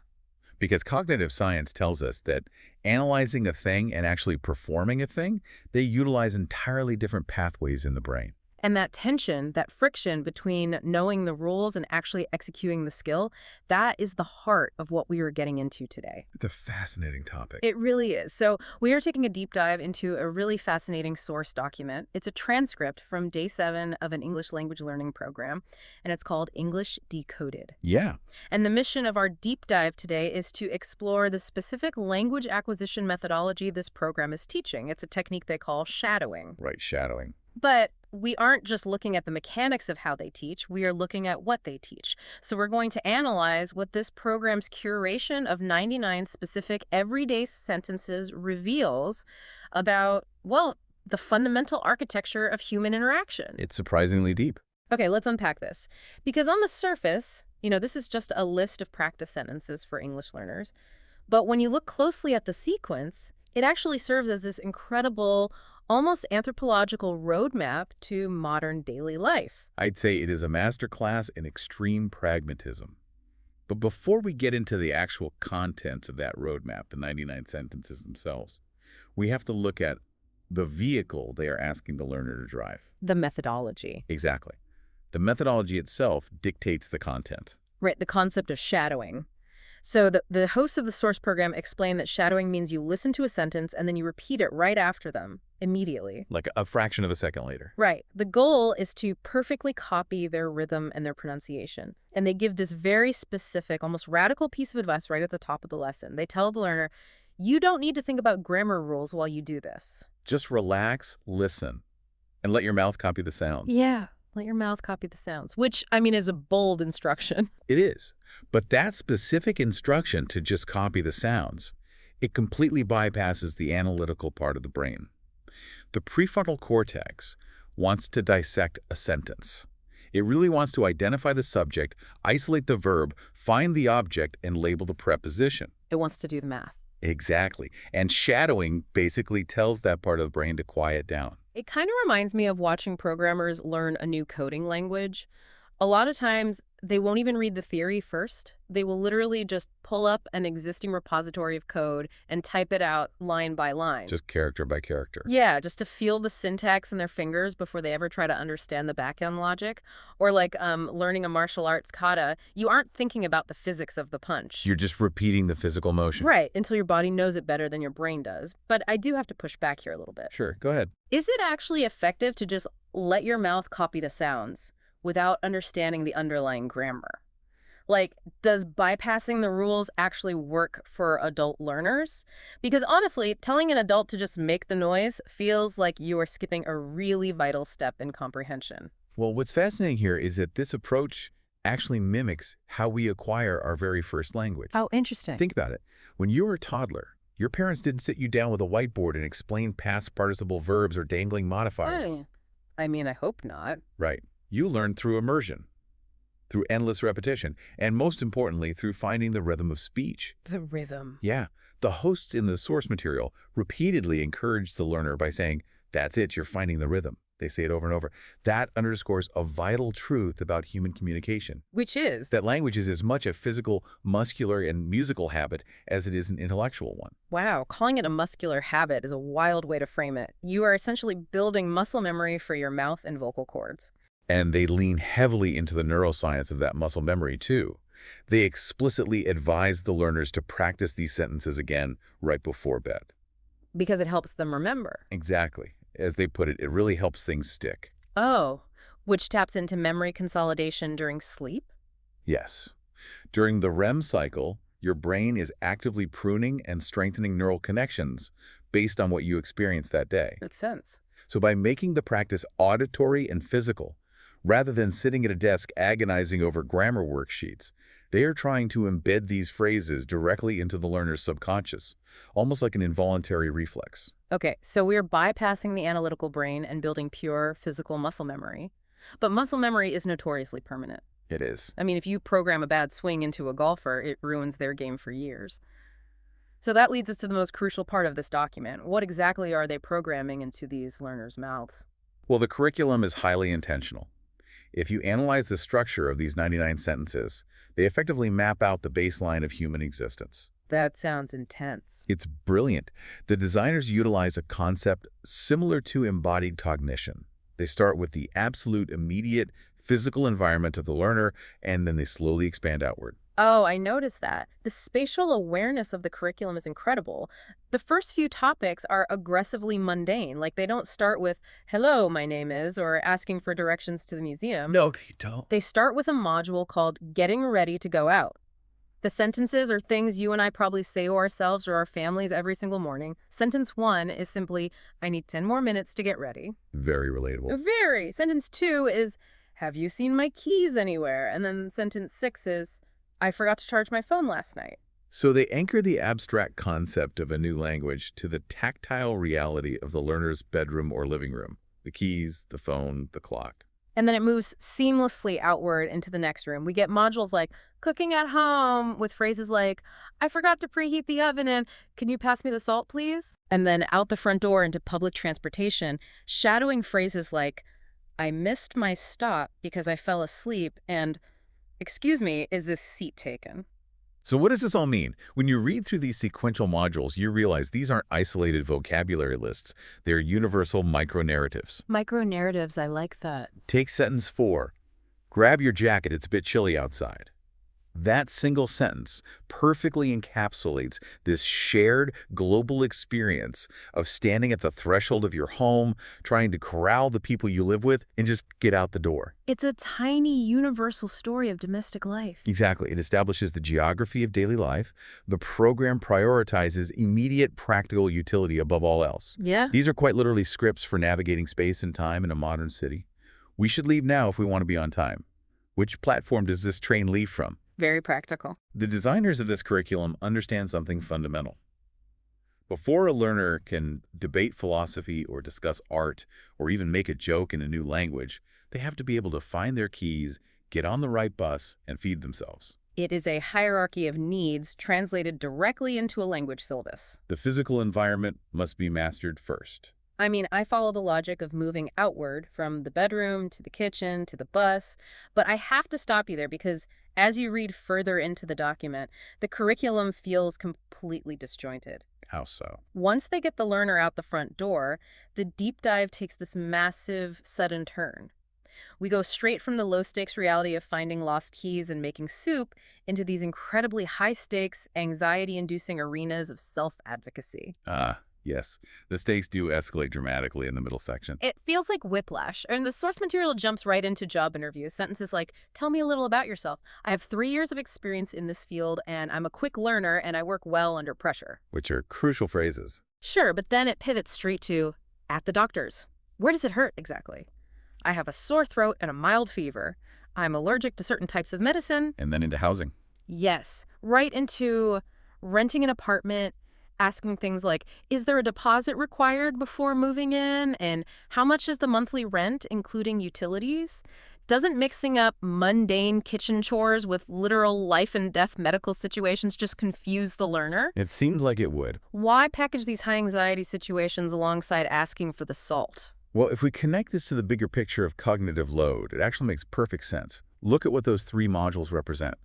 Because cognitive science tells us that analyzing a thing and actually performing a thing, they utilize entirely different pathways in the brain. And that tension, that friction between knowing the rules and actually executing the skill, that is the heart of what we are getting into today. It's a fascinating topic. It really is. So we are taking a deep dive into a really fascinating source document. It's a transcript from day 7 of an English language learning program, and it's called English Decoded. Yeah. And the mission of our deep dive today is to explore the specific language acquisition methodology this program is teaching. It's a technique they call shadowing. Right, shadowing. But we aren't just looking at the mechanics of how they teach, we are looking at what they teach. So we're going to analyze what this program's curation of 99 specific everyday sentences reveals about, the fundamental architecture of human interaction. It's surprisingly deep. Okay, let's unpack this. Because on the surface, this is just a list of practice sentences for English learners. But when you look closely at the sequence, it actually serves as this incredible, almost anthropological roadmap to modern daily life. I'd say it is a masterclass in extreme pragmatism. But before we get into the actual contents of that roadmap, the 99 sentences themselves, we have to look at the vehicle they are asking the learner to drive. The methodology. Exactly. The methodology itself dictates the content. Right, the concept of shadowing. So the hosts of the source program explain that shadowing means you listen to a sentence and then you repeat it right after them, immediately. Like a fraction of a second later. Right. The goal is to perfectly copy their rhythm and their pronunciation. And they give this very specific, almost radical piece of advice right at the top of the lesson. They tell the learner, you don't need to think about grammar rules while you do this. Just relax, listen, and let your mouth copy the sounds. Yeah. Let your mouth copy the sounds, which, is a bold instruction. It is. But that specific instruction to just copy the sounds, it completely bypasses the analytical part of the brain. The prefrontal cortex wants to dissect a sentence. It really wants to identify the subject, isolate the verb, find the object, and label the preposition. It wants to do the math. Exactly. And shadowing basically tells that part of the brain to quiet down. It kind of reminds me of watching programmers learn a new coding language. A lot of times, they won't even read the theory first. They will literally just pull up an existing repository of code and type it out line by line. Just character by character. Yeah, just to feel the syntax in their fingers before they ever try to understand the back-end logic. Or like learning a martial arts kata, you aren't thinking about the physics of the punch. You're just repeating the physical motion. Right, until your body knows it better than your brain does. But I do have to push back here a little bit. Sure, go ahead. Is it actually effective to just let your mouth copy the sounds without understanding the underlying grammar? Like, does bypassing the rules actually work for adult learners? Because honestly, telling an adult to just make the noise feels like you are skipping a really vital step in comprehension. Well, what's fascinating here is that this approach actually mimics how we acquire our very first language. Oh, interesting. Think about it. When you were a toddler, your parents didn't sit you down with a whiteboard and explain past participle verbs or dangling modifiers. I hope not. Right. You learned through immersion. through endless repetition, and most importantly, through finding the rhythm of speech. The rhythm. Yeah, the hosts in the source material repeatedly encourage the learner by saying, "That's it, you're finding the rhythm." They say it over and over. That underscores a vital truth about human communication. Which is? That language is as much a physical, muscular, and musical habit as it is an intellectual one. Wow, calling it a muscular habit is a wild way to frame it. You are essentially building muscle memory for your mouth and vocal cords. And they lean heavily into the neuroscience of that muscle memory, too. They explicitly advise the learners to practice these sentences again right before bed. Because it helps them remember. Exactly. As they put it, it really helps things stick. Oh, which taps into memory consolidation during sleep? Yes. During the REM cycle, your brain is actively pruning and strengthening neural connections based on what you experienced that day. Makes sense. So by making the practice auditory and physical, rather than sitting at a desk agonizing over grammar worksheets, they are trying to embed these phrases directly into the learner's subconscious, almost like an involuntary reflex. Okay, so we're bypassing the analytical brain and building pure physical muscle memory. But muscle memory is notoriously permanent. It is. I mean, if you program a bad swing into a golfer, it ruins their game for years. So that leads us to the most crucial part of this document. What exactly are they programming into these learners' mouths? Well, the curriculum is highly intentional. If you analyze the structure of these 99 sentences, they effectively map out the baseline of human existence. That sounds intense. It's brilliant. The designers utilize a concept similar to embodied cognition. They start with the absolute immediate physical environment of the learner, and then they slowly expand outward. Oh, I noticed that. The spatial awareness of the curriculum is incredible. The first few topics are aggressively mundane. Like, they don't start with, "Hello, my name is," or asking for directions to the museum. No, they don't. They start with a module called Getting Ready to Go Out. The sentences are things you and I probably say to ourselves or our families every single morning. Sentence 1 is simply, "I need 10 more minutes to get ready." Very relatable. Very. Sentence 2 is, "Have you seen my keys anywhere?" And then sentence 6 is, "I forgot to charge my phone last night." So they anchor the abstract concept of a new language to the tactile reality of the learner's bedroom or living room. The keys, the phone, the clock. And then it moves seamlessly outward into the next room. We get modules like cooking at home with phrases like, "I forgot to preheat the oven and can you pass me the salt, please?" And then out the front door into public transportation, shadowing phrases like, "I missed my stop because I fell asleep," and "Excuse me, is this seat taken?" So what does this all mean? When you read through these sequential modules, you realize these aren't isolated vocabulary lists. They're universal micro-narratives. Micro-narratives, I like that. Take sentence 4. Grab your jacket, it's a bit chilly outside. That single sentence perfectly encapsulates this shared global experience of standing at the threshold of your home, trying to corral the people you live with, and just get out the door. It's a tiny universal story of domestic life. Exactly. It establishes the geography of daily life. The program prioritizes immediate practical utility above all else. Yeah. These are quite literally scripts for navigating space and time in a modern city. We should leave now if we want to be on time. Which platform does this train leave from? Very practical. The designers of this curriculum understand something fundamental. Before a learner can debate philosophy or discuss art or even make a joke in a new language, they have to be able to find their keys, get on the right bus, and feed themselves. It is a hierarchy of needs translated directly into a language syllabus. The physical environment must be mastered first. I mean, I follow the logic of moving outward from the bedroom to the kitchen to the bus, but I have to stop you there because as you read further into the document, the curriculum feels completely disjointed. How so? Once they get the learner out the front door, the deep dive takes this massive, sudden turn. We go straight from the low-stakes reality of finding lost keys and making soup into these incredibly high-stakes, anxiety-inducing arenas of self-advocacy. Yes, the stakes do escalate dramatically in the middle section. It feels like whiplash, and the source material jumps right into job interviews. Sentences like, "Tell me a little about yourself. I have 3 years of experience in this field, and I'm a quick learner, and I work well under pressure." Which are crucial phrases. Sure, but then it pivots straight to, "At the doctor's. Where does it hurt exactly? I have a sore throat and a mild fever. I'm allergic to certain types of medicine." And then into housing. Yes, right into renting an apartment, asking things like, "Is there a deposit required before moving in? And how much is the monthly rent, including utilities?" Doesn't mixing up mundane kitchen chores with literal life and death medical situations just confuse the learner? It seems like it would. Why package these high-anxiety situations alongside asking for the salt? Well, if we connect this to the bigger picture of cognitive load, it actually makes perfect sense. Look at what those 3 modules represent: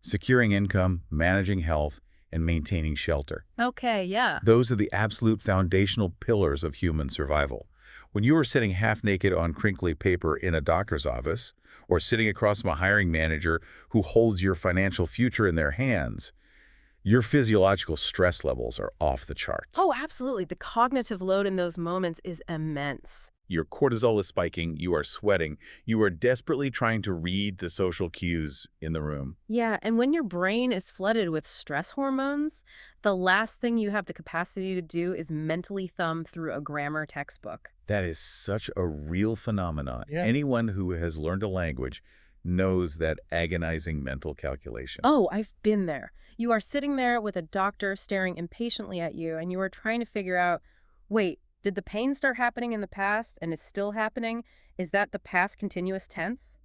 securing income, managing health, and maintaining shelter. Okay, yeah. Those are the absolute foundational pillars of human survival. When you are sitting half-naked on crinkly paper in a doctor's office, or sitting across from a hiring manager who holds your financial future in their hands, your physiological stress levels are off the charts. Oh, absolutely. The cognitive load in those moments is immense. Your cortisol is spiking, you are sweating, you are desperately trying to read the social cues in the room. Yeah, and when your brain is flooded with stress hormones, the last thing you have the capacity to do is mentally thumb through a grammar textbook. That is such a real phenomenon. Yeah. Anyone who has learned a language knows that agonizing mental calculation. Oh, I've been there. You are sitting there with a doctor staring impatiently at you, and you are trying to figure out, wait, did the pain start happening in the past and is still happening? Is that the past continuous tense?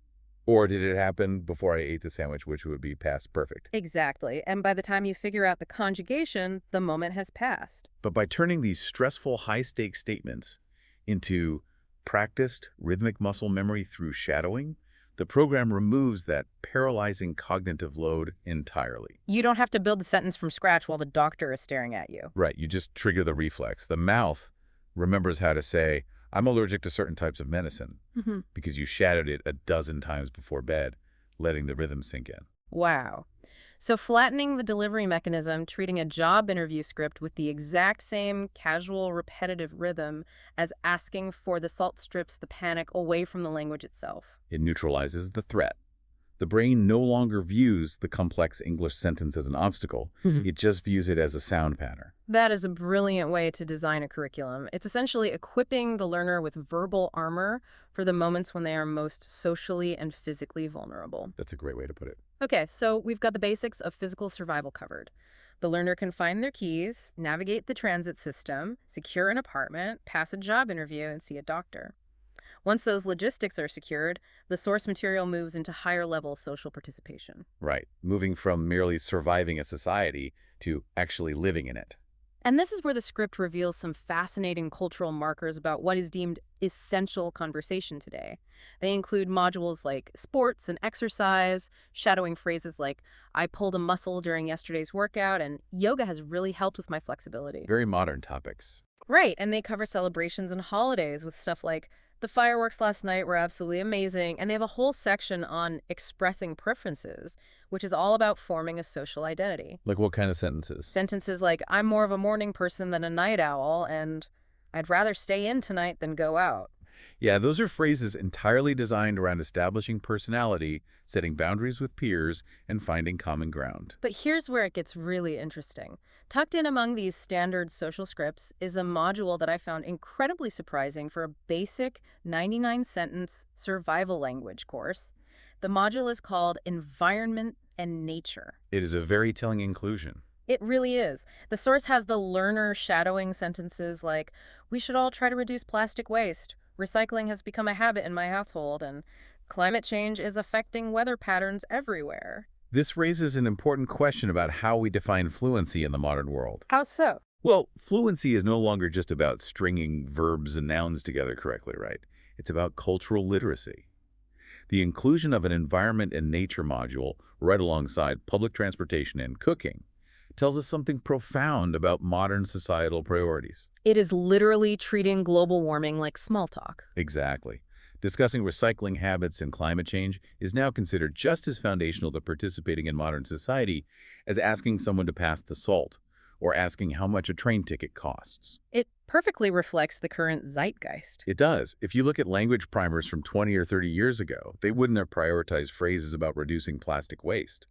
Or did it happen before I ate the sandwich, which would be past perfect? Exactly. And by the time you figure out the conjugation, the moment has passed. But by turning these stressful, high-stakes statements into practiced rhythmic muscle memory through shadowing, the program removes that paralyzing cognitive load entirely. You don't have to build the sentence from scratch while the doctor is staring at you. Right, you just trigger the reflex. The mouth remembers how to say, I'm allergic to certain types of medicine, because you shadowed it a dozen times before bed, letting the rhythm sink in. Wow. So flattening the delivery mechanism, treating a job interview script with the exact same casual, repetitive rhythm as asking for the salt strips the panic away from the language itself. It neutralizes the threat. The brain no longer views the complex English sentence as an obstacle. It just views it as a sound pattern. That is a brilliant way to design a curriculum. It's essentially equipping the learner with verbal armor for the moments when they are most socially and physically vulnerable. That's a great way to put it. Okay, so we've got the basics of physical survival covered. The learner can find their keys, navigate the transit system, secure an apartment, pass a job interview, and see a doctor. Once those logistics are secured, the source material moves into higher-level social participation. Right, moving from merely surviving a society to actually living in it. And this is where the script reveals some fascinating cultural markers about what is deemed essential conversation today. They include modules like sports and exercise, shadowing phrases like, I pulled a muscle during yesterday's workout, and yoga has really helped with my flexibility. Very modern topics. Right, and they cover celebrations and holidays with stuff like, the fireworks last night were absolutely amazing, and they have a whole section on expressing preferences, which is all about forming a social identity. Like what kind of sentences? Sentences like, I'm more of a morning person than a night owl, and I'd rather stay in tonight than go out. Yeah, those are phrases entirely designed around establishing personality, setting boundaries with peers, and finding common ground. But here's where it gets really interesting. Tucked in among these standard social scripts is a module that I found incredibly surprising for a basic 99-sentence survival language course. The module is called Environment and Nature. It is a very telling inclusion. It really is. The source has the learner shadowing sentences like, we should all try to reduce plastic waste. Recycling has become a habit in my household, and climate change is affecting weather patterns everywhere. This raises an important question about how we define fluency in the modern world. How so? Well, fluency is no longer just about stringing verbs and nouns together correctly, right? It's about cultural literacy. The inclusion of an environment and nature module right alongside public transportation and cooking tells us something profound about modern societal priorities. It is literally treating global warming like small talk. Exactly. Discussing recycling habits and climate change is now considered just as foundational to participating in modern society as asking someone to pass the salt or asking how much a train ticket costs. It perfectly reflects the current zeitgeist. It does. If you look at language primers from 20 or 30 years ago, they wouldn't have prioritized phrases about reducing plastic waste.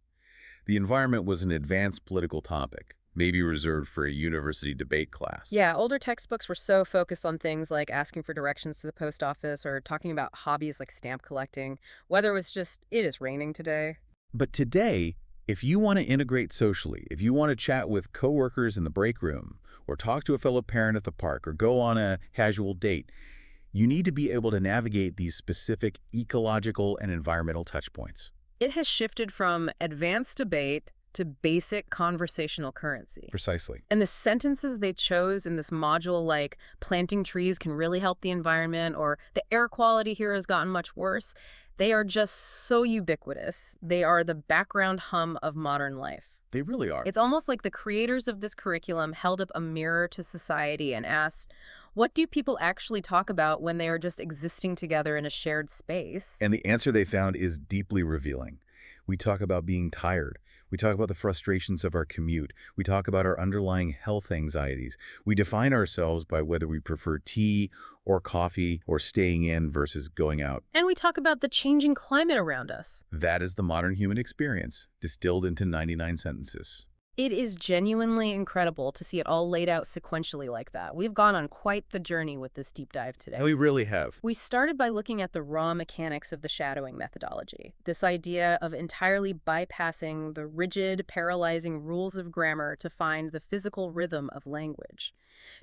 The environment was an advanced political topic, maybe reserved for a university debate class. Yeah, older textbooks were so focused on things like asking for directions to the post office or talking about hobbies like stamp collecting. Weather was just, it is raining today. But today, if you want to integrate socially, if you want to chat with coworkers in the break room, or talk to a fellow parent at the park, or go on a casual date, You need to be able to navigate these specific ecological and environmental touchpoints. It has shifted from advanced debate to basic conversational currency. Precisely. And the sentences they chose in this module, like planting trees can really help the environment, or the air quality here has gotten much worse, they are just so ubiquitous. They are the background hum of modern life. They really are. It's almost like the creators of this curriculum held up a mirror to society and asked, what do people actually talk about when they are just existing together in a shared space? And the answer they found is deeply revealing. We talk about being tired. We talk about the frustrations of our commute. We talk about our underlying health anxieties. We define ourselves by whether we prefer tea or coffee or staying in versus going out. And we talk about the changing climate around us. That is the modern human experience, distilled into 99 sentences. It is genuinely incredible to see it all laid out sequentially like that. We've gone on quite the journey with this deep dive today. And we really have. We started by looking at the raw mechanics of the shadowing methodology, this idea of entirely bypassing the rigid, paralyzing rules of grammar to find the physical rhythm of language,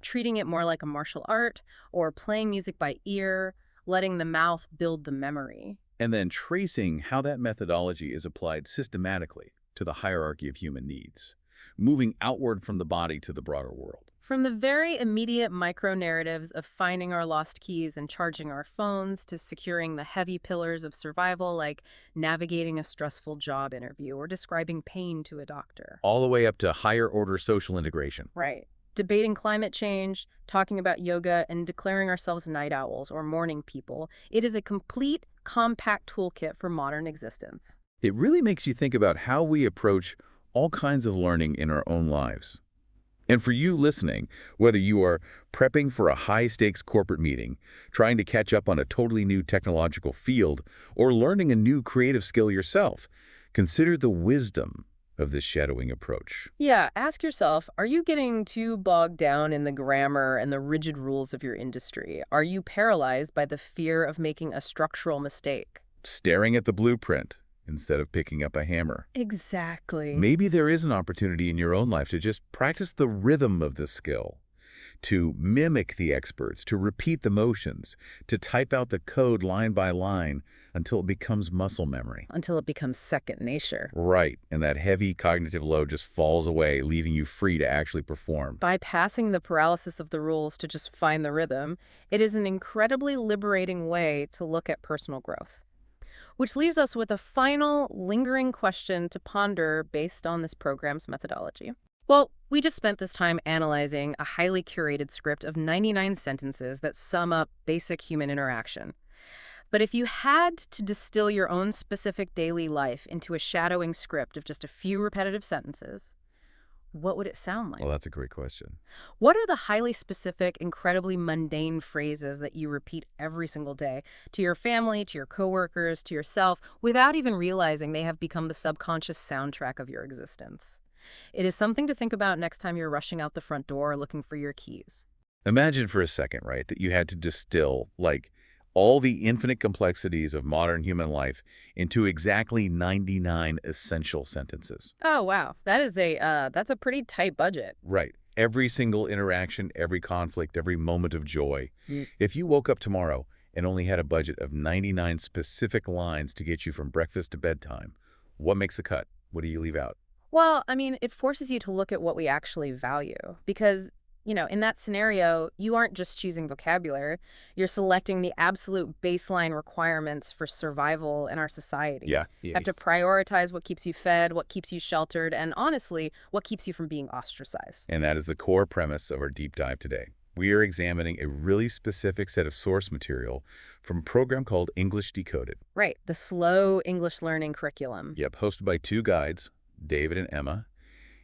treating it more like a martial art or playing music by ear, letting the mouth build the memory. And then tracing how that methodology is applied systematically to the hierarchy of human needs, moving outward from the body to the broader world. From the very immediate micro-narratives of finding our lost keys and charging our phones to securing the heavy pillars of survival like navigating a stressful job interview or describing pain to a doctor. All the way up to higher-order social integration. Right. Debating climate change, talking about yoga, and declaring ourselves night owls or morning people. It is a complete, compact toolkit for modern existence. It really makes you think about how we approach all kinds of learning in our own lives. And for you listening, whether you are prepping for a high-stakes corporate meeting, trying to catch up on a totally new technological field, or learning a new creative skill yourself, consider the wisdom of this shadowing approach. Yeah, ask yourself, are you getting too bogged down in the grammar and the rigid rules of your industry? Are you paralyzed by the fear of making a structural mistake? Staring at the blueprint instead of picking up a hammer. Exactly. Maybe there is an opportunity in your own life to just practice the rhythm of this skill, to mimic the experts, to repeat the motions, to type out the code line by line until it becomes muscle memory. Until it becomes second nature. Right, and that heavy cognitive load just falls away, leaving you free to actually perform. Bypassing the paralysis of the rules to just find the rhythm, it is an incredibly liberating way to look at personal growth. Which leaves us with a final, lingering question to ponder based on this program's methodology. Well, we just spent this time analyzing a highly curated script of 99 sentences that sum up basic human interaction. But if you had to distill your own specific daily life into a shadowing script of just a few repetitive sentences, what would it sound like? Well, that's a great question. What are the highly specific, incredibly mundane phrases that you repeat every single day to your family, to your coworkers, to yourself, without even realizing they have become the subconscious soundtrack of your existence? It is something to think about next time you're rushing out the front door looking for your keys. Imagine for a second, right, that you had to distill, like, all the infinite complexities of modern human life into exactly 99 essential sentences. Oh, wow. That's a pretty tight budget. Right. Every single interaction, every conflict, every moment of joy. Mm. If you woke up tomorrow and only had a budget of 99 specific lines to get you from breakfast to bedtime, what makes the cut? What do you leave out? Well, I mean, it forces you to look at what we actually value because, in that scenario, you aren't just choosing vocabulary. You're selecting the absolute baseline requirements for survival in our society. Yeah. You have to prioritize what keeps you fed, what keeps you sheltered, and honestly, what keeps you from being ostracized. And that is the core premise of our deep dive today. We are examining a really specific set of source material from a program called English Decoded. Right, the slow English learning curriculum. Yep, hosted by two guides, David and Emma.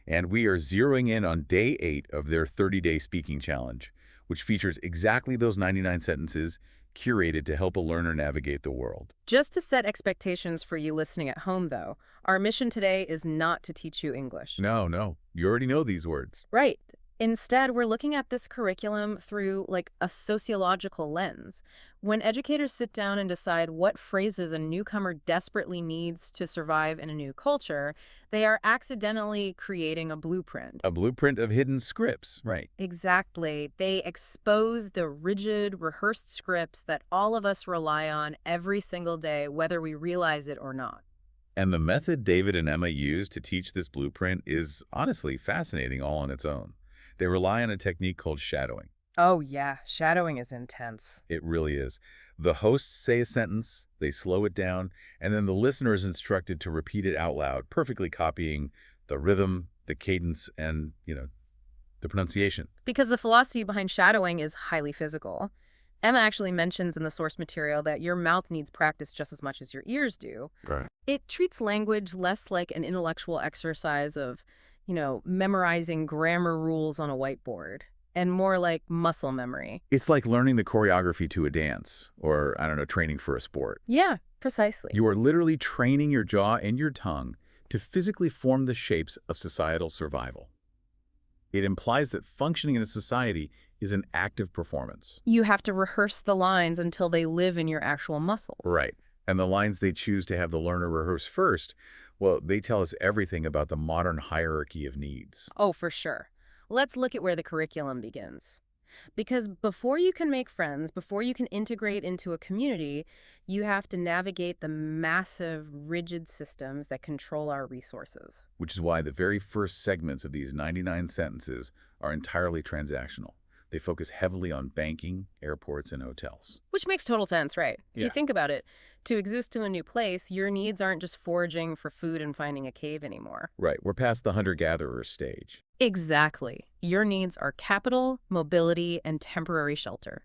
And we are zeroing in on day 8 of their 30-day speaking challenge, which features exactly those 99 sentences curated to help a learner navigate the world. Just to set expectations for you listening at home, though, our mission today is not to teach you English. No, you already know these words. Right. Instead, we're looking at this curriculum through like a sociological lens. When educators sit down and decide what phrases a newcomer desperately needs to survive in a new culture, they are accidentally creating a blueprint. A blueprint of hidden scripts, right? Exactly. They expose the rigid, rehearsed scripts that all of us rely on every single day, whether we realize it or not. And the method David and Emma use to teach this blueprint is honestly fascinating all on its own. They rely on a technique called shadowing. Oh, yeah. Shadowing is intense. It really is. The hosts say a sentence, they slow it down, and then the listener is instructed to repeat it out loud, perfectly copying the rhythm, the cadence, and, the pronunciation. Because the philosophy behind shadowing is highly physical. Emma actually mentions in the source material that your mouth needs practice just as much as your ears do. Right. It treats language less like an intellectual exercise of, memorizing grammar rules on a whiteboard, and more like muscle memory. It's like learning the choreography to a dance, or, training for a sport. Yeah, precisely. You are literally training your jaw and your tongue to physically form the shapes of societal survival. It implies that functioning in a society is an active performance. You have to rehearse the lines until they live in your actual muscles. Right. And the lines they choose to have the learner rehearse first, well, they tell us everything about the modern hierarchy of needs. Oh, for sure. Let's look at where the curriculum begins. Because before you can make friends, before you can integrate into a community, you have to navigate the massive, rigid systems that control our resources. Which is why the very first segments of these 99 sentences are entirely transactional. They focus heavily on banking, airports, and hotels. Which makes total sense, right? If you think about it, to exist in a new place, your needs aren't just foraging for food and finding a cave anymore. Right. We're past the hunter-gatherer stage. Exactly. Your needs are capital, mobility, and temporary shelter.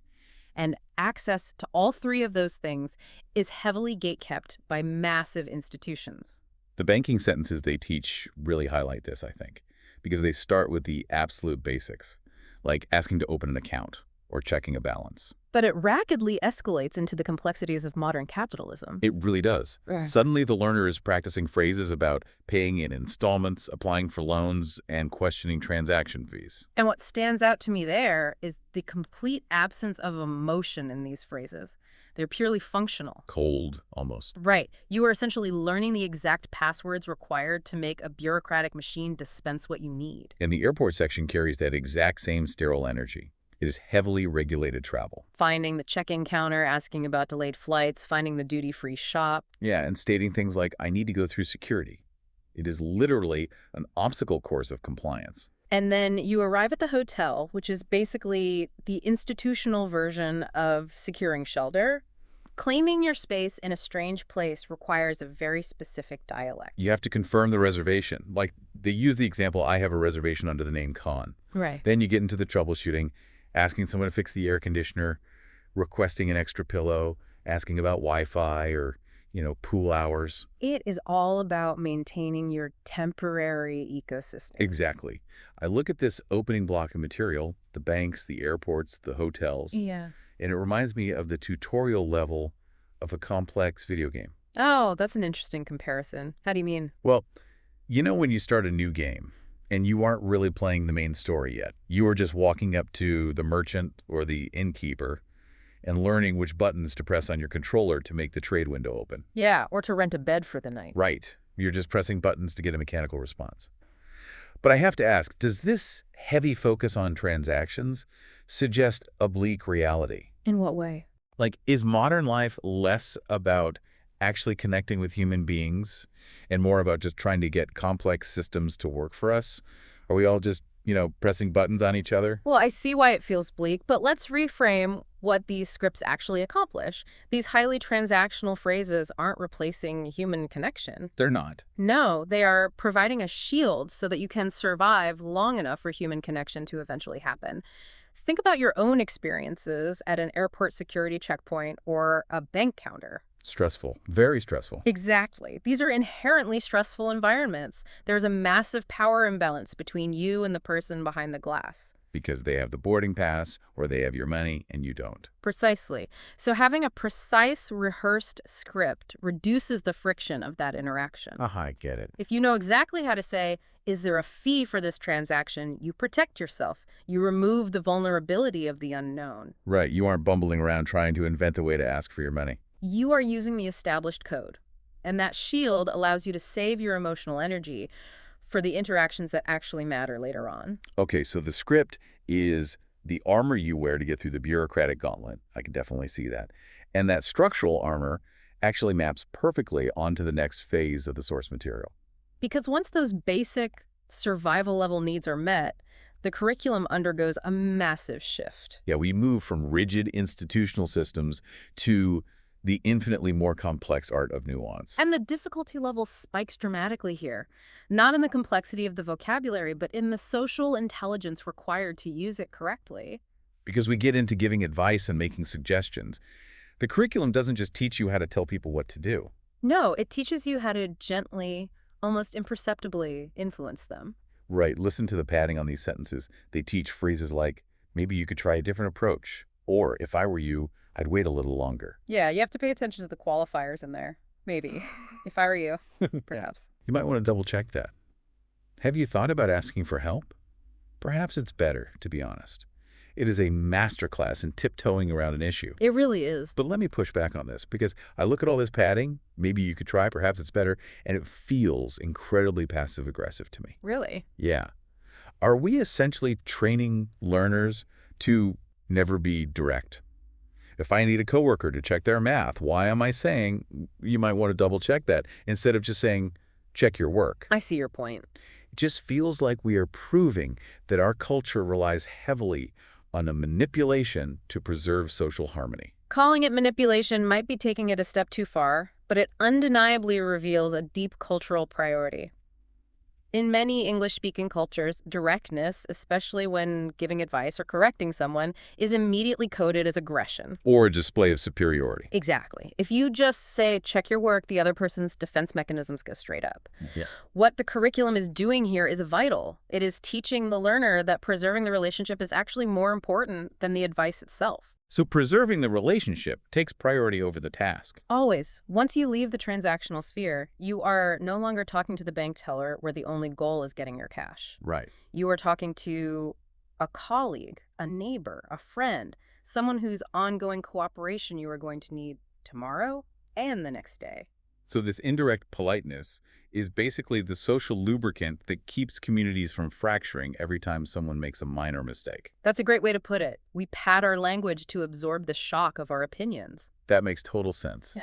And access to all three of those things is heavily gatekept by massive institutions. The banking sentences they teach really highlight this, I think, because they start with the absolute basics, like asking to open an account or checking a balance. But it rapidly escalates into the complexities of modern capitalism. It really does. Suddenly, the learner is practicing phrases about paying in installments, applying for loans, and questioning transaction fees. And what stands out to me there is the complete absence of emotion in these phrases. They're purely functional. Cold, almost. Right. You are essentially learning the exact passwords required to make a bureaucratic machine dispense what you need. And the airport section carries that exact same sterile energy. It is heavily regulated travel. Finding the check-in counter, asking about delayed flights, finding the duty-free shop. Yeah, and stating things like, I need to go through security. It is literally an obstacle course of compliance. And then you arrive at the hotel, which is basically the institutional version of securing shelter. Claiming your space in a strange place requires a very specific dialect. You have to confirm the reservation. Like, they use the example, I have a reservation under the name Khan. Right. Then you get into the troubleshooting, asking someone to fix the air conditioner, requesting an extra pillow, asking about Wi-Fi or, pool hours. It is all about maintaining your temporary ecosystem. Exactly. I look at this opening block of material, the banks, the airports, the hotels, Yeah. and it reminds me of the tutorial level of a complex video game. Oh, that's an interesting comparison. How do you mean? Well, when you start a new game, and you aren't really playing the main story yet. You are just walking up to the merchant or the innkeeper and learning which buttons to press on your controller to make the trade window open. Yeah, or to rent a bed for the night. Right. You're just pressing buttons to get a mechanical response. But I have to ask, does this heavy focus on transactions suggest a bleak reality? In what way? Like, is modern life less about actually connecting with human beings and more about just trying to get complex systems to work for us? Are we all just, pressing buttons on each other? Well, I see why it feels bleak, but let's reframe what these scripts actually accomplish. These highly transactional phrases aren't replacing human connection. They're not. No, they are providing a shield so that you can survive long enough for human connection to eventually happen. Think about your own experiences at an airport security checkpoint or a bank counter. Stressful. Very stressful. Exactly. These are inherently stressful environments. There's a massive power imbalance between you and the person behind the glass. Because they have the boarding pass or they have your money and you don't. Precisely. So having a precise, rehearsed script reduces the friction of that interaction. I get it. If you know exactly how to say, Is there a fee for this transaction? You protect yourself. You remove the vulnerability of the unknown. Right, you aren't bumbling around trying to invent a way to ask for your money. You are using the established code, and that shield allows you to save your emotional energy for the interactions that actually matter later on. Okay, so the script is the armor you wear to get through the bureaucratic gauntlet. I can definitely see that. And that structural armor actually maps perfectly onto the next phase of the source material. Because once those basic survival level needs are met, the curriculum undergoes a massive shift. Yeah, we move from rigid institutional systems to the infinitely more complex art of nuance. And the difficulty level spikes dramatically here, not in the complexity of the vocabulary, but in the social intelligence required to use it correctly. Because we get into giving advice and making suggestions. The curriculum doesn't just teach you how to tell people what to do. No, it teaches you how to gently, almost imperceptibly influence them. Right, listen to the padding on these sentences. They teach phrases like, maybe you could try a different approach, or if I were you, I'd wait a little longer. Yeah, you have to pay attention to the qualifiers in there. Maybe. If I were you, perhaps. You might want to double check that. Have you thought about asking for help? Perhaps it's better, to be honest. It is a masterclass in tiptoeing around an issue. It really is. But let me push back on this, because I look at all this padding, maybe you could try, perhaps it's better, and it feels incredibly passive-aggressive to me. Really? Yeah. Are we essentially training learners to never be direct? If I need a coworker to check their math, why am I saying you might want to double check that instead of just saying, check your work? I see your point. It just feels like we are proving that our culture relies heavily on a manipulation to preserve social harmony. Calling it manipulation might be taking it a step too far, but it undeniably reveals a deep cultural priority. In many English-speaking cultures, directness, especially when giving advice or correcting someone, is immediately coded as aggression. Or a display of superiority. Exactly. If you just say, check your work, the other person's defense mechanisms go straight up. Yeah. What the curriculum is doing here is vital. It is teaching the learner that preserving the relationship is actually more important than the advice itself. So preserving the relationship takes priority over the task. Always. Once you leave the transactional sphere, you are no longer talking to the bank teller where the only goal is getting your cash. Right. You are talking to a colleague, a neighbor, a friend, someone whose ongoing cooperation you are going to need tomorrow and the next day. So this indirect politeness is basically the social lubricant that keeps communities from fracturing every time someone makes a minor mistake. That's a great way to put it. We pad our language to absorb the shock of our opinions. That makes total sense.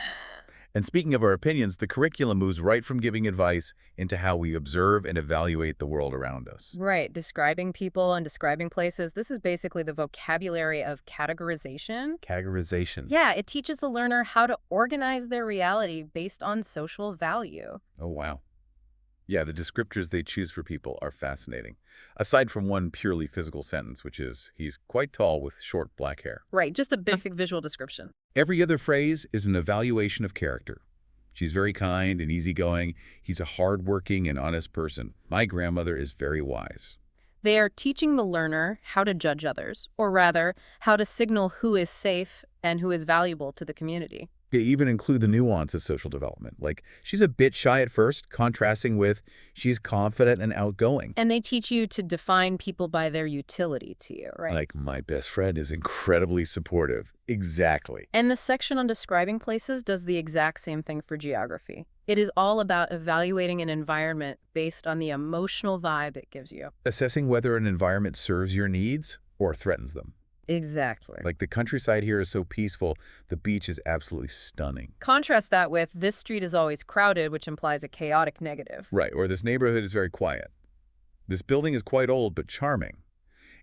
And speaking of our opinions, the curriculum moves right from giving advice into how we observe and evaluate the world around us. Right. Describing people and describing places. This is basically the vocabulary of categorization. Categorization. Yeah, it teaches the learner how to organize their reality based on social value. Oh, wow. Yeah, the descriptors they choose for people are fascinating. Aside from one purely physical sentence, which is, he's quite tall with short black hair. Right, just a basic visual description. Every other phrase is an evaluation of character. She's very kind and easygoing. He's a hardworking and honest person. My grandmother is very wise. They are teaching the learner how to judge others, or rather, how to signal who is safe and who is valuable to the community. They even include the nuance of social development, like she's a bit shy at first, contrasting with she's confident and outgoing. And they teach you to define people by their utility to you, right? Like, my best friend is incredibly supportive. Exactly. And the section on describing places does the exact same thing for geography. It is all about evaluating an environment based on the emotional vibe it gives you. Assessing whether an environment serves your needs or threatens them. Exactly. Like the countryside here is so peaceful, the beach is absolutely stunning. Contrast that with this street is always crowded, which implies a chaotic negative. Right, or this neighborhood is very quiet. This building is quite old but charming.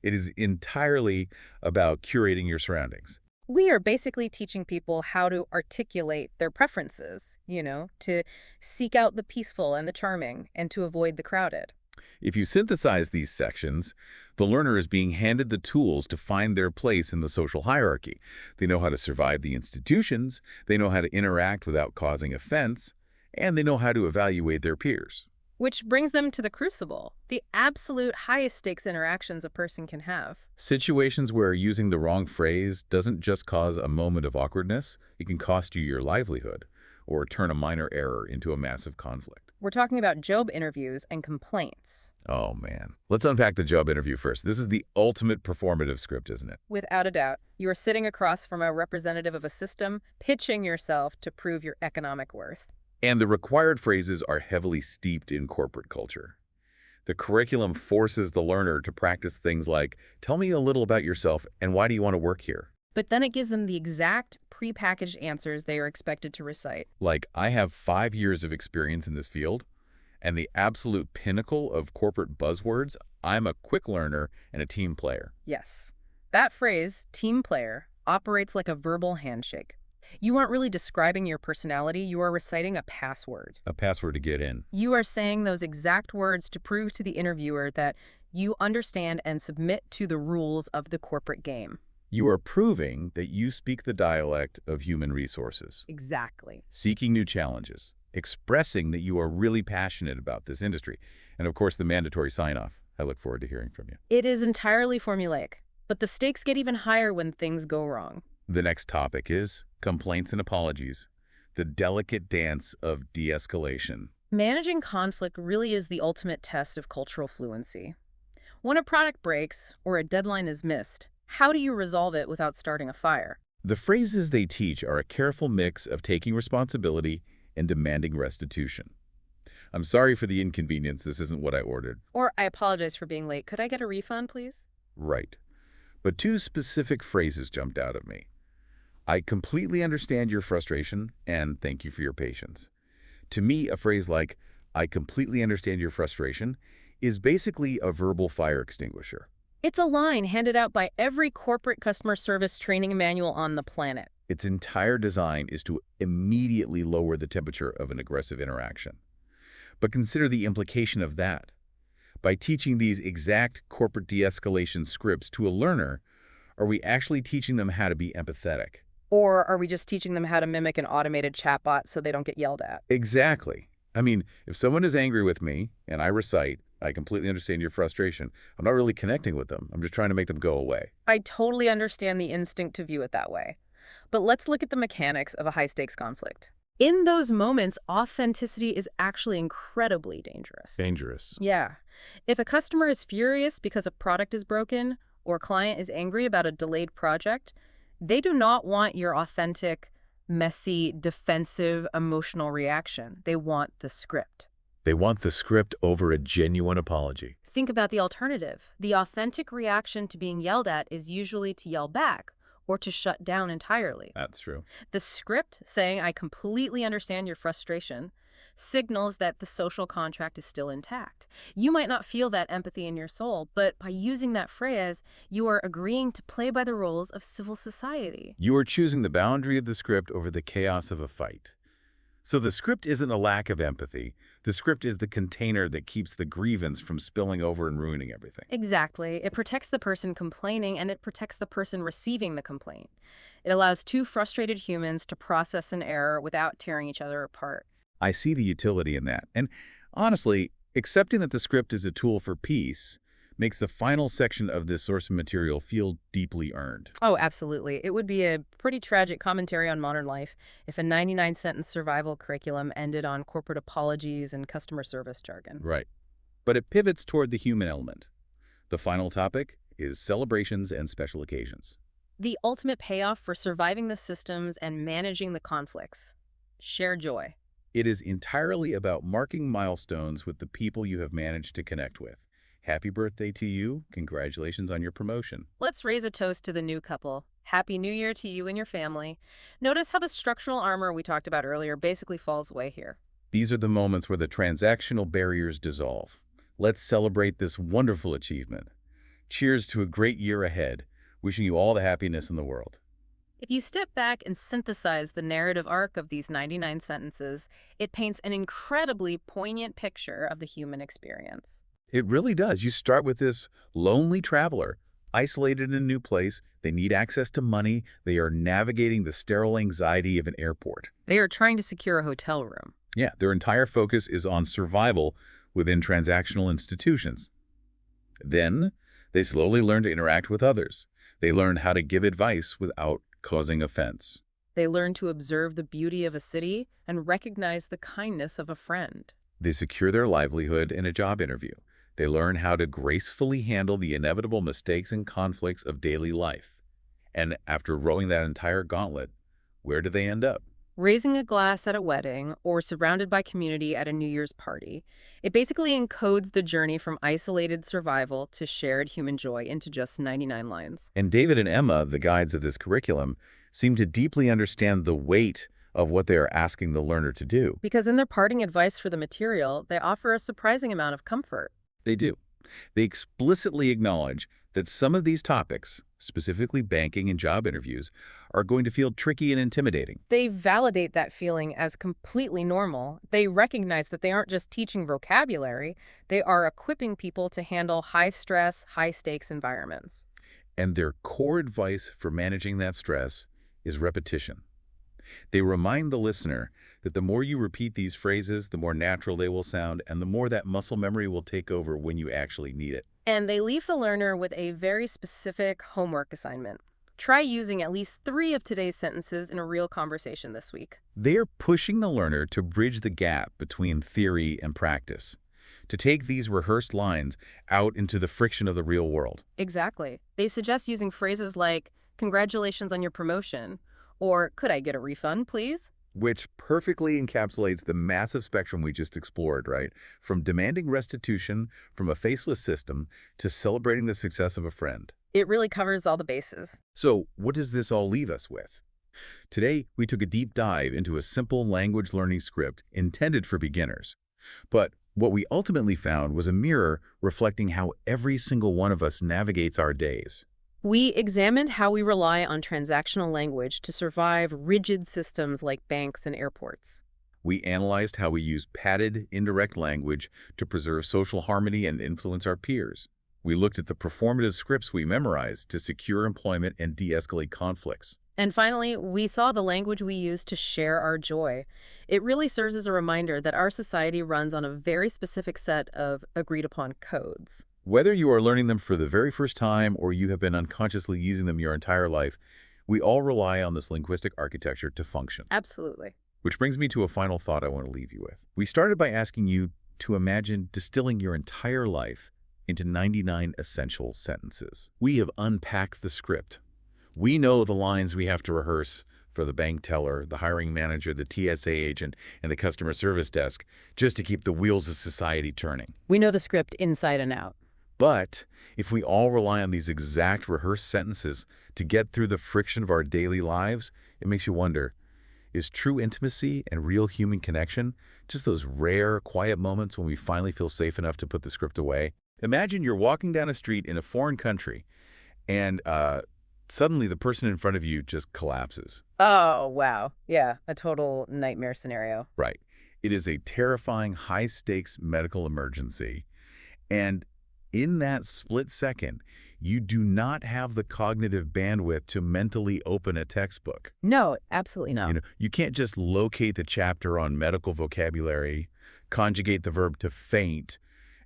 It is entirely about curating your surroundings. We are basically teaching people how to articulate their preferences, to seek out the peaceful and the charming and to avoid the crowded. If you synthesize these sections, the learner is being handed the tools to find their place in the social hierarchy. They know how to survive the institutions, they know how to interact without causing offense, and they know how to evaluate their peers. Which brings them to the crucible, the absolute highest stakes interactions a person can have. Situations where using the wrong phrase doesn't just cause a moment of awkwardness, it can cost you your livelihood or turn a minor error into a massive conflict. We're talking about job interviews and complaints. Oh, man. Let's unpack the job interview first. This is the ultimate performative script, isn't it? Without a doubt, you are sitting across from a representative of a system, pitching yourself to prove your economic worth. And the required phrases are heavily steeped in corporate culture. The curriculum forces the learner to practice things like, tell me a little about yourself and why do you want to work here? But then it gives them the exact prepackaged answers they are expected to recite. Like, I have 5 years of experience in this field, and the absolute pinnacle of corporate buzzwords, I'm a quick learner and a team player. Yes. That phrase, team player, operates like a verbal handshake. You aren't really describing your personality, you are reciting a password. A password to get in. You are saying those exact words to prove to the interviewer that you understand and submit to the rules of the corporate game. You are proving that you speak the dialect of human resources. Exactly. Seeking new challenges. Expressing that you are really passionate about this industry. And of course, the mandatory sign-off. I look forward to hearing from you. It is entirely formulaic, but the stakes get even higher when things go wrong. The next topic is complaints and apologies. The delicate dance of de-escalation. Managing conflict really is the ultimate test of cultural fluency. When a product breaks or a deadline is missed, how do you resolve it without starting a fire? The phrases they teach are a careful mix of taking responsibility and demanding restitution. I'm sorry for the inconvenience, this isn't what I ordered. Or, I apologize for being late. Could I get a refund, please? Right. But 2 specific phrases jumped out at me. I completely understand your frustration and thank you for your patience. To me, a phrase like, I completely understand your frustration, is basically a verbal fire extinguisher. It's a line handed out by every corporate customer service training manual on the planet. Its entire design is to immediately lower the temperature of an aggressive interaction. But consider the implication of that. By teaching these exact corporate de-escalation scripts to a learner, are we actually teaching them how to be empathetic? Or are we just teaching them how to mimic an automated chatbot so they don't get yelled at? Exactly. I mean, if someone is angry with me and I recite, I completely understand your frustration, I'm not really connecting with them. I'm just trying to make them go away. I totally understand the instinct to view it that way. But let's look at the mechanics of a high-stakes conflict. In those moments, authenticity is actually incredibly dangerous. Dangerous. Yeah. If a customer is furious because a product is broken, or a client is angry about a delayed project, they do not want your authentic, messy, defensive, emotional reaction. They want the script. They want the script over a genuine apology. Think about the alternative. The authentic reaction to being yelled at is usually to yell back or to shut down entirely. That's true. The script saying, I completely understand your frustration, signals that the social contract is still intact. You might not feel that empathy in your soul, but by using that phrase, you are agreeing to play by the rules of civil society. You are choosing the boundary of the script over the chaos of a fight. So the script isn't a lack of empathy. The script is the container that keeps the grievance from spilling over and ruining everything. Exactly. It protects the person complaining and it protects the person receiving the complaint. It allows 2 frustrated humans to process an error without tearing each other apart. I see the utility in that. And honestly, accepting that the script is a tool for peace makes the final section of this source material feel deeply earned. Oh, absolutely. It would be a pretty tragic commentary on modern life if a 99-sentence survival curriculum ended on corporate apologies and customer service jargon. Right. But it pivots toward the human element. The final topic is celebrations and special occasions. The ultimate payoff for surviving the systems and managing the conflicts. Share joy. It is entirely about marking milestones with the people you have managed to connect with. Happy birthday to you. Congratulations on your promotion. Let's raise a toast to the new couple. Happy New Year to you and your family. Notice how the structural armor we talked about earlier basically falls away here. These are the moments where the transactional barriers dissolve. Let's celebrate this wonderful achievement. Cheers to a great year ahead. Wishing you all the happiness in the world. If you step back and synthesize the narrative arc of these 99 sentences, it paints an incredibly poignant picture of the human experience. It really does. You start with this lonely traveler, isolated in a new place. They need access to money. They are navigating the sterile anxiety of an airport. They are trying to secure a hotel room. Yeah, their entire focus is on survival within transactional institutions. Then, they slowly learn to interact with others. They learn how to give advice without causing offense. They learn to observe the beauty of a city and recognize the kindness of a friend. They secure their livelihood in a job interview. They learn how to gracefully handle the inevitable mistakes and conflicts of daily life. And after rowing that entire gauntlet, where do they end up? Raising a glass at a wedding or surrounded by community at a New Year's party. It basically encodes the journey from isolated survival to shared human joy into just 99 lines. And David and Emma, the guides of this curriculum, seem to deeply understand the weight of what they are asking the learner to do. Because in their parting advice for the material, they offer a surprising amount of comfort. They do. They explicitly acknowledge that some of these topics, specifically banking and job interviews, are going to feel tricky and intimidating. They validate that feeling as completely normal. They recognize that they aren't just teaching vocabulary, they are equipping people to handle high-stress, high-stakes environments. And their core advice for managing that stress is repetition. They remind the listener that the more you repeat these phrases, the more natural they will sound, and the more that muscle memory will take over when you actually need it. And they leave the learner with a very specific homework assignment. Try using at least 3 of today's sentences in a real conversation this week. They are pushing the learner to bridge the gap between theory and practice, to take these rehearsed lines out into the friction of the real world. Exactly. They suggest using phrases like, "Congratulations on your promotion," or "Could I get a refund, please?" Which perfectly encapsulates the massive spectrum we just explored, right? From demanding restitution from a faceless system to celebrating the success of a friend. It really covers all the bases. So what does this all leave us with? Today, we took a deep dive into a simple language learning script intended for beginners. But what we ultimately found was a mirror reflecting how every single one of us navigates our days. We examined how we rely on transactional language to survive rigid systems like banks and airports. We analyzed how we use padded, indirect language to preserve social harmony and influence our peers. We looked at the performative scripts we memorized to secure employment and de-escalate conflicts. And finally, we saw the language we use to share our joy. It really serves as a reminder that our society runs on a very specific set of agreed-upon codes. Whether you are learning them for the very first time or you have been unconsciously using them your entire life, we all rely on this linguistic architecture to function. Absolutely. Which brings me to a final thought I want to leave you with. We started by asking you to imagine distilling your entire life into 99 essential sentences. We have unpacked the script. We know the lines we have to rehearse for the bank teller, the hiring manager, the TSA agent, and the customer service desk, just to keep the wheels of society turning. We know the script inside and out. But if we all rely on these exact rehearsed sentences to get through the friction of our daily lives, it makes you wonder, is true intimacy and real human connection just those rare, quiet moments when we finally feel safe enough to put the script away? Imagine you're walking down a street in a foreign country and suddenly the person in front of you just collapses. Oh, wow. Yeah, a total nightmare scenario. Right. It is a terrifying, high-stakes medical emergency. And in that split second, you do not have the cognitive bandwidth to mentally open a textbook. No, absolutely not. You can't just locate the chapter on medical vocabulary, conjugate the verb to faint,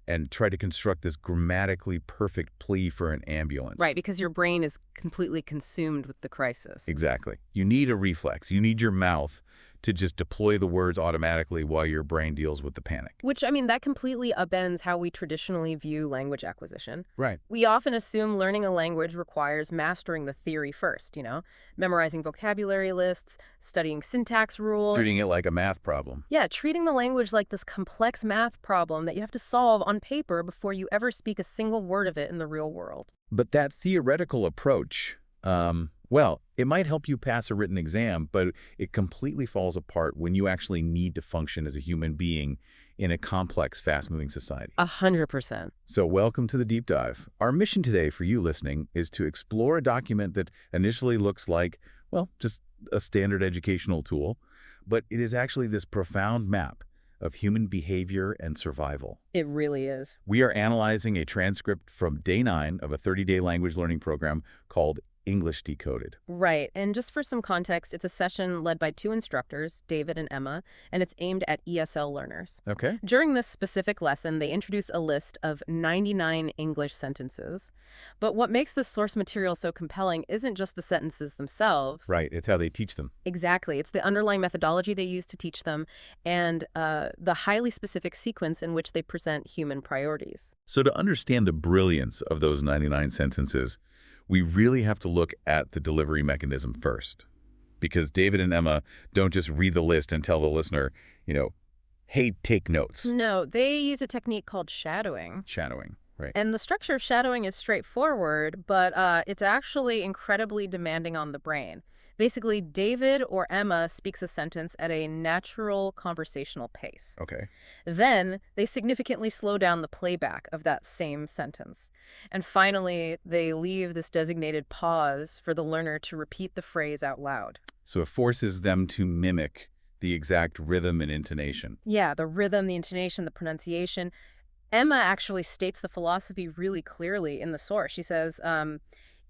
and try to construct this grammatically perfect plea for an ambulance. Right, because your brain is completely consumed with the crisis. Exactly. You need a reflex. You need your mouth to just deploy the words automatically while your brain deals with the panic. Which, I mean, that completely upends how we traditionally view language acquisition. Right. We often assume learning a language requires mastering the theory first, memorizing vocabulary lists, studying syntax rules. Treating it like a math problem. Yeah, treating the language like this complex math problem that you have to solve on paper before you ever speak a single word of it in the real world. But that theoretical approach, well, it might help you pass a written exam, but it completely falls apart when you actually need to function as a human being in a complex, fast-moving society. 100%. So welcome to the deep dive. Our mission today for you listening is to explore a document that initially looks like, well, just a standard educational tool, but it is actually this profound map of human behavior and survival. It really is. We are analyzing a transcript from day 9 of a 30-day language learning program called English Decoded. Right. And just for some context, it's a session led by two instructors, David and Emma, and it's aimed at ESL learners. Okay. During this specific lesson, they introduce a list of 99 English sentences. But what makes this source material so compelling isn't just the sentences themselves. Right. It's how they teach them. Exactly. It's the underlying methodology they use to teach them and the highly specific sequence in which they present human priorities. So to understand the brilliance of those 99 sentences, we really have to look at the delivery mechanism first. Because David and Emma don't just read the list and tell the listener, hey, take notes. No, they use a technique called shadowing. Shadowing, right. And the structure of shadowing is straightforward, but it's actually incredibly demanding on the brain. Basically, David or Emma speaks a sentence at a natural conversational pace. Okay. Then they significantly slow down the playback of that same sentence. And finally, they leave this designated pause for the learner to repeat the phrase out loud. So it forces them to mimic the exact rhythm and intonation. Yeah, the rhythm, the intonation, the pronunciation. Emma actually states the philosophy really clearly in the source. She says,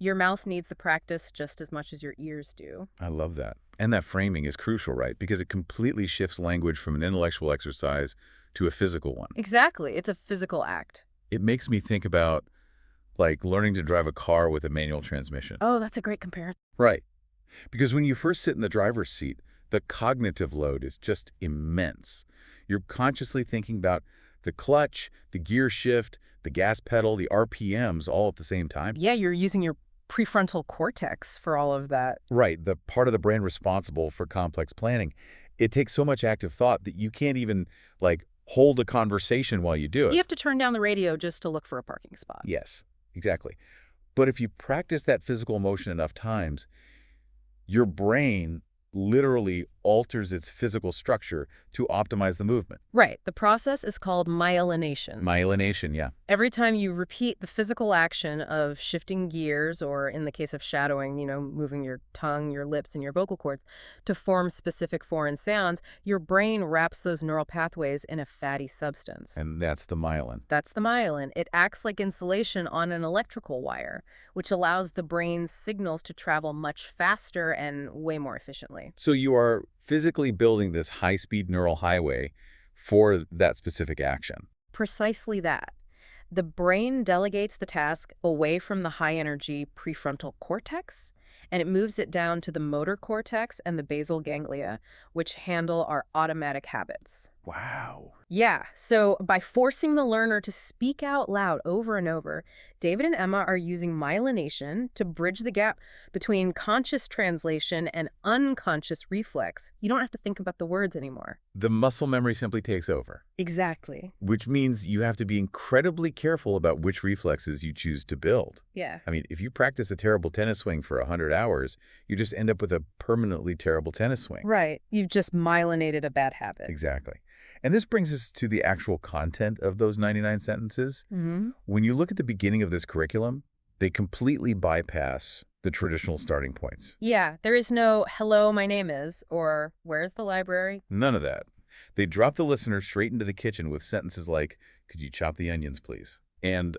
your mouth needs the practice just as much as your ears do. I love that. And that framing is crucial, right? Because it completely shifts language from an intellectual exercise to a physical one. Exactly. It's a physical act. It makes me think about, like, learning to drive a car with a manual transmission. Oh, that's a great comparison. Right. Because when you first sit in the driver's seat, the cognitive load is just immense. You're consciously thinking about the clutch, the gear shift, the gas pedal, the RPMs all at the same time. Yeah, you're using your prefrontal cortex for all of that. Right, the part of the brain responsible for complex planning. It takes so much active thought that you can't even, hold a conversation while you do it. You have to turn down the radio just to look for a parking spot. Yes, exactly. But if you practice that physical motion enough times, your brain literally alters its physical structure to optimize the movement. Right. The process is called myelination. Myelination, yeah. Every time you repeat the physical action of shifting gears, or in the case of shadowing, moving your tongue, your lips, and your vocal cords to form specific foreign sounds, your brain wraps those neural pathways in a fatty substance. And that's the myelin. That's the myelin. It acts like insulation on an electrical wire, which allows the brain's signals to travel much faster and way more efficiently. So you are physically building this high-speed neural highway for that specific action. Precisely that. The brain delegates the task away from the high-energy prefrontal cortex, and it moves it down to the motor cortex and the basal ganglia, which handle our automatic habits. Wow. Yeah, so by forcing the learner to speak out loud over and over, David and Emma are using myelination to bridge the gap between conscious translation and unconscious reflex. You don't have to think about the words anymore. The muscle memory simply takes over. Exactly. Which means you have to be incredibly careful about which reflexes you choose to build. Yeah. I mean, if you practice a terrible tennis swing for 100 hours, you just end up with a permanently terrible tennis swing. Right. You've just myelinated a bad habit. Exactly. And this brings us to the actual content of those 99 sentences. Mm-hmm. When you look at the beginning of this curriculum, they completely bypass the traditional starting points. Yeah, there is no, hello, my name is, or where's the library? None of that. They drop the listener straight into the kitchen with sentences like, could you chop the onions, please? And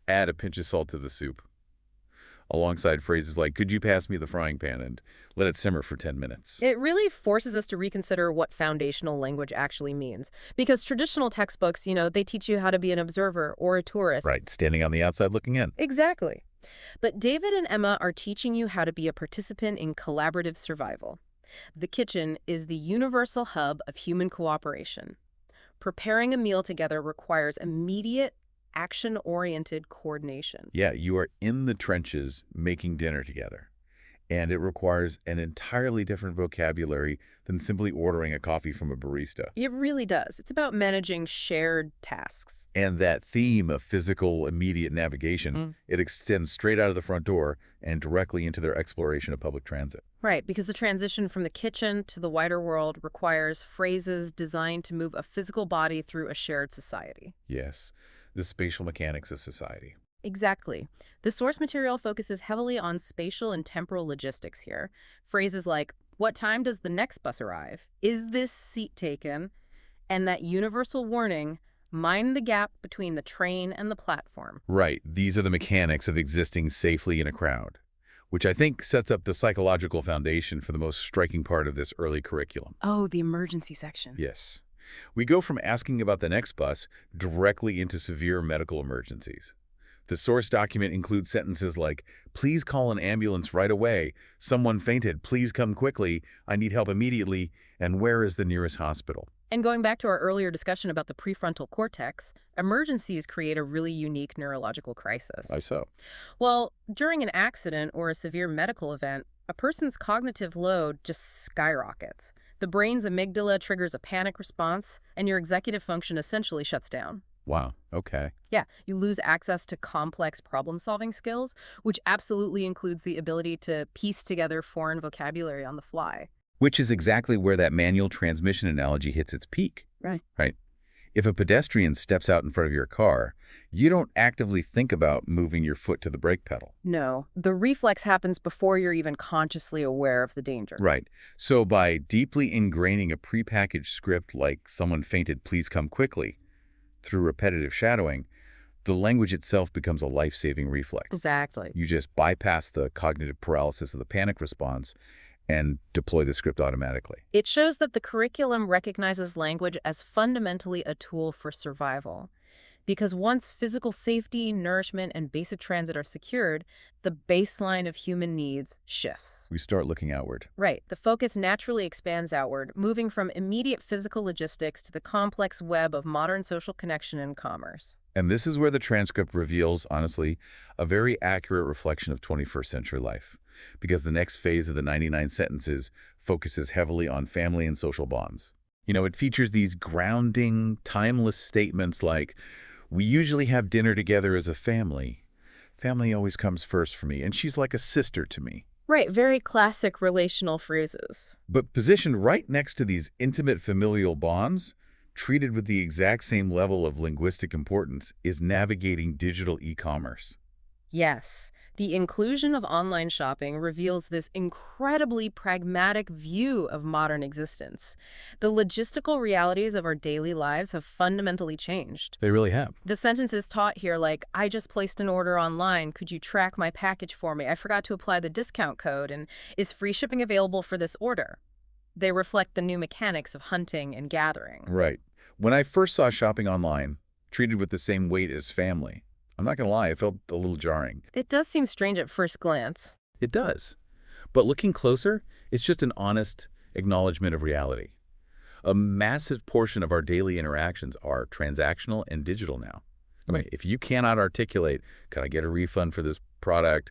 add a pinch of salt to the soup. Alongside phrases like, could you pass me the frying pan and let it simmer for 10 minutes? It really forces us to reconsider what foundational language actually means. Because traditional textbooks, they teach you how to be an observer or a tourist. Right, standing on the outside looking in. Exactly. But David and Emma are teaching you how to be a participant in collaborative survival. The kitchen is the universal hub of human cooperation. Preparing a meal together requires immediate, action-oriented coordination. Yeah, you are in the trenches making dinner together. And it requires an entirely different vocabulary than simply ordering a coffee from a barista. It really does. It's about managing shared tasks. And that theme of physical, immediate navigation, it extends straight out of the front door and directly into their exploration of public transit. Right, because the transition from the kitchen to the wider world requires phrases designed to move a physical body through a shared society. Yes, the spatial mechanics of society. Exactly. The source material focuses heavily on spatial and temporal logistics here. Phrases like, what time does the next bus arrive? Is this seat taken? And that universal warning, Mind the gap between the train and the platform. Right. These are the mechanics of existing safely in a crowd, which I think sets up the psychological foundation for the most striking part of this early curriculum. Oh, the emergency section. Yes. We go from asking about the next bus directly into severe medical emergencies. The source document includes sentences like, "Please call an ambulance right away. Someone fainted. Please come quickly. I need help immediately. And where is the nearest hospital?" And going back to our earlier discussion about the prefrontal cortex, emergencies create a really unique neurological crisis. Why so? Well, during an accident or a severe medical event, a person's cognitive load just skyrockets. The brain's amygdala triggers a panic response, and your executive function essentially shuts down. Wow. Okay. Yeah, you lose access to complex problem-solving skills, which absolutely includes the ability to piece together foreign vocabulary on the fly. Which is exactly where that manual transmission analogy hits its peak. Right. Right? If a pedestrian steps out in front of your car, you don't actively think about moving your foot to the brake pedal. No, the reflex happens before you're even consciously aware of the danger. Right. So by deeply ingraining a prepackaged script like "someone fainted, please come quickly," through repetitive shadowing, the language itself becomes a life-saving reflex. Exactly. You just bypass the cognitive paralysis of the panic response and deploy the script automatically. It shows that the curriculum recognizes language as fundamentally a tool for survival. Because once physical safety, nourishment, and basic transit are secured, the baseline of human needs shifts. We start looking outward. Right. The focus naturally expands outward, moving from immediate physical logistics to the complex web of modern social connection and commerce. And this is where the transcript reveals, honestly, a very accurate reflection of 21st century life. Because the next phase of the 99 sentences focuses heavily on family and social bonds. You know, it features these grounding, timeless statements like, "We usually have dinner together as a family. Family always comes first for me, and she's like a sister to me." Right, very classic relational phrases. But positioned right next to these intimate familial bonds, treated with the exact same level of linguistic importance, is navigating digital e-commerce. Yes, the inclusion of online shopping reveals this incredibly pragmatic view of modern existence. The logistical realities of our daily lives have fundamentally changed. They really have. The sentence is taught here like, "I just placed an order online. Could you track my package for me? I forgot to apply the discount code, and is free shipping available for this order?" They reflect the new mechanics of hunting and gathering. Right. When I first saw shopping online, treated with the same weight as family, I'm not going to lie, it felt a little jarring. It does seem strange at first glance. It does. But looking closer, it's just an honest acknowledgement of reality. A massive portion of our daily interactions are transactional and digital now. I mean, if you cannot articulate, "Can I get a refund for this product?"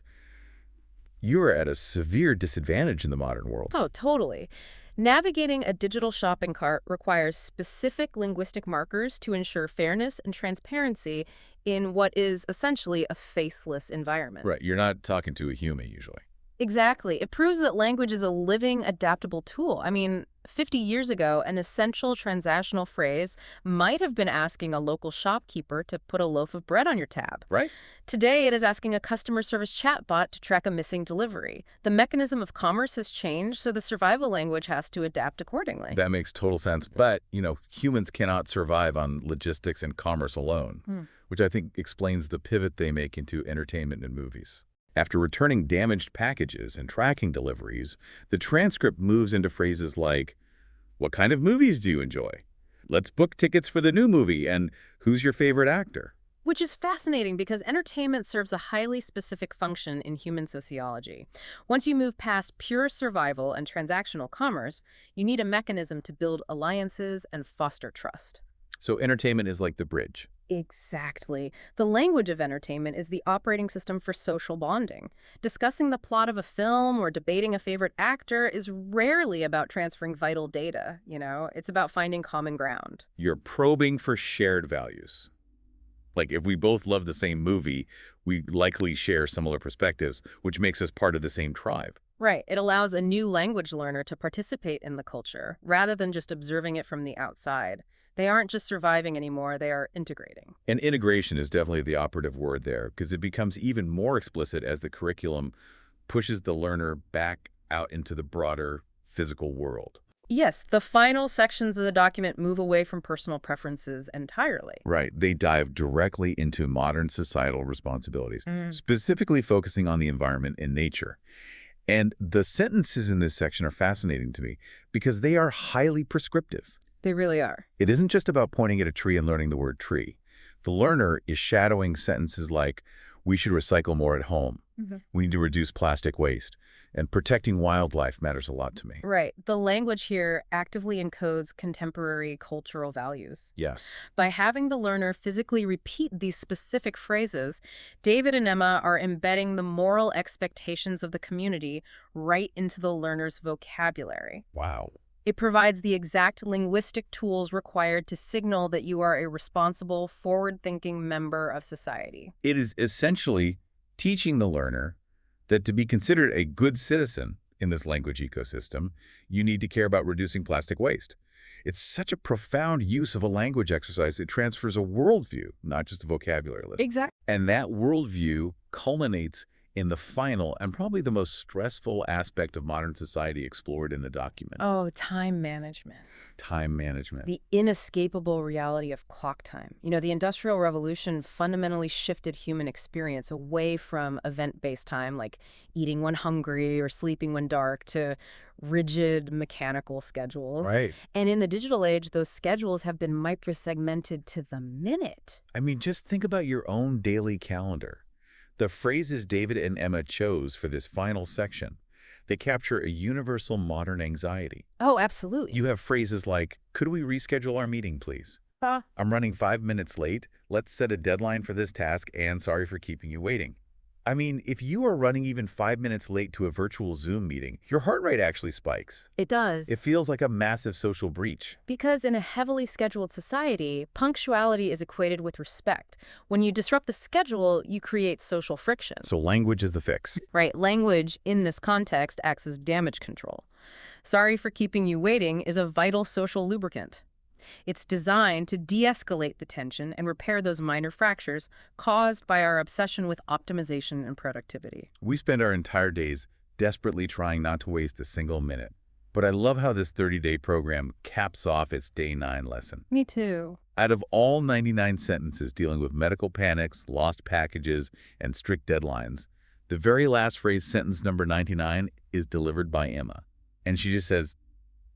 you are at a severe disadvantage in the modern world. Oh, totally. Navigating a digital shopping cart requires specific linguistic markers to ensure fairness and transparency in what is essentially a faceless environment. Right. You're not talking to a human usually. Exactly. It proves that language is a living, adaptable tool. I mean, 50 years ago, an essential transactional phrase might have been asking a local shopkeeper to put a loaf of bread on your tab. Right. Today, it is asking a customer service chatbot to track a missing delivery. The mechanism of commerce has changed, so the survival language has to adapt accordingly. That makes total sense. But, humans cannot survive on logistics and commerce alone, which I think explains the pivot they make into entertainment and movies. After returning damaged packages and tracking deliveries, the transcript moves into phrases like, "What kind of movies do you enjoy? Let's book tickets for the new movie, and who's your favorite actor?" Which is fascinating because entertainment serves a highly specific function in human sociology. Once you move past pure survival and transactional commerce, you need a mechanism to build alliances and foster trust. So entertainment is like the bridge. Exactly. The language of entertainment is the operating system for social bonding. Discussing the plot of a film or debating a favorite actor is rarely about transferring vital data, It's about finding common ground. You're probing for shared values. Like if we both love the same movie, we likely share similar perspectives, which makes us part of the same tribe. Right. It allows a new language learner to participate in the culture rather than just observing it from the outside. They aren't just surviving anymore, they are integrating. And integration is definitely the operative word there, because it becomes even more explicit as the curriculum pushes the learner back out into the broader physical world. Yes, the final sections of the document move away from personal preferences entirely. Right. They dive directly into modern societal responsibilities, Mm. specifically focusing on the environment and nature. And the sentences in this section are fascinating to me because they are highly prescriptive. They really are. It isn't just about pointing at a tree and learning the word tree. The learner is shadowing sentences like, we should recycle more at home. We need to reduce plastic waste. And protecting wildlife matters a lot to me. Right. The language here actively encodes contemporary cultural values. Yes. By having the learner physically repeat these specific phrases, David and Emma are embedding the moral expectations of the community right into the learner's vocabulary. Wow. It provides the exact linguistic tools required to signal that you are a responsible, forward-thinking member of society. It is essentially teaching the learner that to be considered a good citizen in this language ecosystem, you need to care about reducing plastic waste. It's such a profound use of a language exercise. It transfers a worldview, not just a vocabulary list. Exactly. And that worldview culminates in the final and probably the most stressful aspect of modern society explored in the document. Oh, time management. Time management. The inescapable reality of clock time. You know, the Industrial Revolution fundamentally shifted human experience away from event-based time, like eating when hungry or sleeping when dark, to rigid mechanical schedules. Right. And in the digital age, those schedules have been microsegmented to the minute. I mean, just think about your own daily calendar. The phrases David and Emma chose for this final section, they capture a universal modern anxiety. Oh, absolutely. You have phrases like, could we reschedule our meeting, please? I'm running 5 minutes late. Let's set a deadline for this task, and sorry for keeping you waiting. I mean, if you are running even 5 minutes late to a virtual Zoom meeting, your heart rate actually spikes. It does. It feels like a massive social breach. Because in a heavily scheduled society, punctuality is equated with respect. When you disrupt the schedule, you create social friction. So language is the fix. Right, language in this context acts as damage control. Sorry for keeping you waiting is a vital social lubricant. It's designed to de-escalate the tension and repair those minor fractures caused by our obsession with optimization and productivity. We spend our entire days desperately trying not to waste a single minute. But I love how this 30-day program caps off its day 9 lesson. Me too. Out of all 99 sentences dealing with medical panics, lost packages, and strict deadlines, the very last phrase, sentence number 99, is delivered by Emma. And she just says,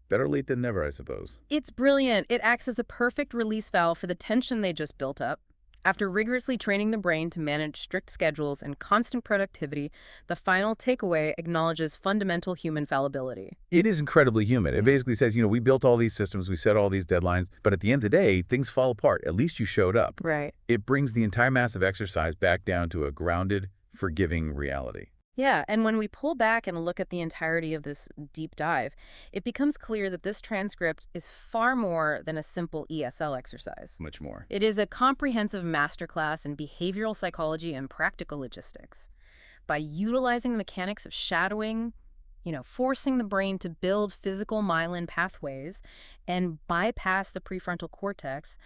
better late than never, I suppose. It's brilliant. It acts as a perfect release valve for the tension they just built up. After rigorously training the brain to manage strict schedules and constant productivity, the final takeaway acknowledges fundamental human fallibility. It is incredibly human. It basically says, we built all these systems, we set all these deadlines, but at the end of the day, things fall apart. At least you showed up. Right. It brings the entire massive exercise back down to a grounded, forgiving reality. Yeah, and when we pull back and look at the entirety of this deep dive, it becomes clear that this transcript is far more than a simple ESL exercise. Much more. It is a comprehensive masterclass in behavioral psychology and practical logistics. By utilizing the mechanics of shadowing, forcing the brain to build physical myelin pathways and bypass the prefrontal cortex,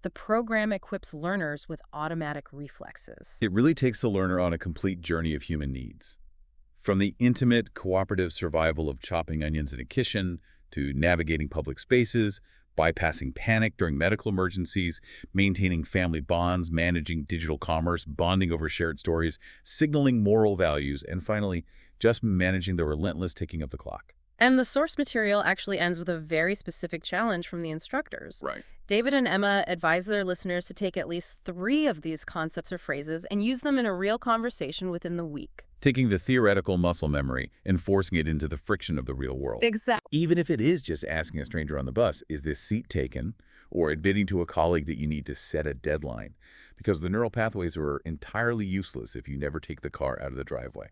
the program equips learners with automatic reflexes. It really takes the learner on a complete journey of human needs. From the intimate, cooperative survival of chopping onions in a kitchen, to navigating public spaces, bypassing panic during medical emergencies, maintaining family bonds, managing digital commerce, bonding over shared stories, signaling moral values, and finally, just managing the relentless ticking of the clock. And the source material actually ends with a very specific challenge from the instructors. Right. David and Emma advise their listeners to take at least 3 of these concepts or phrases and use them in a real conversation within the week. Taking the theoretical muscle memory and forcing it into the friction of the real world. Exactly. Even if it is just asking a stranger on the bus, is this seat taken? Or admitting to a colleague that you need to set a deadline. Because the neural pathways are entirely useless if you never take the car out of the driveway.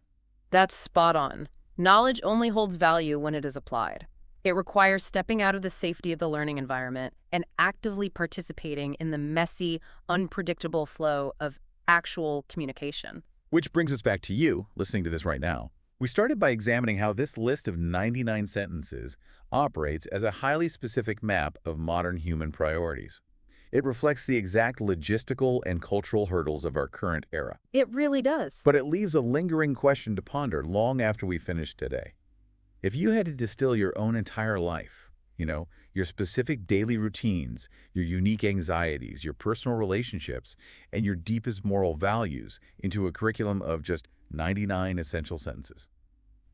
That's spot on. Knowledge only holds value when it is applied. It requires stepping out of the safety of the learning environment and actively participating in the messy, unpredictable flow of actual communication. Which brings us back to you, listening to this right now. We started by examining how this list of 99 sentences operates as a highly specific map of modern human priorities. It reflects the exact logistical and cultural hurdles of our current era. It really does. But it leaves a lingering question to ponder long after we finish today. If you had to distill your own entire life, your specific daily routines, your unique anxieties, your personal relationships, and your deepest moral values into a curriculum of just 99 essential sentences,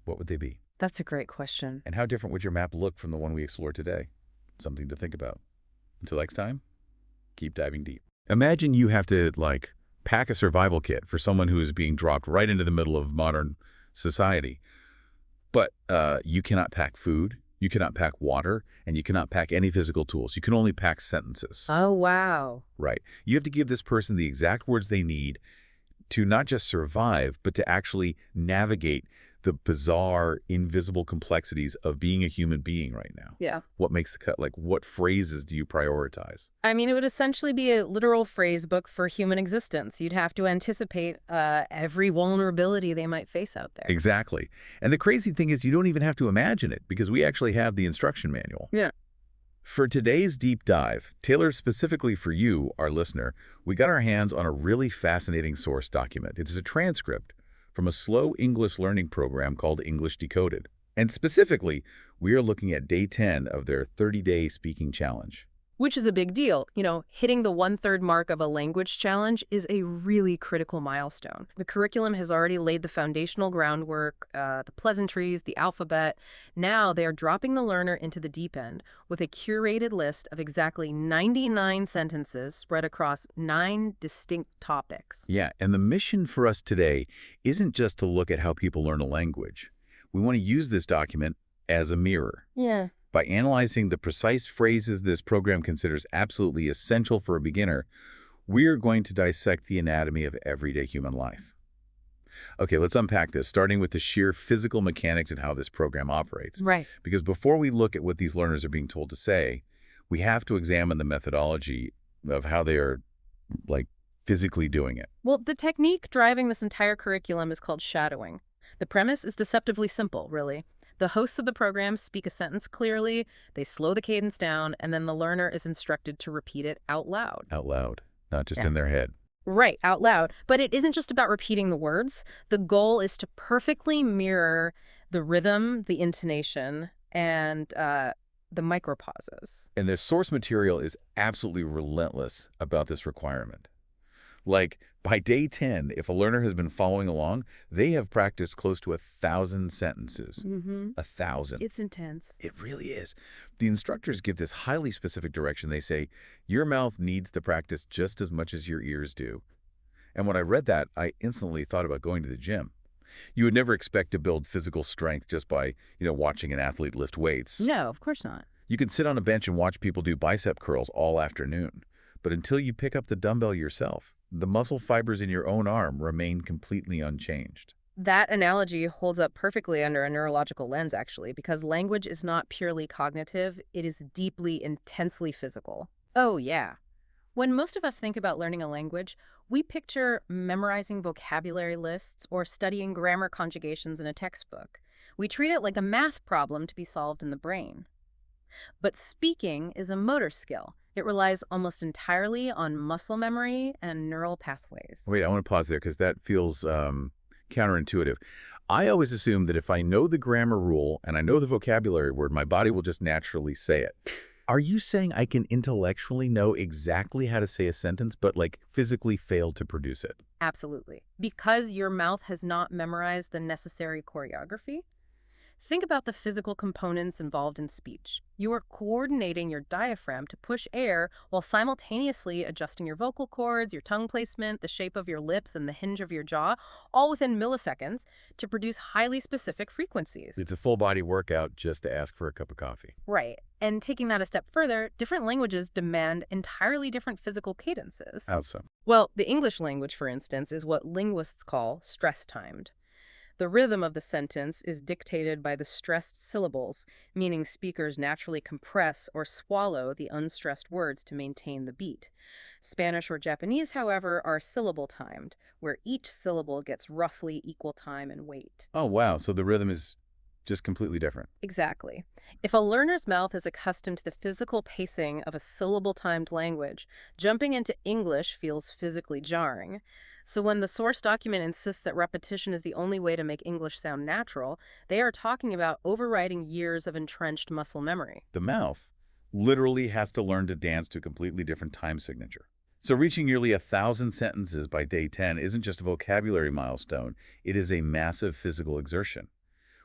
what would they be? That's a great question. And how different would your map look from the one we explored today? Something to think about. Until next time, keep diving deep. Imagine you have to, pack a survival kit for someone who is being dropped right into the middle of modern society. But you cannot pack food, you cannot pack water, and you cannot pack any physical tools. You can only pack sentences. Oh, wow. Right. You have to give this person the exact words they need to not just survive, but to actually navigate the bizarre, invisible complexities of being a human being right now. Yeah. What makes the cut? What phrases do you prioritize? I mean, it would essentially be a literal phrase book for human existence. You'd have to anticipate every vulnerability they might face out there. Exactly. And the crazy thing is you don't even have to imagine it because we actually have the instruction manual. Yeah. For today's deep dive, tailored specifically for you, our listener, we got our hands on a really fascinating source document. It is a transcript from a slow English learning program called English Decoded. And specifically, we are looking at day 10 of their 30-day speaking challenge. Which is a big deal. Hitting the 1/3 mark of a language challenge is a really critical milestone. The curriculum has already laid the foundational groundwork, the pleasantries, the alphabet. Now they are dropping the learner into the deep end with a curated list of exactly 99 sentences spread across 9 distinct topics. Yeah, and the mission for us today isn't just to look at how people learn a language. We want to use this document as a mirror. Yeah. By analyzing the precise phrases this program considers absolutely essential for a beginner, we are going to dissect the anatomy of everyday human life. Okay, let's unpack this, starting with the sheer physical mechanics and how this program operates. Right. Because before we look at what these learners are being told to say, we have to examine the methodology of how they are, physically doing it. Well, the technique driving this entire curriculum is called shadowing. The premise is deceptively simple, really. The hosts of the program speak a sentence clearly, they slow the cadence down, and then the learner is instructed to repeat it out loud. Out loud, not just in their head. Right, out loud. But it isn't just about repeating the words. The goal is to perfectly mirror the rhythm, the intonation, and the micropauses. And the source material is absolutely relentless about this requirement. By day 10, if a learner has been following along, they have practiced close to 1,000 sentences. 1,000. It's intense. It really is. The instructors give this highly specific direction. They say, your mouth needs to practice just as much as your ears do. And when I read that, I instantly thought about going to the gym. You would never expect to build physical strength just by, watching an athlete lift weights. No, of course not. You can sit on a bench and watch people do bicep curls all afternoon. But until you pick up the dumbbell yourself, the muscle fibers in your own arm remain completely unchanged. That analogy holds up perfectly under a neurological lens, actually, because language is not purely cognitive. It is deeply, intensely physical. Oh, yeah. When most of us think about learning a language, we picture memorizing vocabulary lists or studying grammar conjugations in a textbook. We treat it like a math problem to be solved in the brain. But speaking is a motor skill. It relies almost entirely on muscle memory and neural pathways. Wait, I want to pause there because that feels counterintuitive. I always assume that if I know the grammar rule and I know the vocabulary word, my body will just naturally say it. Are you saying I can intellectually know exactly how to say a sentence, but physically fail to produce it? Absolutely. Because your mouth has not memorized the necessary choreography? Think about the physical components involved in speech. You are coordinating your diaphragm to push air while simultaneously adjusting your vocal cords, your tongue placement, the shape of your lips, and the hinge of your jaw, all within milliseconds to produce highly specific frequencies. It's a full-body workout just to ask for a cup of coffee. Right. And taking that a step further, different languages demand entirely different physical cadences. How so? Well, the English language, for instance, is what linguists call stress-timed. The rhythm of the sentence is dictated by the stressed syllables, meaning speakers naturally compress or swallow the unstressed words to maintain the beat. Spanish or Japanese, however, are syllable-timed, where each syllable gets roughly equal time and weight. Oh, wow. So the rhythm is just completely different. Exactly. If a learner's mouth is accustomed to the physical pacing of a syllable-timed language, jumping into English feels physically jarring. So when the source document insists that repetition is the only way to make English sound natural, they are talking about overriding years of entrenched muscle memory. The mouth literally has to learn to dance to a completely different time signature. So reaching nearly 1,000 sentences by day 10 isn't just a vocabulary milestone, it is a massive physical exertion.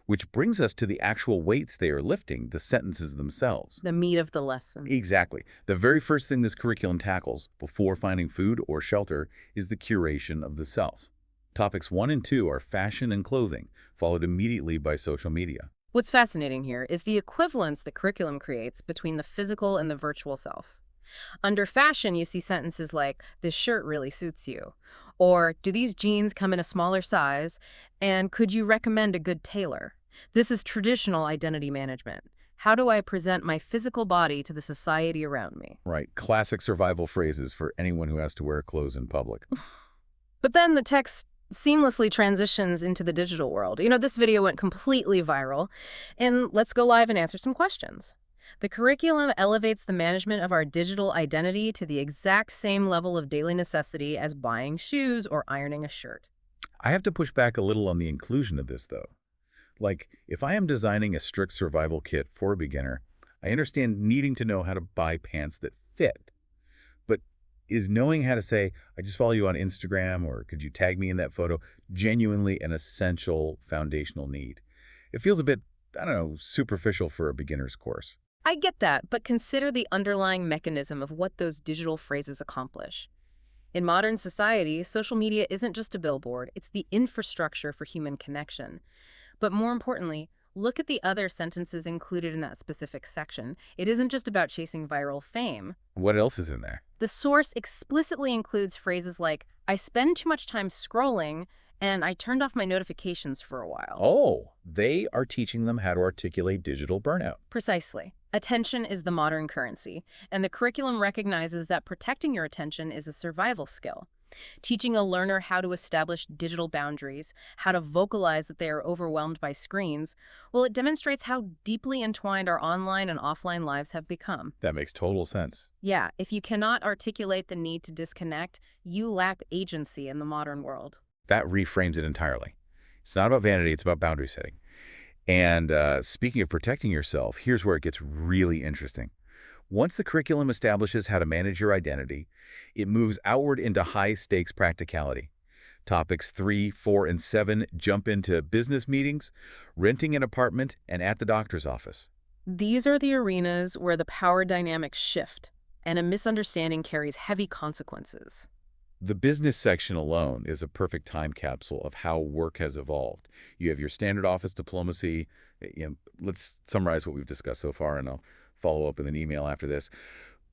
Which brings us to the actual weights they are lifting, the sentences themselves. The meat of the lesson. Exactly. The very first thing this curriculum tackles, before finding food or shelter, is the curation of the self. Topics 1 and 2 are fashion and clothing, followed immediately by social media. What's fascinating here is the equivalence the curriculum creates between the physical and the virtual self. Under fashion, you see sentences like, "This shirt really suits you," or "Do these jeans come in a smaller size?" and "Could you recommend a good tailor?" This is traditional identity management. How do I present my physical body to the society around me? Right. Classic survival phrases for anyone who has to wear clothes in public. But then the text seamlessly transitions into the digital world. This video went completely viral, and let's go live and answer some questions. The curriculum elevates the management of our digital identity to the exact same level of daily necessity as buying shoes or ironing a shirt. I have to push back a little on the inclusion of this, though. Like, if I am designing a strict survival kit for a beginner, I understand needing to know how to buy pants that fit. But is knowing how to say, "I just follow you on Instagram," or "Could you tag me in that photo," genuinely an essential foundational need? It feels a bit, I don't know, superficial for a beginner's course. I get that, but consider the underlying mechanism of what those digital phrases accomplish. In modern society, social media isn't just a billboard, it's the infrastructure for human connection. But more importantly, look at the other sentences included in that specific section. It isn't just about chasing viral fame. What else is in there? The source explicitly includes phrases like, "I spend too much time scrolling," and "I turned off my notifications for a while." Oh, they are teaching them how to articulate digital burnout. Precisely. Attention is the modern currency, and the curriculum recognizes that protecting your attention is a survival skill. Teaching a learner how to establish digital boundaries, how to vocalize that they are overwhelmed by screens, well, it demonstrates how deeply entwined our online and offline lives have become. That makes total sense. Yeah, if you cannot articulate the need to disconnect, you lack agency in the modern world. That reframes it entirely. It's not about vanity, it's about boundary setting. And speaking of protecting yourself, here's where it gets really interesting. Once the curriculum establishes how to manage your identity, it moves outward into high-stakes practicality. Topics 3, 4, and 7 jump into business meetings, renting an apartment, and at the doctor's office. These are the arenas where the power dynamics shift, and a misunderstanding carries heavy consequences. The business section alone is a perfect time capsule of how work has evolved. You have your standard office diplomacy. Let's summarize what we've discussed so far, and I'll follow up with an email after this.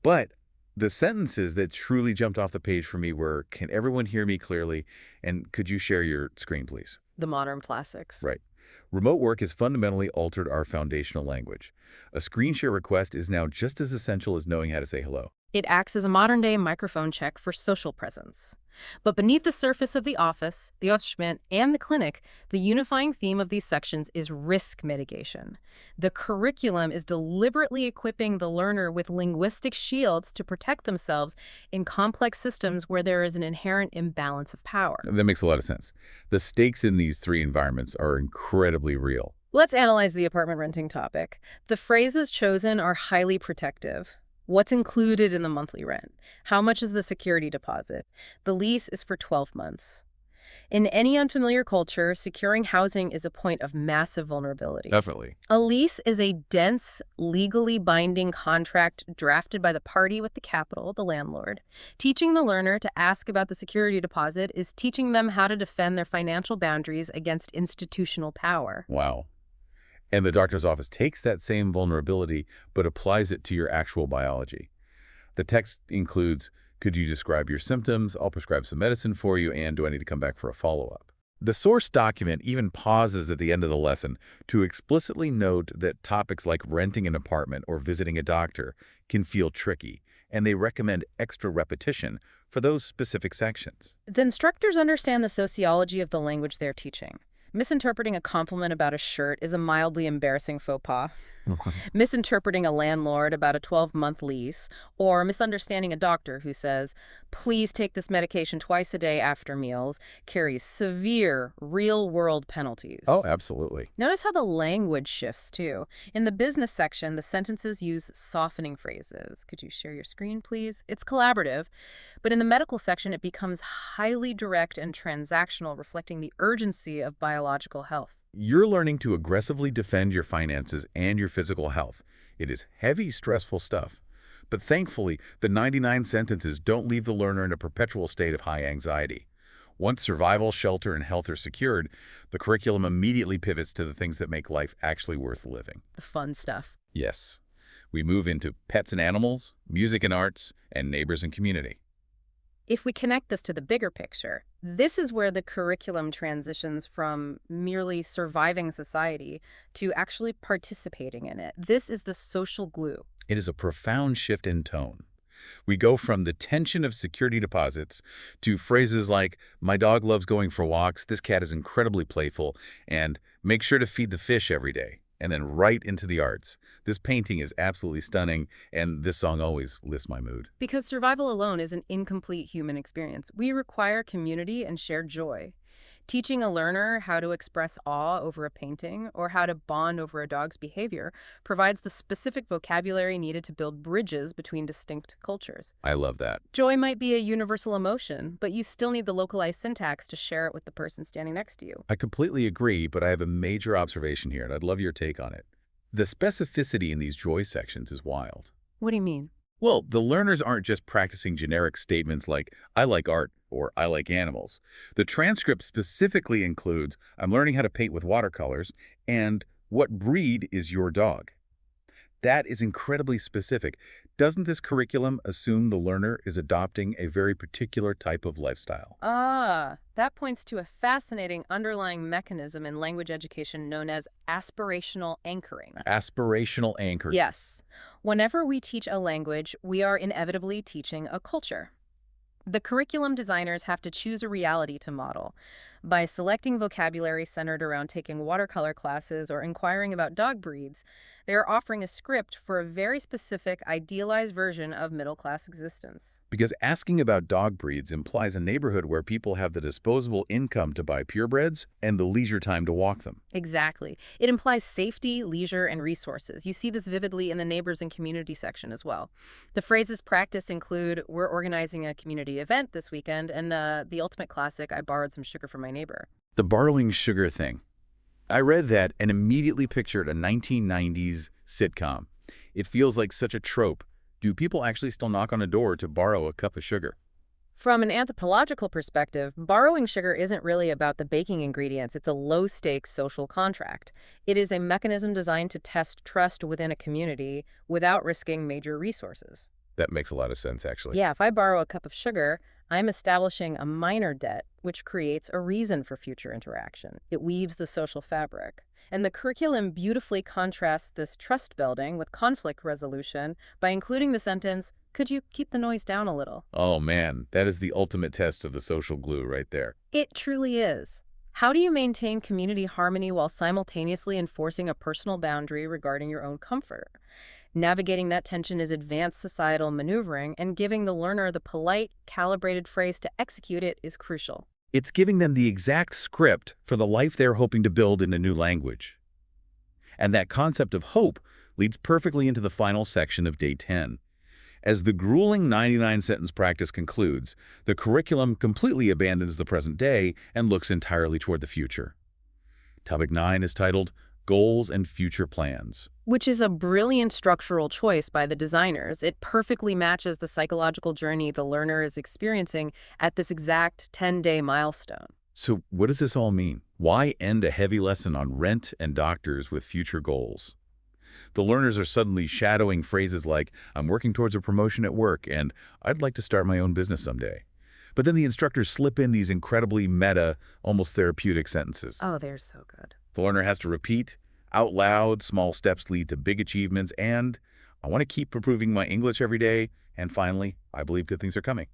But the sentences that truly jumped off the page for me were, "Can everyone hear me clearly?" and "Could you share your screen, please?" The modern classics. Right. Remote work has fundamentally altered our foundational language. A screen share request is now just as essential as knowing how to say hello. It acts as a modern-day microphone check for social presence. But beneath the surface of the office, the Oshment, and the clinic, the unifying theme of these sections is risk mitigation. The curriculum is deliberately equipping the learner with linguistic shields to protect themselves in complex systems where there is an inherent imbalance of power. That makes a lot of sense. The stakes in these three environments are incredibly real. Let's analyze the apartment renting topic. The phrases chosen are highly protective. What's included in the monthly rent? How much is the security deposit? The lease is for 12 months. In any unfamiliar culture, securing housing is a point of massive vulnerability. Definitely. A lease is a dense, legally binding contract drafted by the party with the capital, the landlord. Teaching the learner to ask about the security deposit is teaching them how to defend their financial boundaries against institutional power. Wow. And the doctor's office takes that same vulnerability but applies it to your actual biology. The text includes, "Could you describe your symptoms? I'll prescribe some medicine for you, and do I need to come back for a follow-up?" The source document even pauses at the end of the lesson to explicitly note that topics like renting an apartment or visiting a doctor can feel tricky, and they recommend extra repetition for those specific sections. The instructors understand the sociology of the language they're teaching. Misinterpreting a compliment about a shirt is a mildly embarrassing faux pas. Misinterpreting a landlord about a 12-month lease, or misunderstanding a doctor who says, "Please take this medication twice a day after meals," carries severe, real-world penalties. Oh, absolutely. Notice how the language shifts, too. In the business section, the sentences use softening phrases. Could you share your screen, please? It's collaborative. But in the medical section, it becomes highly direct and transactional, reflecting the urgency of biological health. You're learning to aggressively defend your finances and your physical health. It is heavy, stressful stuff. But thankfully, the 99 sentences don't leave the learner in a perpetual state of high anxiety. Once survival, shelter, and health are secured, the curriculum immediately pivots to the things that make life actually worth living. The fun stuff. Yes. We move into pets and animals, music and arts, and neighbors and community. If we connect this to the bigger picture, this is where the curriculum transitions from merely surviving society to actually participating in it. This is the social glue. It is a profound shift in tone. We go from the tension of security deposits to phrases like, "My dog loves going for walks, this cat is incredibly playful," and "make sure to feed the fish every day," and then right into the arts. "This painting is absolutely stunning," and "this song always lifts my mood." Because survival alone is an incomplete human experience. We require community and shared joy. Teaching a learner how to express awe over a painting or how to bond over a dog's behavior provides the specific vocabulary needed to build bridges between distinct cultures. I love that. Joy might be a universal emotion, but you still need the localized syntax to share it with the person standing next to you. I completely agree, but I have a major observation here, and I'd love your take on it. The specificity in these joy sections is wild. What do you mean? Well, the learners aren't just practicing generic statements like, "I like art," or "I like animals." The transcript specifically includes, "I'm learning how to paint with watercolors," and "What breed is your dog?" That is incredibly specific. Doesn't this curriculum assume the learner is adopting a very particular type of lifestyle? That points to a fascinating underlying mechanism in language education known as aspirational anchoring. Aspirational anchoring. Yes. Whenever we teach a language, we are inevitably teaching a culture. The curriculum designers have to choose a reality to model. By selecting vocabulary centered around taking watercolor classes or inquiring about dog breeds, they are offering a script for a very specific, idealized version of middle-class existence. Because asking about dog breeds implies a neighborhood where people have the disposable income to buy purebreds and the leisure time to walk them. Exactly. It implies safety, leisure, and resources. You see this vividly in the neighbors and community section as well. The phrases practiced include, "We're organizing a community event this weekend," and the ultimate classic, "I borrowed some sugar from my neighbor." The borrowing sugar thing. I read that and immediately pictured a 1990s sitcom. It feels like such a trope. Do people actually still knock on a door to borrow a cup of sugar? From an anthropological perspective, borrowing sugar isn't really about the baking ingredients. It's a low-stakes social contract. It is a mechanism designed to test trust within a community without risking major resources. That makes a lot of sense, actually. Yeah, if I borrow a cup of sugar, I'm establishing a minor debt, which creates a reason for future interaction. It weaves the social fabric. And the curriculum beautifully contrasts this trust building with conflict resolution by including the sentence, "Could you keep the noise down a little?" Oh man, that is the ultimate test of the social glue right there. It truly is. How do you maintain community harmony while simultaneously enforcing a personal boundary regarding your own comfort? Navigating that tension is advanced societal maneuvering, and giving the learner the polite, calibrated phrase to execute it is crucial. It's giving them the exact script for the life they're hoping to build in a new language. And that concept of hope leads perfectly into the final section of Day 10. As the grueling 99-sentence practice concludes, the curriculum completely abandons the present day and looks entirely toward the future. Topic 9 is titled, Goals and Future Plans. Which is a brilliant structural choice by the designers. It perfectly matches the psychological journey the learner is experiencing at this exact 10-day milestone. So what does this all mean? Why end a heavy lesson on rent and doctors with future goals? The learners are suddenly shadowing phrases like, "I'm working towards a promotion at work," and "I'd like to start my own business someday." But then the instructors slip in these incredibly meta, almost therapeutic sentences. Oh, they're so good. The learner has to repeat, out loud, small steps lead to big achievements, and "I want to keep improving my English every day," and finally, "I believe good things are coming."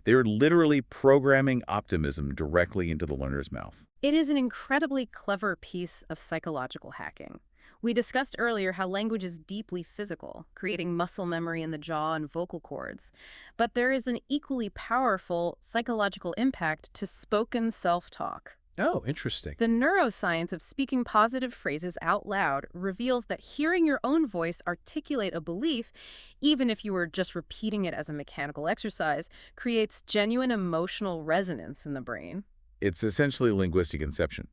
They are literally programming optimism directly into the learner's mouth. It is an incredibly clever piece of psychological hacking. We discussed earlier how language is deeply physical, creating muscle memory in the jaw and vocal cords. But there is an equally powerful psychological impact to spoken self-talk. Oh, interesting. The neuroscience of speaking positive phrases out loud reveals that hearing your own voice articulate a belief, even if you were just repeating it as a mechanical exercise, creates genuine emotional resonance in the brain. It's essentially linguistic inception.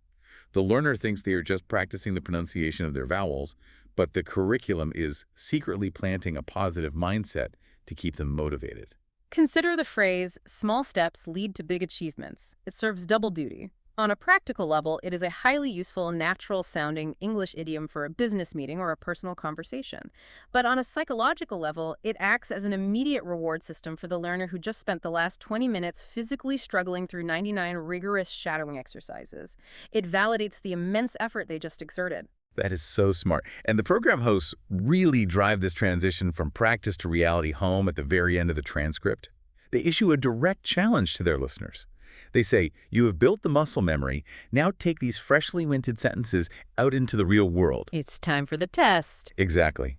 The learner thinks they are just practicing the pronunciation of their vowels, but the curriculum is secretly planting a positive mindset to keep them motivated. Consider the phrase, small steps lead to big achievements. It serves double duty. On a practical level, it is a highly useful, natural-sounding English idiom for a business meeting or a personal conversation. But on a psychological level, it acts as an immediate reward system for the learner who just spent the last 20 minutes physically struggling through 99 rigorous shadowing exercises. It validates the immense effort they just exerted. That is so smart. And the program hosts really drive this transition from practice to reality home at the very end of the transcript. They issue a direct challenge to their listeners. They say, you have built the muscle memory, now take these freshly minted sentences out into the real world. It's time for the test. Exactly.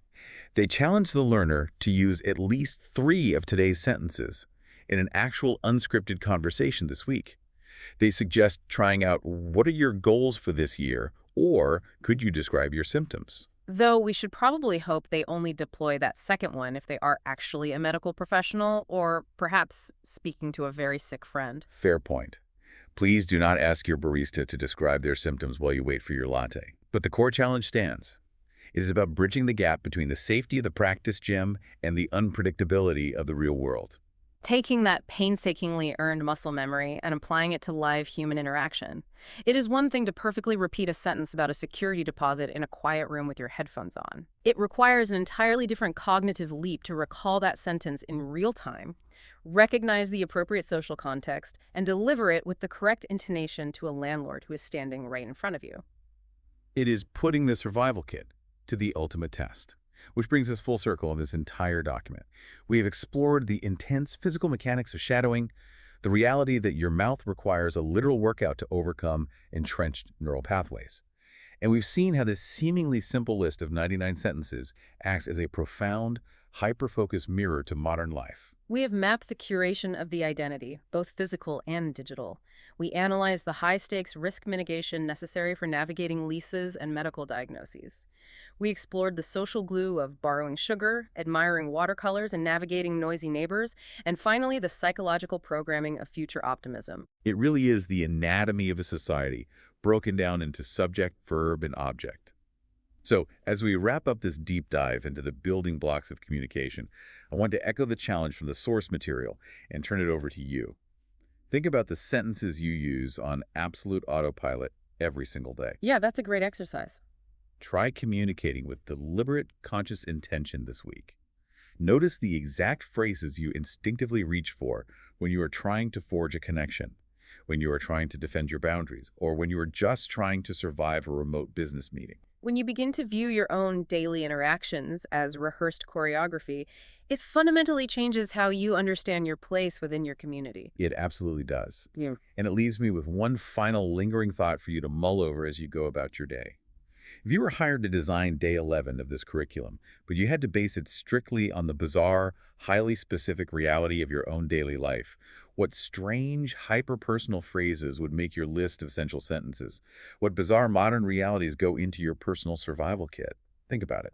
They challenge the learner to use at least 3 of today's sentences in an actual unscripted conversation this week. They suggest trying out, what are your goals for this year? Or could you describe your symptoms? Though we should probably hope they only deploy that second one if they are actually a medical professional or perhaps speaking to a very sick friend. Fair point. Please do not ask your barista to describe their symptoms while you wait for your latte. But the core challenge stands. It is about bridging the gap between the safety of the practice gym and the unpredictability of the real world. Taking that painstakingly earned muscle memory and applying it to live human interaction. It is one thing to perfectly repeat a sentence about a security deposit in a quiet room with your headphones on. It requires an entirely different cognitive leap to recall that sentence in real time, recognize the appropriate social context, and deliver it with the correct intonation to a landlord who is standing right in front of you. It is putting the survival kit to the ultimate test. Which brings us full circle in this entire document. We have explored the intense physical mechanics of shadowing, the reality that your mouth requires a literal workout to overcome entrenched neural pathways. And we've seen how this seemingly simple list of 99 sentences acts as a profound, hyper-focused mirror to modern life. We have mapped the curation of the identity, both physical and digital. We analyzed the high-stakes risk mitigation necessary for navigating leases and medical diagnoses. We explored the social glue of borrowing sugar, admiring watercolors, and navigating noisy neighbors, and finally, the psychological programming of future optimism. It really is the anatomy of a society, broken down into subject, verb, and object. So, as we wrap up this deep dive into the building blocks of communication, I want to echo the challenge from the source material and turn it over to you. Think about the sentences you use on absolute autopilot every single day. Yeah, that's a great exercise. Try communicating with deliberate, conscious intention this week. Notice the exact phrases you instinctively reach for when you are trying to forge a connection, when you are trying to defend your boundaries, or when you are just trying to survive a remote business meeting. When you begin to view your own daily interactions as rehearsed choreography, it fundamentally changes how you understand your place within your community. It absolutely does. Yeah. And it leaves me with one final lingering thought for you to mull over as you go about your day. If you were hired to design day 11 of this curriculum, but you had to base it strictly on the bizarre, highly specific reality of your own daily life, what strange, hyper-personal phrases would make your list of essential sentences? What bizarre modern realities go into your personal survival kit? Think about it.